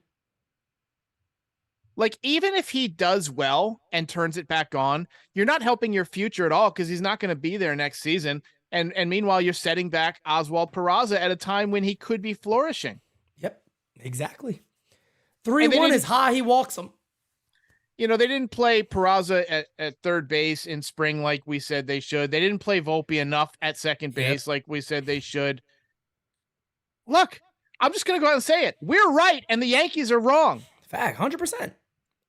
Like, even if he does well and turns it back on, you're not helping your future at all because he's not going to be there next season. And meanwhile, you're setting back Oswald Peraza at a time when he could be flourishing. Yep, exactly. 3-1 is high. He walks them. They didn't play Peraza at third base in spring like we said they should. They didn't play Volpe enough at second base like we said they should. Look, I'm just going to go out and say it. We're right, and the Yankees are wrong. Fact, 100%.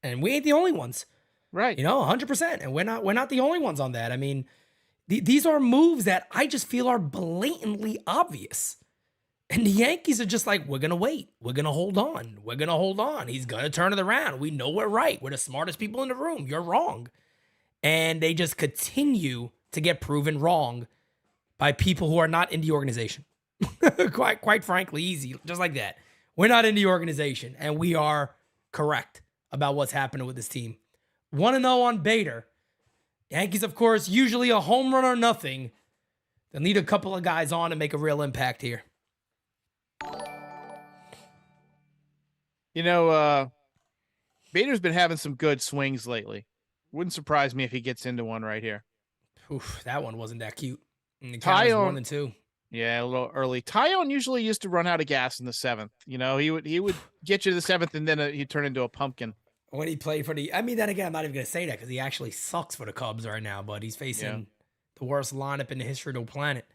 And we ain't the only ones. Right. 100%. And we're not the only ones on that. I mean, these are moves that I just feel are blatantly obvious. And the Yankees are just like, we're going to wait. We're going to hold on. We're going to hold on. He's going to turn it around. We know we're right. We're the smartest people in the room. You're wrong. And they just continue to get proven wrong by people who are not in the organization. quite frankly, easy. Just like that. We're not in the organization, and we are correct about what's happening with this team. 1-0 on Bader. Yankees, of course, usually a home run or nothing. They'll need a couple of guys on to make a real impact here. Bader's been having some good swings lately. Wouldn't surprise me if he gets into one right here. Oof, that one wasn't that cute. And the count was 1-2. Yeah, a little early. Taillon usually used to run out of gas in the seventh. He would get you to the seventh, and then he'd turn into a pumpkin. When he played for then again, I'm not even going to say that because he actually sucks for the Cubs right now, but he's facing the worst lineup in the history of the planet.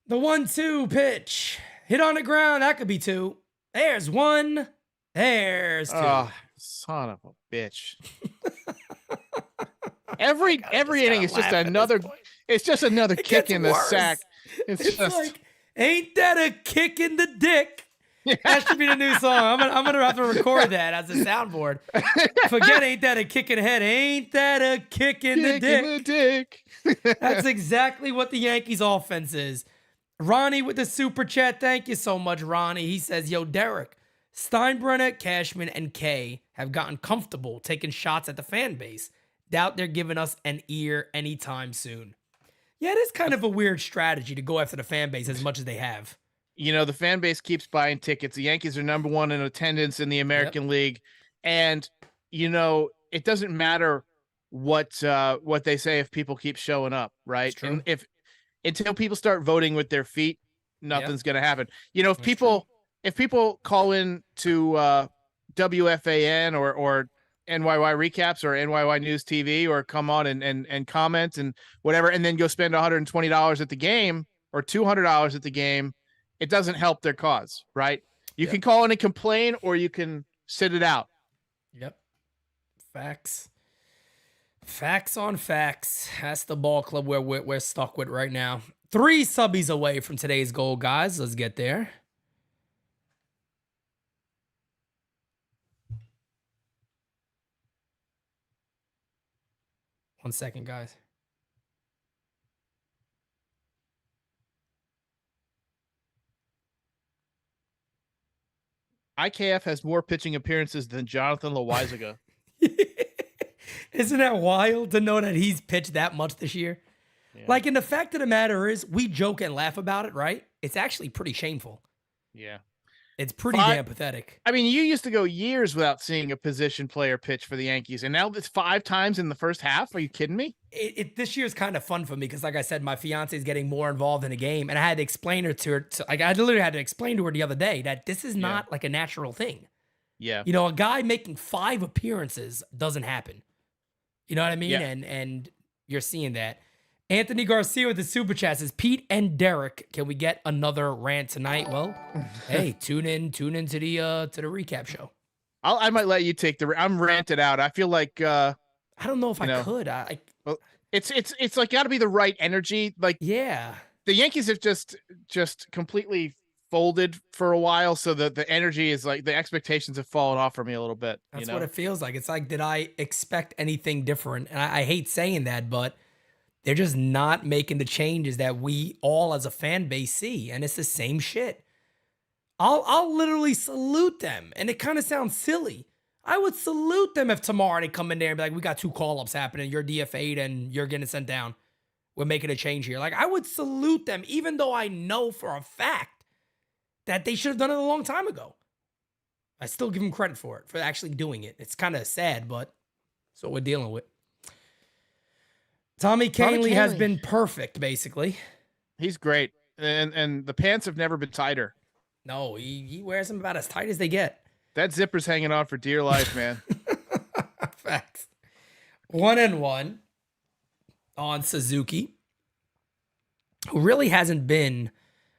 The 1-2 pitch. Hit on the ground. That could be 2. There's 1. There's 2. Oh, son of a bitch. Every inning is just another. It's just another kick in the sack. It's just like, ain't that a kick in the dick? That should be the new song. I'm gonna have to record that as a soundboard. Forget ain't that a kick in the head. Ain't that a kick in the dick? That's exactly what the Yankees offense is. Ronnie with the super chat. Thank you so much, Ronnie. He says, yo, Derek, Steinbrenner, Cashman, and Kay have gotten comfortable taking shots at the fan base. Doubt they're giving us an ear anytime soon. Yeah, it is kind of a weird strategy to go after the fan base as much as they have. The fan base keeps buying tickets. The Yankees are number 1 in attendance in the American League. And, it doesn't matter what they say if people keep showing up, right? And until people start voting with their feet, nothing's going to happen. If people call in to WFAN or NYY recaps or NYY News TV or come on and comment and whatever, and then go spend $120 at the game or $200 at the game, it doesn't help their cause, right? You can call in and complain, or you can sit it out. Yep. Facts. Facts on facts. That's the ball club where we're stuck with right now. 3 subbies away from today's goal, guys. Let's get there. One second, guys. IKF has more pitching appearances than Jonathan Loaizaga. Isn't that wild to know that he's pitched that much this year? Yeah. Like, and the fact of the matter is, we joke and laugh about it, right? It's actually pretty shameful. Yeah. It's pretty damn pathetic. I mean, you used to go years without seeing a position player pitch for the Yankees, and now it's 5 times in the first half. Are you kidding me? This year is kind of fun for me because, like I said, my fiance is getting more involved in the game, and I had to explain her to her. I literally had to explain to her the other day that this is not like a natural thing. Yeah. A guy making 5 appearances doesn't happen. You know what I mean? Yeah. And you're seeing that. Anthony Garcia with the super chat says, Pete and Derek, can we get another rant tonight? Well, hey, tune in to the recap show. I might let you take I'm ranted out. I feel like I don't know if I could. Well, it's like got to be the right energy. Like, yeah, the Yankees have just completely folded for a while, so the energy is like the expectations have fallen off for me a little bit. That's what it feels like. It's like, did I expect anything different? And I hate saying that, but they're just not making the changes that we all as a fan base see. And it's the same shit. I'll literally salute them. And it kind of sounds silly. I would salute them if tomorrow they come in there and be like, we got 2 call-ups happening. You're DFA'd and you're getting sent down. We're making a change here. Like, I would salute them, even though I know for a fact that they should have done it a long time ago. I still give him credit for it, for actually doing it. It's kind of sad, but that's what we're dealing with. Tommy Kahnle has been perfect, basically. He's great. And the pants have never been tighter. No, he wears them about as tight as they get. That zipper's hanging on for dear life, man. Facts. 1-1 on Suzuki, who really hasn't been,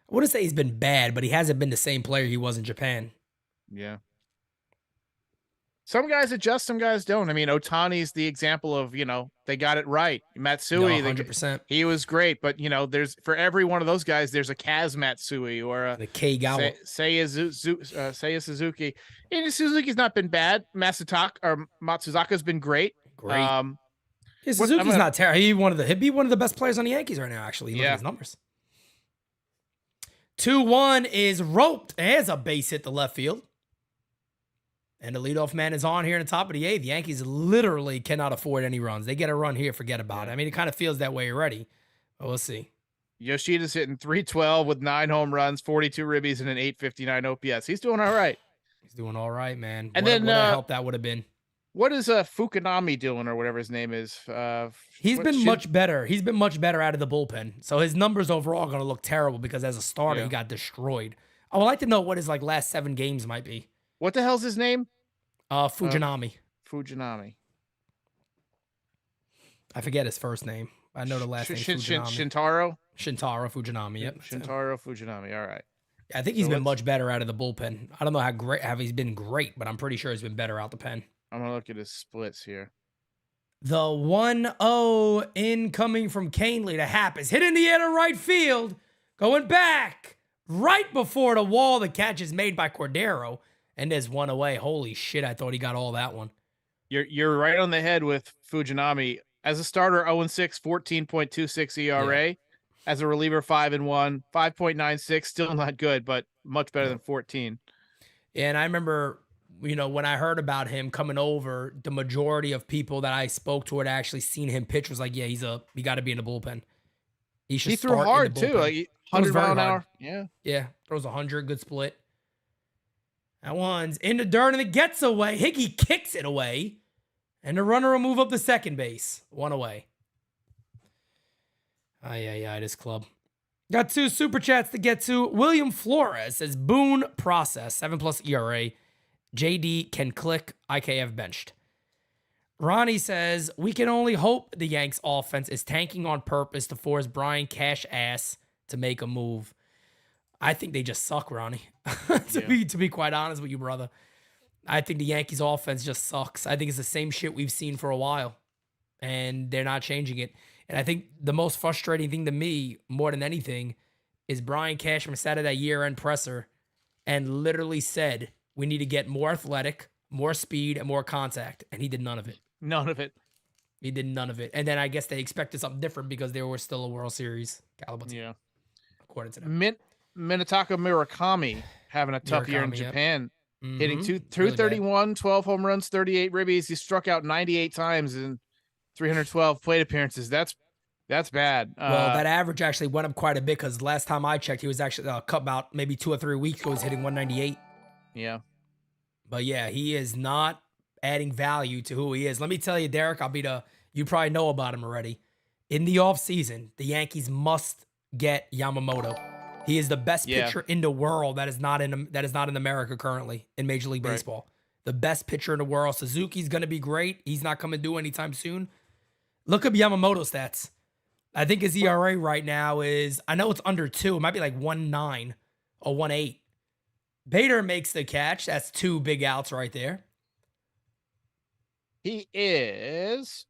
I wouldn't say he's been bad, but he hasn't been the same player he was in Japan. Yeah. Some guys adjust, some guys don't. I mean, Otani's the example of, they got it right. Matsui, 100%. he was great, but there's for every one of those guys, there's a Kaz Matsui or a The Keigawa. Seiya Suzuki. And Suzuki's not been bad. Matsuzaka's been great. Great. Suzuki's not terrible. He'd be one of the best players on the Yankees right now, actually. Look at his numbers. 2-1 is roped. There's a base hit to left field. And the leadoff man is on here in the top of the 8th. The Yankees literally cannot afford any runs. They get a run here, forget about it. I mean, it kind of feels that way already. But we'll see. Yoshida's hitting .312 with 9 home runs, 42 ribbies, and an .859 OPS. He's doing all right. He's doing all right, man. And what a help that would have been. What is Fukunami doing, or whatever his name is? He's been much better. He's been much better out of the bullpen. So his numbers overall are going to look terrible because as a starter, he got destroyed. I would like to know what his last 7 games might be. What the hell's his name? Fujinami. Fujinami. I forget his first name. I know the last name. Fujinami. Shintaro Fujinami. Yep. Shintaro Fujinami. All right. I think he's been much better out of the bullpen. I don't know how he's been great, but I'm pretty sure he's been better out the pen. I'm gonna look at his splits here. The 1-0 incoming from Kahnle to Happ is hit in the air to right field, going back right before the wall. The catch is made by Cordero. And there's one away. Holy shit, I thought he got all that one. You're right on the head with Fujinami. As a starter, 0-6, 14.26 ERA. Yeah. As a reliever, 5-1, 5.96. Still not good, but much better than 14. And I remember, when I heard about him coming over, the majority of people that I spoke to had actually seen him pitch was like, yeah, he got to be in the bullpen. He threw hard, too. Like 100 mile an hour. Yeah. Yeah. Throws 100, good split. That one's in the dirt and it gets away. Higgy kicks it away. And the runner will move up to second base. 1 away. This club. Got 2 super chats to get to. William Flores says, Boone process, 7+ ERA. JD can click, IKF benched. Ronnie says, we can only hope the Yanks offense is tanking on purpose to force Brian Cash ass to make a move. I think they just suck, Ronnie. to be quite honest with you, brother. I think the Yankees offense just sucks. I think it's the same shit we've seen for a while. And they're not changing it. And I think the most frustrating thing to me, more than anything, is Brian Cashman sat at that year-end presser and literally said, we need to get more athletic, more speed, and more contact. And he did none of it. None of it. He did none of it. And then I guess they expected something different because they were still a World Series caliber team. Yeah. According to them. Minetaka Murakami having a tough year in Japan. Yep. Hitting 231, really 12 home runs, 38 ribbies. He struck out 98 times in 312 plate appearances. That's bad. Well, that average actually went up quite a bit because last time I checked, he was actually cut about maybe 2 or 3 weeks ago. He was hitting 198. Yeah. But yeah, he is not adding value to who he is. Let me tell you, Derek, you probably know about him already. In the offseason, the Yankees must get Yamamoto. He is the best pitcher in the world that is not in America currently in Major League Baseball. The best pitcher in the world. Suzuki's going to be great. He's not coming due anytime soon. Look up Yamamoto's stats. I think his ERA right now is, I know it's under 2. It might be like 1.9 or 1.8. Bader makes the catch. That's 2 big outs right there. He is.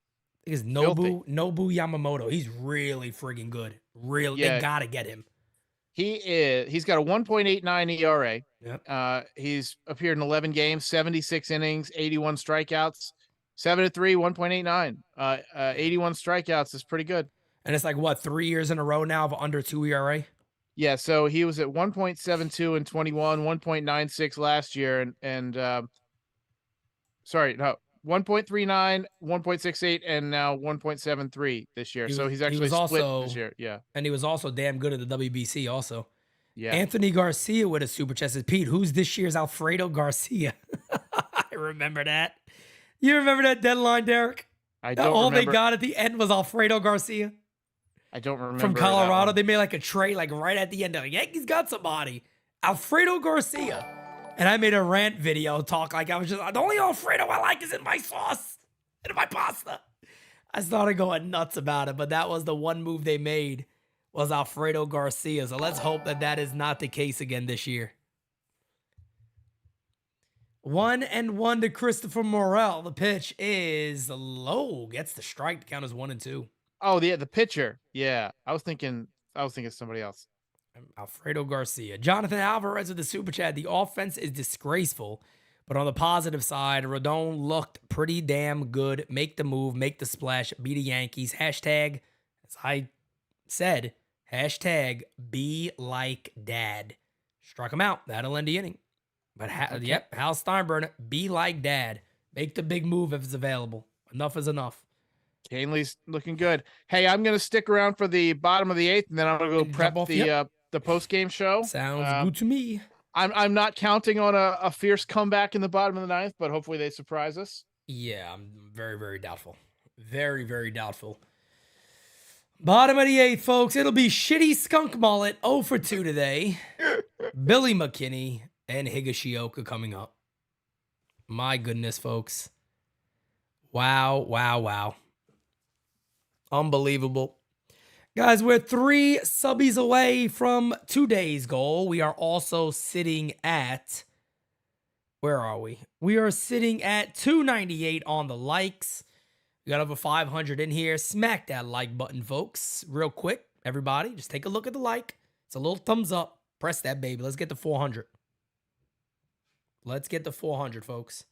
I think it's Nobu Yamamoto. He's really friggin' good. Really, they gotta get him. He's got a 1.89 ERA. Yep. He's appeared in 11 games, 76 innings, 81 strikeouts, 7-3, 1.89. 81 strikeouts is pretty good. And it's like, what, 3 years in a row now of under 2 ERA? Yeah, so he was at 1.72 in 21, 1.96 last year, and 1.39, 1.68, and now 1.73 this year. So he's actually split this year. Yeah. And he was also damn good at the WBC also. Yeah. Anthony Garcia with a super chat says, Pete, who's this year's Alfredo Garcia? I remember that. You remember that deadline, Derek? I don't All remember. they got at the end was Alfredo Garcia I don't remember. from that Colorado. one. They made like a trade like right at the end. They're like, Yankees got somebody. Alfredo Garcia. And I made a rant video talk like I was just, the only Alfredo I like is in my sauce and in my pasta. I started going nuts about it, but that was the one move they made was Alfredo Garcia. So let's hope that that is not the case again this year. 1-1 to Christopher Morel. The pitch is low. Gets the strike to count as 1-2. Oh, the pitcher. Yeah. I was thinking somebody else. Alfredo Garcia. Jonathan Alvarez with the super chat. The offense is disgraceful, but on the positive side, Rodon looked pretty damn good. Make the move, make the splash, beat the Yankees. Hashtag, as I said, hashtag be like dad. Struck him out. That'll end the inning. But yep, Hal Steinbrenner, be like dad. Make the big move if it's available. Enough is enough. Canley's looking good. Hey, I'm gonna stick around for the bottom of the 8th, and then I'm gonna go prep the post game show. Sounds good to me. I'm not counting on a fierce comeback in the bottom of the 9th, but hopefully they surprise us. Yeah, I'm very, very doubtful. Very, very doubtful. Bottom of the 8th, folks. It'll be Shitty Skunk Mullet 0 for 2 today. Billy McKinney and Higashioka coming up. My goodness, folks. Wow, wow, wow. Unbelievable. Guys, we're 3 subbies away from today's goal. We are also sitting at, where are we? We are sitting at 298 on the likes. We got over 500 in here. Smack that like button, folks. Real quick, everybody, just take a look at the like. It's a little thumbs up. Press that, baby. Let's get to 400. Let's get to 400, folks.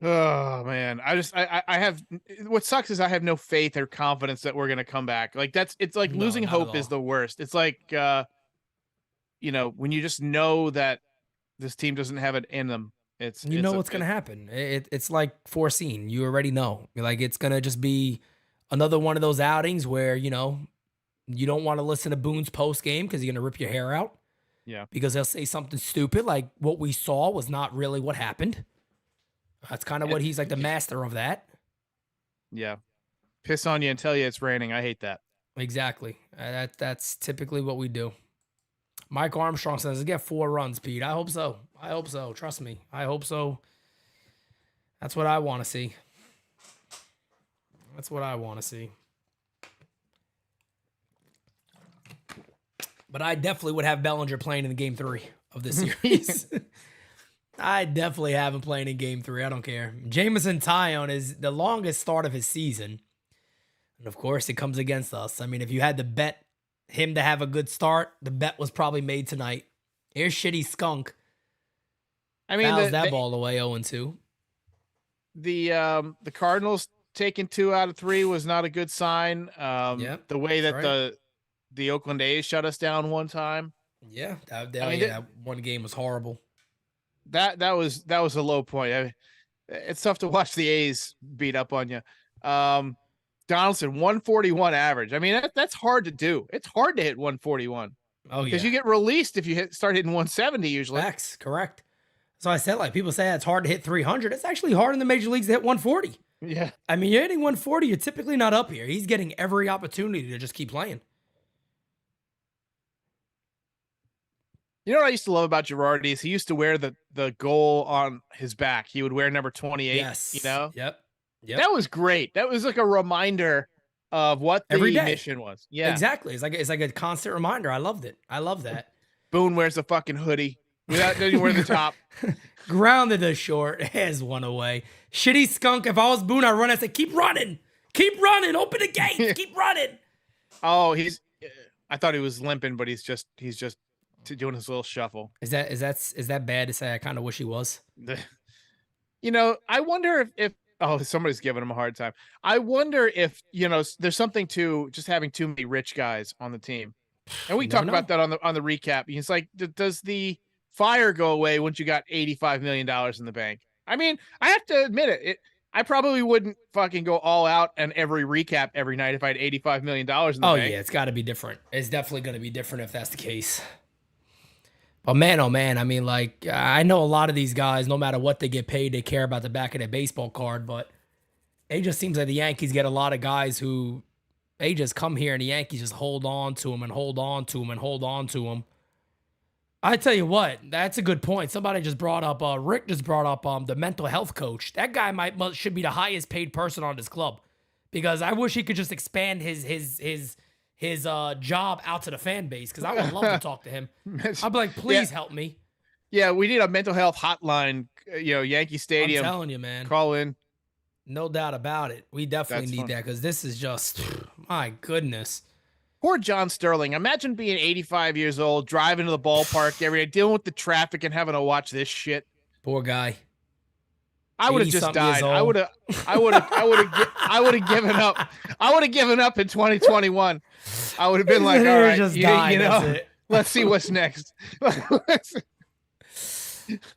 Oh man, I have, what sucks is I have no faith or confidence that we're going to come back. Like it's like No, losing not hope at is all. the worst. It's like, when you just know that this team doesn't have it in them, You know what's going to happen. It's like foreseen. You already know. Like it's going to just be another one of those outings where, you don't want to listen to Boone's post game because you're going to rip your hair out. Yeah. Because they'll say something stupid like what we saw was not really what happened. That's kind of what he's like the master of that. Yeah. Piss on you and tell you it's raining. I hate that. Exactly. That's typically what we do. Mike Armstrong says, let's get 4 runs, Pete. I hope so. I hope so. Trust me. I hope so. That's what I want to see. That's what I want to see. But I definitely would have Bellinger playing in Game 3 of this series. I definitely have him playing in Game 3. I don't care. Jameson Taillon is the longest start of his season. And, of course, it comes against us. I mean, if you had to bet him to have a good start, the bet was probably made tonight. Here's Shitty Skunk. I mean, Fouls that ball away 0-2. The Cardinals taking 2 out of 3 was not a good sign. Yep, the way that right. the Oakland A's shut us down one time. Yeah, that one game was horrible. That was a low point. It's tough to watch the A's beat up on you. Donaldson 141 average. I mean, that's hard to do. It's hard to hit 141. Oh yeah, because you get released if you start hitting 170 usually. Facts, correct. So I said, like, people say it's hard to hit 300. It's actually hard in the major leagues to hit 140. Yeah. I mean, you're hitting 140. You're typically not up here. He's getting every opportunity to just keep playing. You know what I used to love about Girardi is he used to wear the goal on his back. He would wear number 28. Yes. You know? Yep. That was great. That was like a reminder of what the Every day. mission was. Yeah. Exactly. It's like a constant reminder. I loved it. I love that. Boone wears a fucking hoodie without anywhere the top. Grounded to short, has one away. Shitty Skunk. If I was Boone, I'd run. I said, keep running. Keep running. Open the gates. Keep running. Oh, I thought he was limping, but he's just doing his little shuffle. Is that bad to say? I kind of wish he was. I wonder if somebody's giving him a hard time. I wonder if, there's something to just having too many rich guys on the team. And we talked about that on the recap. It's like, does the fire go away once you got $85 million in the bank? I mean, I have to admit it. I probably wouldn't fucking go all out on every recap every night if I had $85 million in the Oh bank. yeah, it's got to be different. It's definitely going to be different if that's the case. But man, oh man, I mean, like, I know a lot of these guys, no matter what they get paid, they care about the back of their baseball card. But it just seems like the Yankees get a lot of guys who they just come here and the Yankees just hold on to them and hold on to them and hold on to them. I tell you what, that's a good point. Somebody just brought up, Rick just brought up the mental health coach. That guy should be the highest paid person on this club, because I wish he could just expand his job out to the fan base, because I would love to talk to him. I'd be like, please help me. Yeah, we need a mental health hotline. Yankee Stadium. I'm telling you, man. Call in. No doubt about it. We definitely need that, because this is just, my goodness. Poor John Sterling. Imagine being 85 years old, driving to the ballpark every day, dealing with the traffic and having to watch this shit. Poor guy. I would have just died. I would have given up. I would have given up in 2021. I would have been like, all right, just let's see what's next.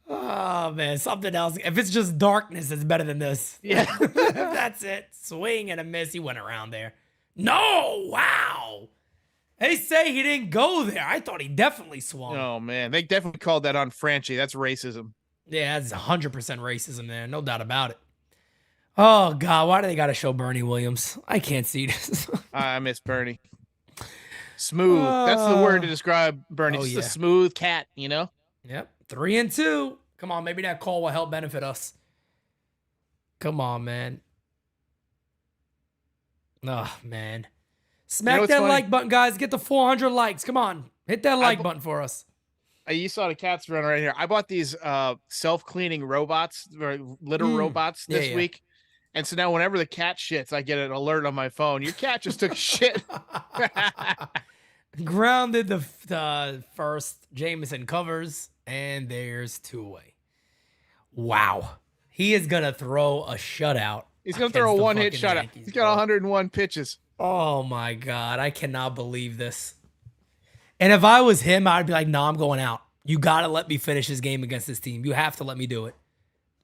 Oh man, something else. If it's just darkness, it's better than this. Yeah. That's it. Swing and a miss. He went around there. No, wow. They say he didn't go there. I thought he definitely swung. Oh man, they definitely called that on Frankie. That's racism. Yeah, that's 100% racism there. No doubt about it. Oh God, why do they got to show Bernie Williams? I can't see this. I miss Bernie. Smooth. That's the word to describe Bernie. Just a smooth cat, Yep. 3-2. Come on, maybe that call will help benefit us. Come on, man. Oh, man. Smack that like button, guys. Get the 400 likes. Come on. Hit that like button for us. You saw the cats run right here. I bought these self-cleaning robots, or litter robots this week. And so now whenever the cat shits, I get an alert on my phone. Your cat just took a shit. Grounded the first. Jameson covers, and there's 2 away. Wow. He is going to throw a shutout. He's going to throw a one-hit shutout. He's got 101 pitches. Oh, my God. I cannot believe this. And if I was him, I'd be like, no, I'm going out. You got to let me finish this game against this team. You have to let me do it.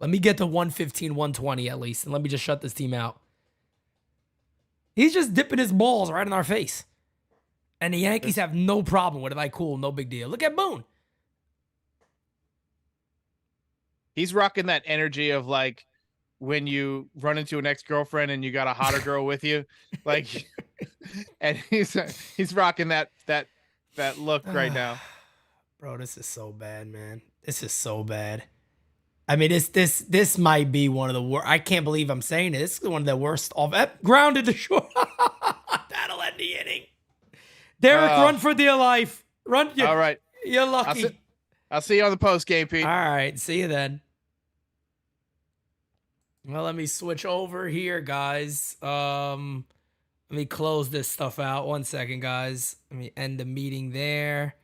Let me get to 115, 120 at least, and let me just shut this team out. He's just dipping his balls right in our face. And the Yankees have no problem with it. Like, cool, no big deal. Look at Boone. He's rocking that energy of, like, when you run into an ex-girlfriend and you got a hotter girl with you. Like, and he's rocking that look right now. Bro, this is so bad, man. This is so bad. I mean, this might be one of the worst. I can't believe I'm saying it. This is one of the worst off. Grounded to short. That'll end the inning. Derek, run for dear life. Run. All right. You're lucky. I'll see you on the post game, Pete. All right. See you then. Well, let me switch over here, guys. Let me close this stuff out. 1 second, guys. Let me end the meeting there.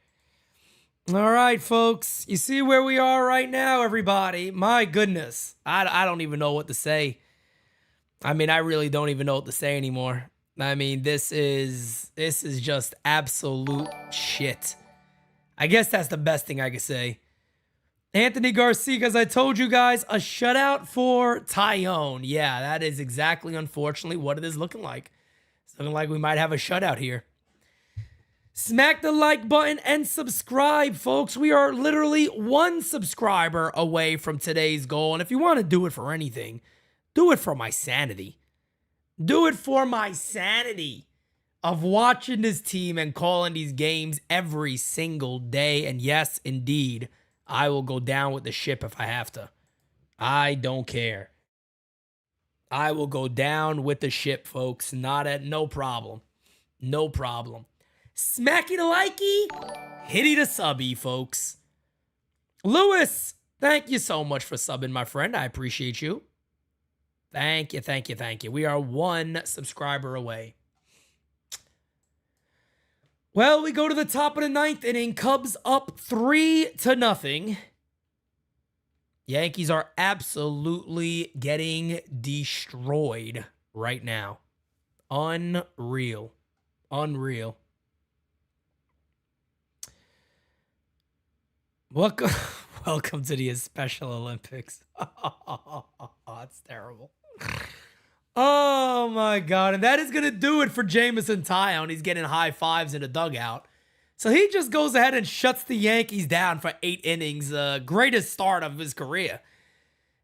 All right, folks. You see where we are right now, everybody. My goodness. I don't even know what to say. I mean, I really don't even know what to say anymore. I mean, this is just absolute shit. I guess that's the best thing I could say. Anthony Garcia, as I told you guys, a shutout for Taillon. Yeah, that is exactly, unfortunately, what it is looking like. It's looking like we might have a shutout here. Smack the like button and subscribe, folks. We are literally 1 subscriber away from today's goal. And if you want to do it for anything, do it for my sanity. Do it for my sanity of watching this team and calling these games every single day. And yes, indeed, I will go down with the ship if I have to. I don't care. I will go down with the ship, folks. No problem. No problem. Smacky the likey, hitty the subby, folks. Lewis, thank you so much for subbing, my friend. I appreciate you. Thank you, thank you, thank you. We are 1 subscriber away. Well, we go to the top of the 9th inning. Cubs up 3-0. Yankees are absolutely getting destroyed right now. Unreal. Unreal. Welcome to the Special Olympics. Oh, it's terrible. Oh my God. And that is going to do it for Jameson Taillon. He's getting high fives in the dugout. So he just goes ahead and shuts the Yankees down for 8 innings. Greatest start of his career.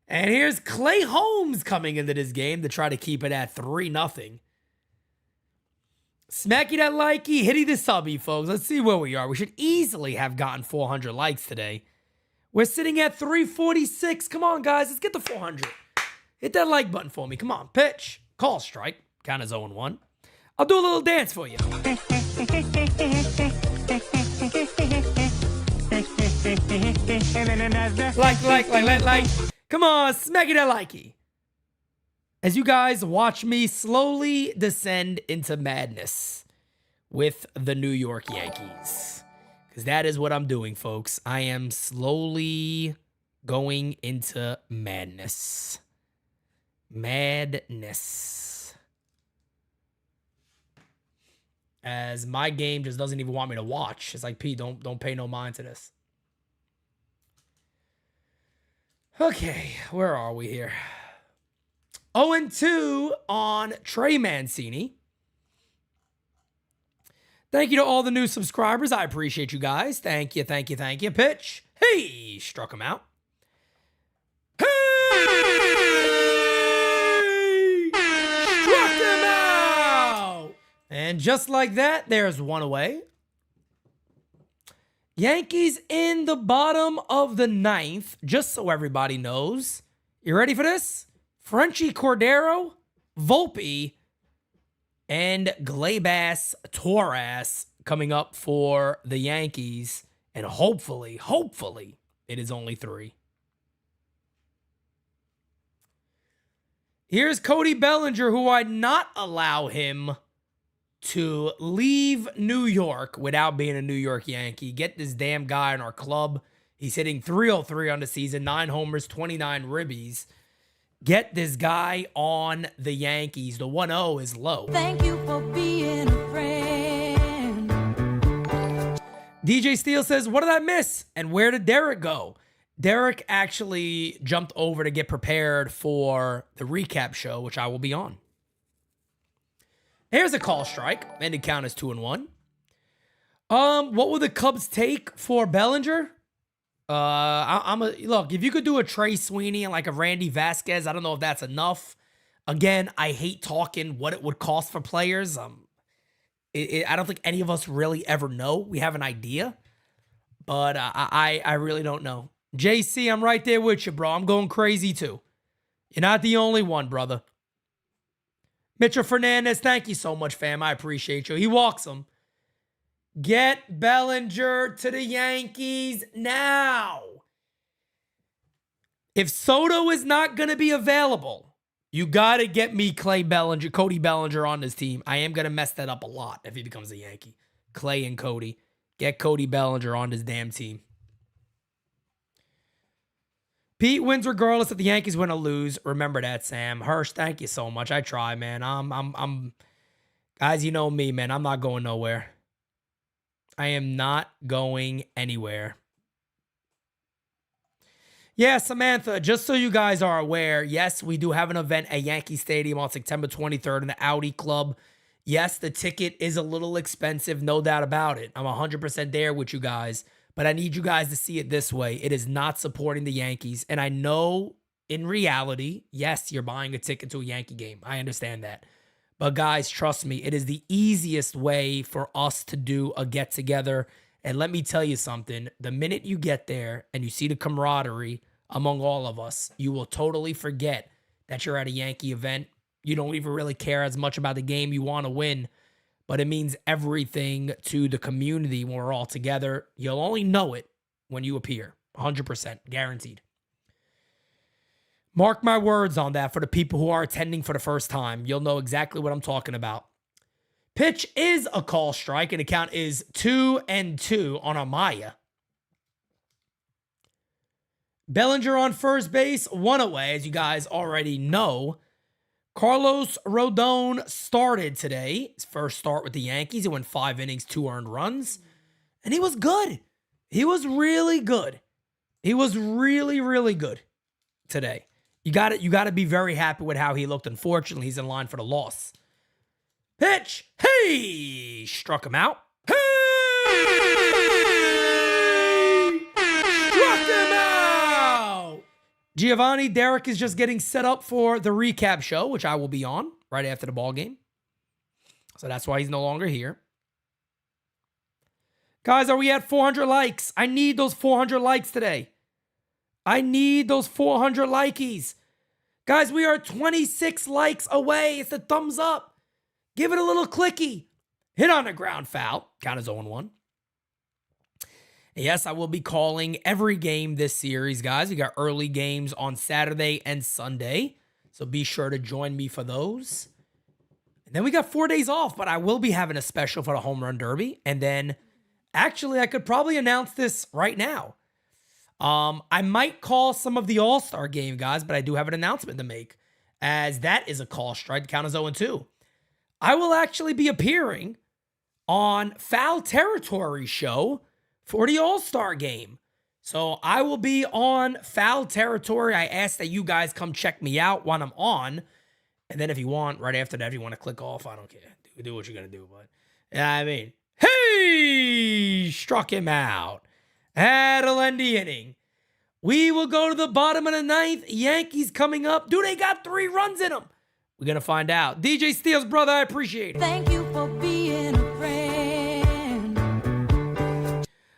And here's Clay Holmes coming into this game to try to keep it at 3-0. Smacky that likey, hitty the subby, folks. Let's see where we are. We should easily have gotten 400 likes today. We're sitting at 346. Come on, guys. Let's get to 400. Hit that like button for me. Come on. Pitch. Call strike. Count as 0-1. I'll do a little dance for you. Like. Come on. Smacky that likey. As you guys watch me slowly descend into madness with the New York Yankees. Because that is what I'm doing, folks. I am slowly going into madness. Madness. As my game just doesn't even want me to watch. It's like, Pete, don't pay no mind to this. Okay, where are we here? 0-2 on Trey Mancini. Thank you to all the new subscribers. I appreciate you guys. Thank you. Pitch. Hey, struck him out. Hey! Struck him out! And just like that, there's one away. Yankees in the bottom of the 9th, just so everybody knows. You ready for this? Frankie Cordero, Volpe, and Gleyber Torres coming up for the Yankees. And hopefully, it is only 3. Here's Cody Bellinger, who I'd not allow him to leave New York without being a New York Yankee. Get this damn guy in our club. He's hitting .303 on the season, 9 homers, 29 ribbies. Get this guy on the Yankees. The 1-0 is low. Thank you for being a friend. DJ Steele says, what did I miss? And where did Derek go? Derek actually jumped over to get prepared for the recap show, which I will be on. Here's a call strike, and it count as 2-1. What would the Cubs take for Bellinger? Look, if you could do a Trey Sweeney and like a Randy Vasquez, I don't know if that's enough. Again, I hate talking what it would cost for players. I don't think any of us really ever know. We have an idea, but I really don't know. JC, I'm right there with you, bro. I'm going crazy too. You're not the only one, brother. Mitchell Fernandez, thank you so much, fam. I appreciate you. He walks him. Get Bellinger to the Yankees now. If Soto is not going to be available, you got to get me Cody Bellinger on this team. I am going to mess that up a lot if he becomes a Yankee. Clay and Cody. Get Cody Bellinger on this damn team. Pete wins regardless if the Yankees win or lose. Remember that, Sam. Hirsch, thank you so much. I try, man. I'm guys, you know me, man. I'm not going nowhere. I am not going anywhere. Yeah, Samantha, just so you guys are aware, yes, we do have an event at Yankee Stadium on September 23rd in the Audi Club. Yes, the ticket is a little expensive, no doubt about it. I'm 100% there with you guys. But I need you guys to see it this way. It is not supporting the Yankees. And I know in reality, yes, you're buying a ticket to a Yankee game. I understand that. But guys, trust me, it is the easiest way for us to do a get-together. And let me tell you something. The minute you get there and you see the camaraderie among all of us, you will totally forget that you're at a Yankee event. You don't even really care as much about the game you want to win. But it means everything to the community when we're all together. You'll only know it when you appear. 100%. Guaranteed. Mark my words on that for the people who are attending for the first time. You'll know exactly what I'm talking about. Pitch is a call strike, and the count is 2-2 on Amaya. Bellinger on first base, 1 away, as you guys already know. Carlos Rodon started today. His first start with the Yankees. He went 5 innings, 2 earned runs. And he was good. He was really good. He was really, really good today. You got to be very happy with how he looked. Unfortunately, he's in line for the loss. Pitch. Hey! Struck him out. Hey! Struck him out! Giovanni, Derek is just getting set up for the recap show, which I will be on right after the ball game. So that's why he's no longer here. Guys, are we at 400 likes? I need those 400 likes today. I need those 400 likeys. Guys, we are 26 likes away. It's the thumbs up. Give it a little clicky. Hit on the ground foul. Count as 0-1. Yes, I will be calling every game this series, guys. We got early games on Saturday and Sunday. So be sure to join me for those. And then we got 4 days off, but I will be having a special for the Home Run Derby. And then, actually, I could probably announce this right now. I might call some of the All-Star game, guys, but I do have an announcement to make, as that is a call strike. Count as 0-2. I will actually be appearing on Foul Territory show for the All-Star game. So I will be on Foul Territory. I ask that you guys come check me out when I'm on. And then if you want, right after that, if you want to click off, I don't care. Do what you're going to do. But, yeah, I mean, hey! Struck him out. That'll end the inning. We will go to the bottom of the ninth. Yankees coming up. Do they got 3 runs in them? We're going to find out. DJ Steele's brother, I appreciate it. Thank you for being a friend.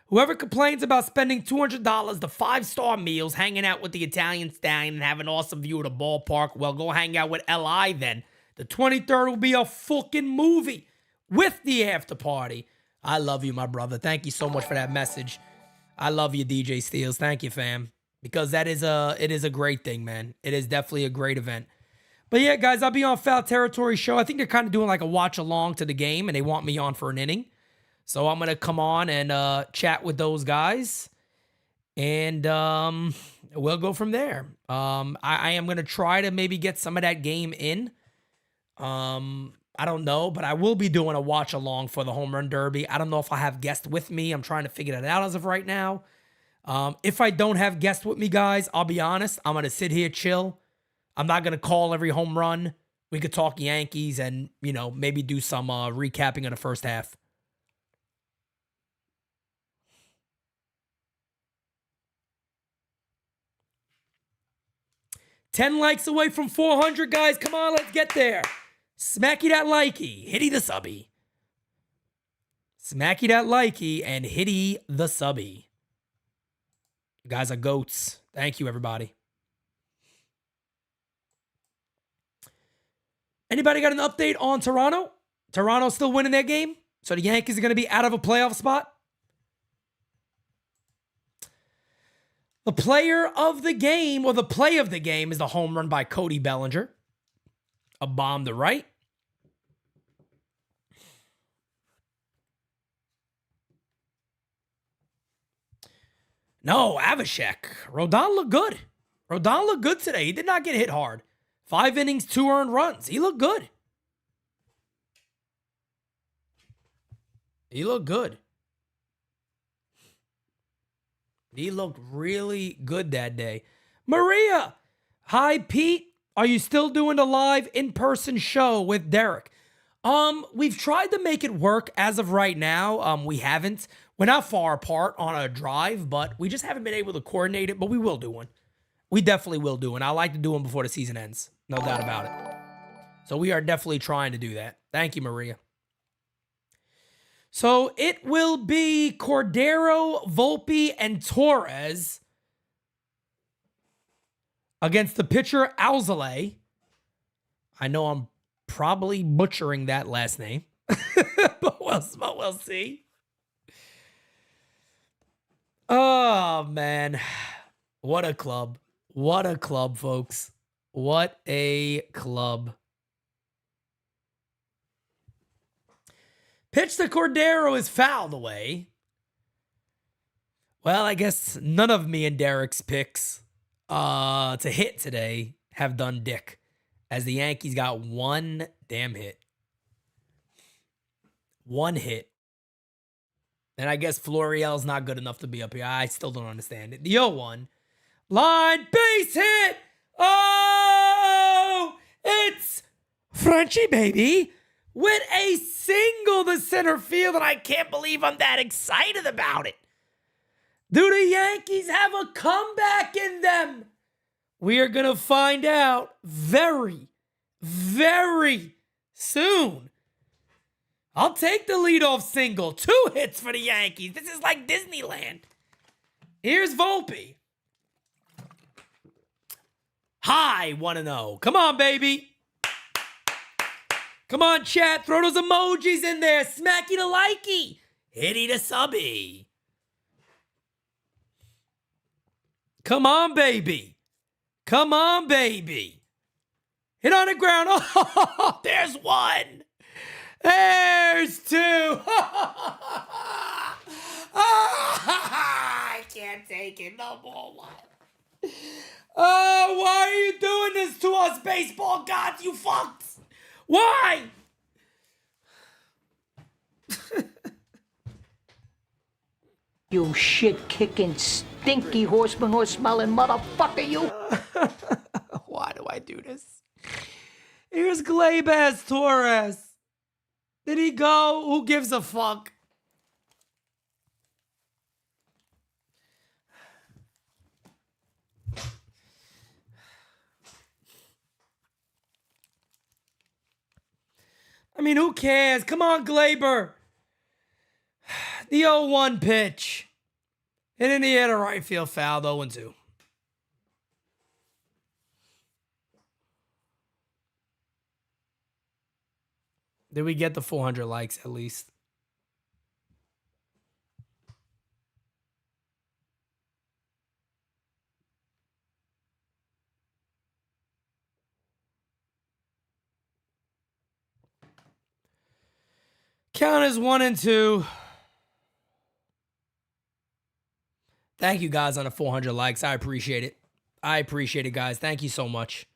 Whoever complains about spending $200 to 5-star meals, hanging out with the Italian stallion, and having an awesome view of the ballpark, well, go hang out with Li then. The 23rd will be a fucking movie with the after party. I love you, my brother. Thank you so much for that message. I love you, DJ Steels. Thank you, fam. Because it is a great thing, man. It is definitely a great event. But yeah, guys, I'll be on Foul Territory show. I think they're kind of doing like a watch along to the game, and they want me on for an inning. So I'm going to come on and chat with those guys. And we'll go from there. I am going to try to maybe get some of that game in. I don't know, but I will be doing a watch along for the Home Run Derby. I don't know if I have guests with me. I'm trying to figure that out as of right now. If I don't have guests with me, guys, I'll be honest. I'm going to sit here, chill. I'm not going to call every home run. We could talk Yankees and, you know, maybe do some recapping of the first half. $10 likes away from 400, guys. Come on, let's get there. Smacky that likey, hitty the subby. Smacky that likey and hitty the subby. You guys are goats. Thank you, everybody. Anybody got an update on Toronto? Toronto's still winning their game, so the Yankees are going to be out of a playoff spot. The player of the game, or the play of the game, is the home run by Cody Bellinger. A bomb to right. No, Avishek. Rodon looked good. Rodon looked good today. He did not get hit hard. 5 innings, 2 earned runs. He looked good. He looked good. He looked really good that day. Maria. Hi, Pete. Are you still doing the live in-person show with Derek? We've tried to make it work as of right now. We haven't. We're not far apart on a drive, but we just haven't been able to coordinate it, but we will do one. We definitely will do one. I like to do one before the season ends. No doubt about it. So we are definitely trying to do that. Thank you, Maria. So it will be Cordero, Volpe, and Torres against the pitcher Alzolay. I know I'm probably butchering that last name, but we'll see. Oh, man. What a club. What a club, folks. What a club. Pitch to Cordero is fouled away. Well, I guess none of me and Derek's picks to hit today have done dick, as the Yankees got one damn hit. One hit. And I guess Florial's not good enough to be up here. I still don't understand it. The 0-1. Line, base hit! Oh, it's Frankie, baby, with a single to center field, and I can't believe I'm that excited about it. Do the Yankees have a comeback in them? We are going to find out very, very soon. I'll take the leadoff single. 2 hits for the Yankees. This is like Disneyland. Here's Volpe. High 1-0. Come on, baby. Come on, chat. Throw those emojis in there. Smacky the likey. Hitty the subby. Come on, baby. Come on, baby. Hit on the ground. Oh, there's 1. There's 2. I can't take it. No more. 1. Oh, why are you doing this to us, baseball gods, you fucks? Why? You shit-kicking, stinky horse-smelling motherfucker, you. Why do I do this? Here's Gleyber Torres. Did he go? Who gives a fuck? I mean, who cares? Come on, Gleyber. The 0-1 pitch. Hit in the air to right field, foul, 0-2. Did we get the 400 likes at least? Count is 1-2. Thank you guys on the 400 likes. I appreciate it. I appreciate it, guys. Thank you so much.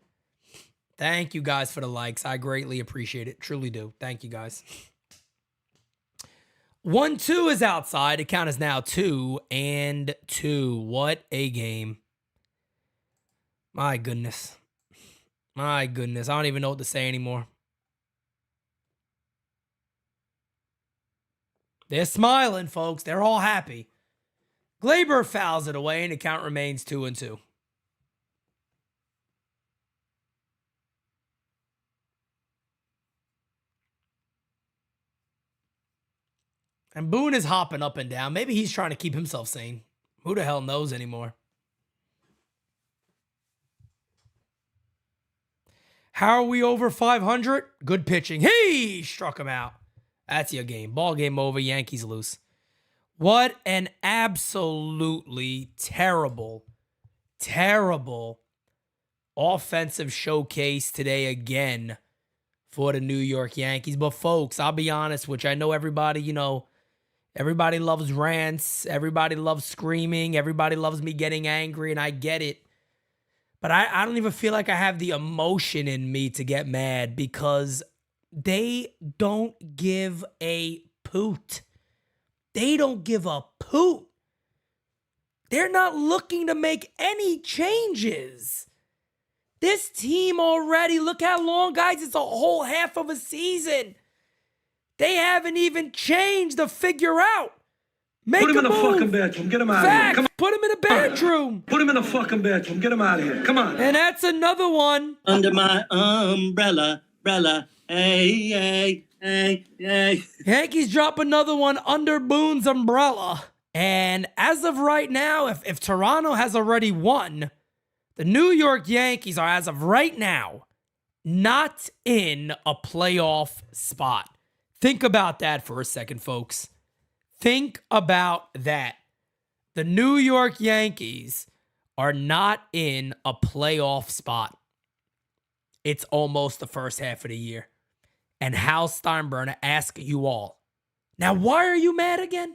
Thank you guys for the likes. I greatly appreciate it. Truly do. Thank you guys. 1-2 is outside. The count is now 2-2. What a game. My goodness. My goodness. I don't even know what to say anymore. They're smiling, folks. They're all happy. Gleyber fouls it away, and the count remains 2-2. And Boone is hopping up and down. Maybe he's trying to keep himself sane. Who the hell knows anymore? How are we over 500? Good pitching. He struck him out. That's your game. Ball game over. Yankees lose. What an absolutely terrible, terrible offensive showcase today again for the New York Yankees. But folks, I'll be honest, which I know everybody, everybody loves rants. Everybody loves screaming. Everybody loves me getting angry, and I get it. But I don't even feel like I have the emotion in me to get mad because they don't give a poot. They don't give a poot. They're not looking to make any changes. This team already, look how long, guys, it's a whole half of a season. They haven't even changed the figure out. Make Put him a in the move. fucking bedroom. Get him out of here. Facts. Come on. Put him in the bedroom. Put him in the fucking bedroom. Get him out of here. Come on. And that's another one. Under my umbrella, hey. Yankees drop another one under Boone's umbrella. And as of right now, if Toronto has already won, the New York Yankees are, as of right now, not in a playoff spot. Think about that for a second, folks. Think about that. The New York Yankees are not in a playoff spot. It's almost the first half of the year. And Hal Steinbrenner asks you all, now why are you mad again?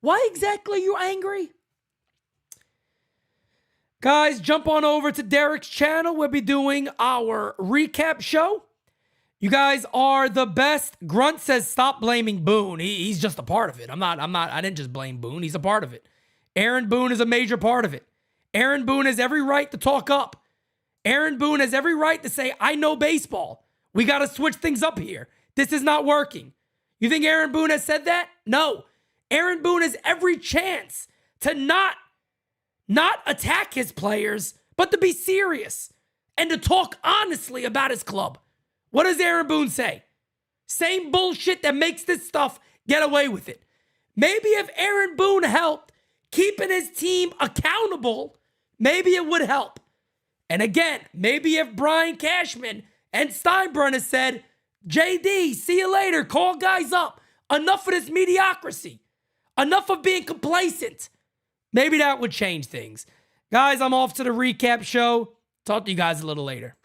Why exactly are you angry? Guys, jump on over to Derek's channel. We'll be doing our recap show. You guys are the best. Grunt says stop blaming Boone. He's just a part of it. I didn't just blame Boone. He's a part of it. Aaron Boone is a major part of it. Aaron Boone has every right to talk up. Aaron Boone has every right to say, I know baseball. We got to switch things up here. This is not working. You think Aaron Boone has said that? No. Aaron Boone has every chance to not attack his players, but to be serious and to talk honestly about his club. What does Aaron Boone say? Same bullshit that makes this stuff get away with it. Maybe if Aaron Boone helped keeping his team accountable, maybe it would help. And again, maybe if Brian Cashman and Steinbrenner said, JD, see you later, call guys up. Enough of this mediocrity. Enough of being complacent. Maybe that would change things. Guys, I'm off to the recap show. Talk to you guys a little later.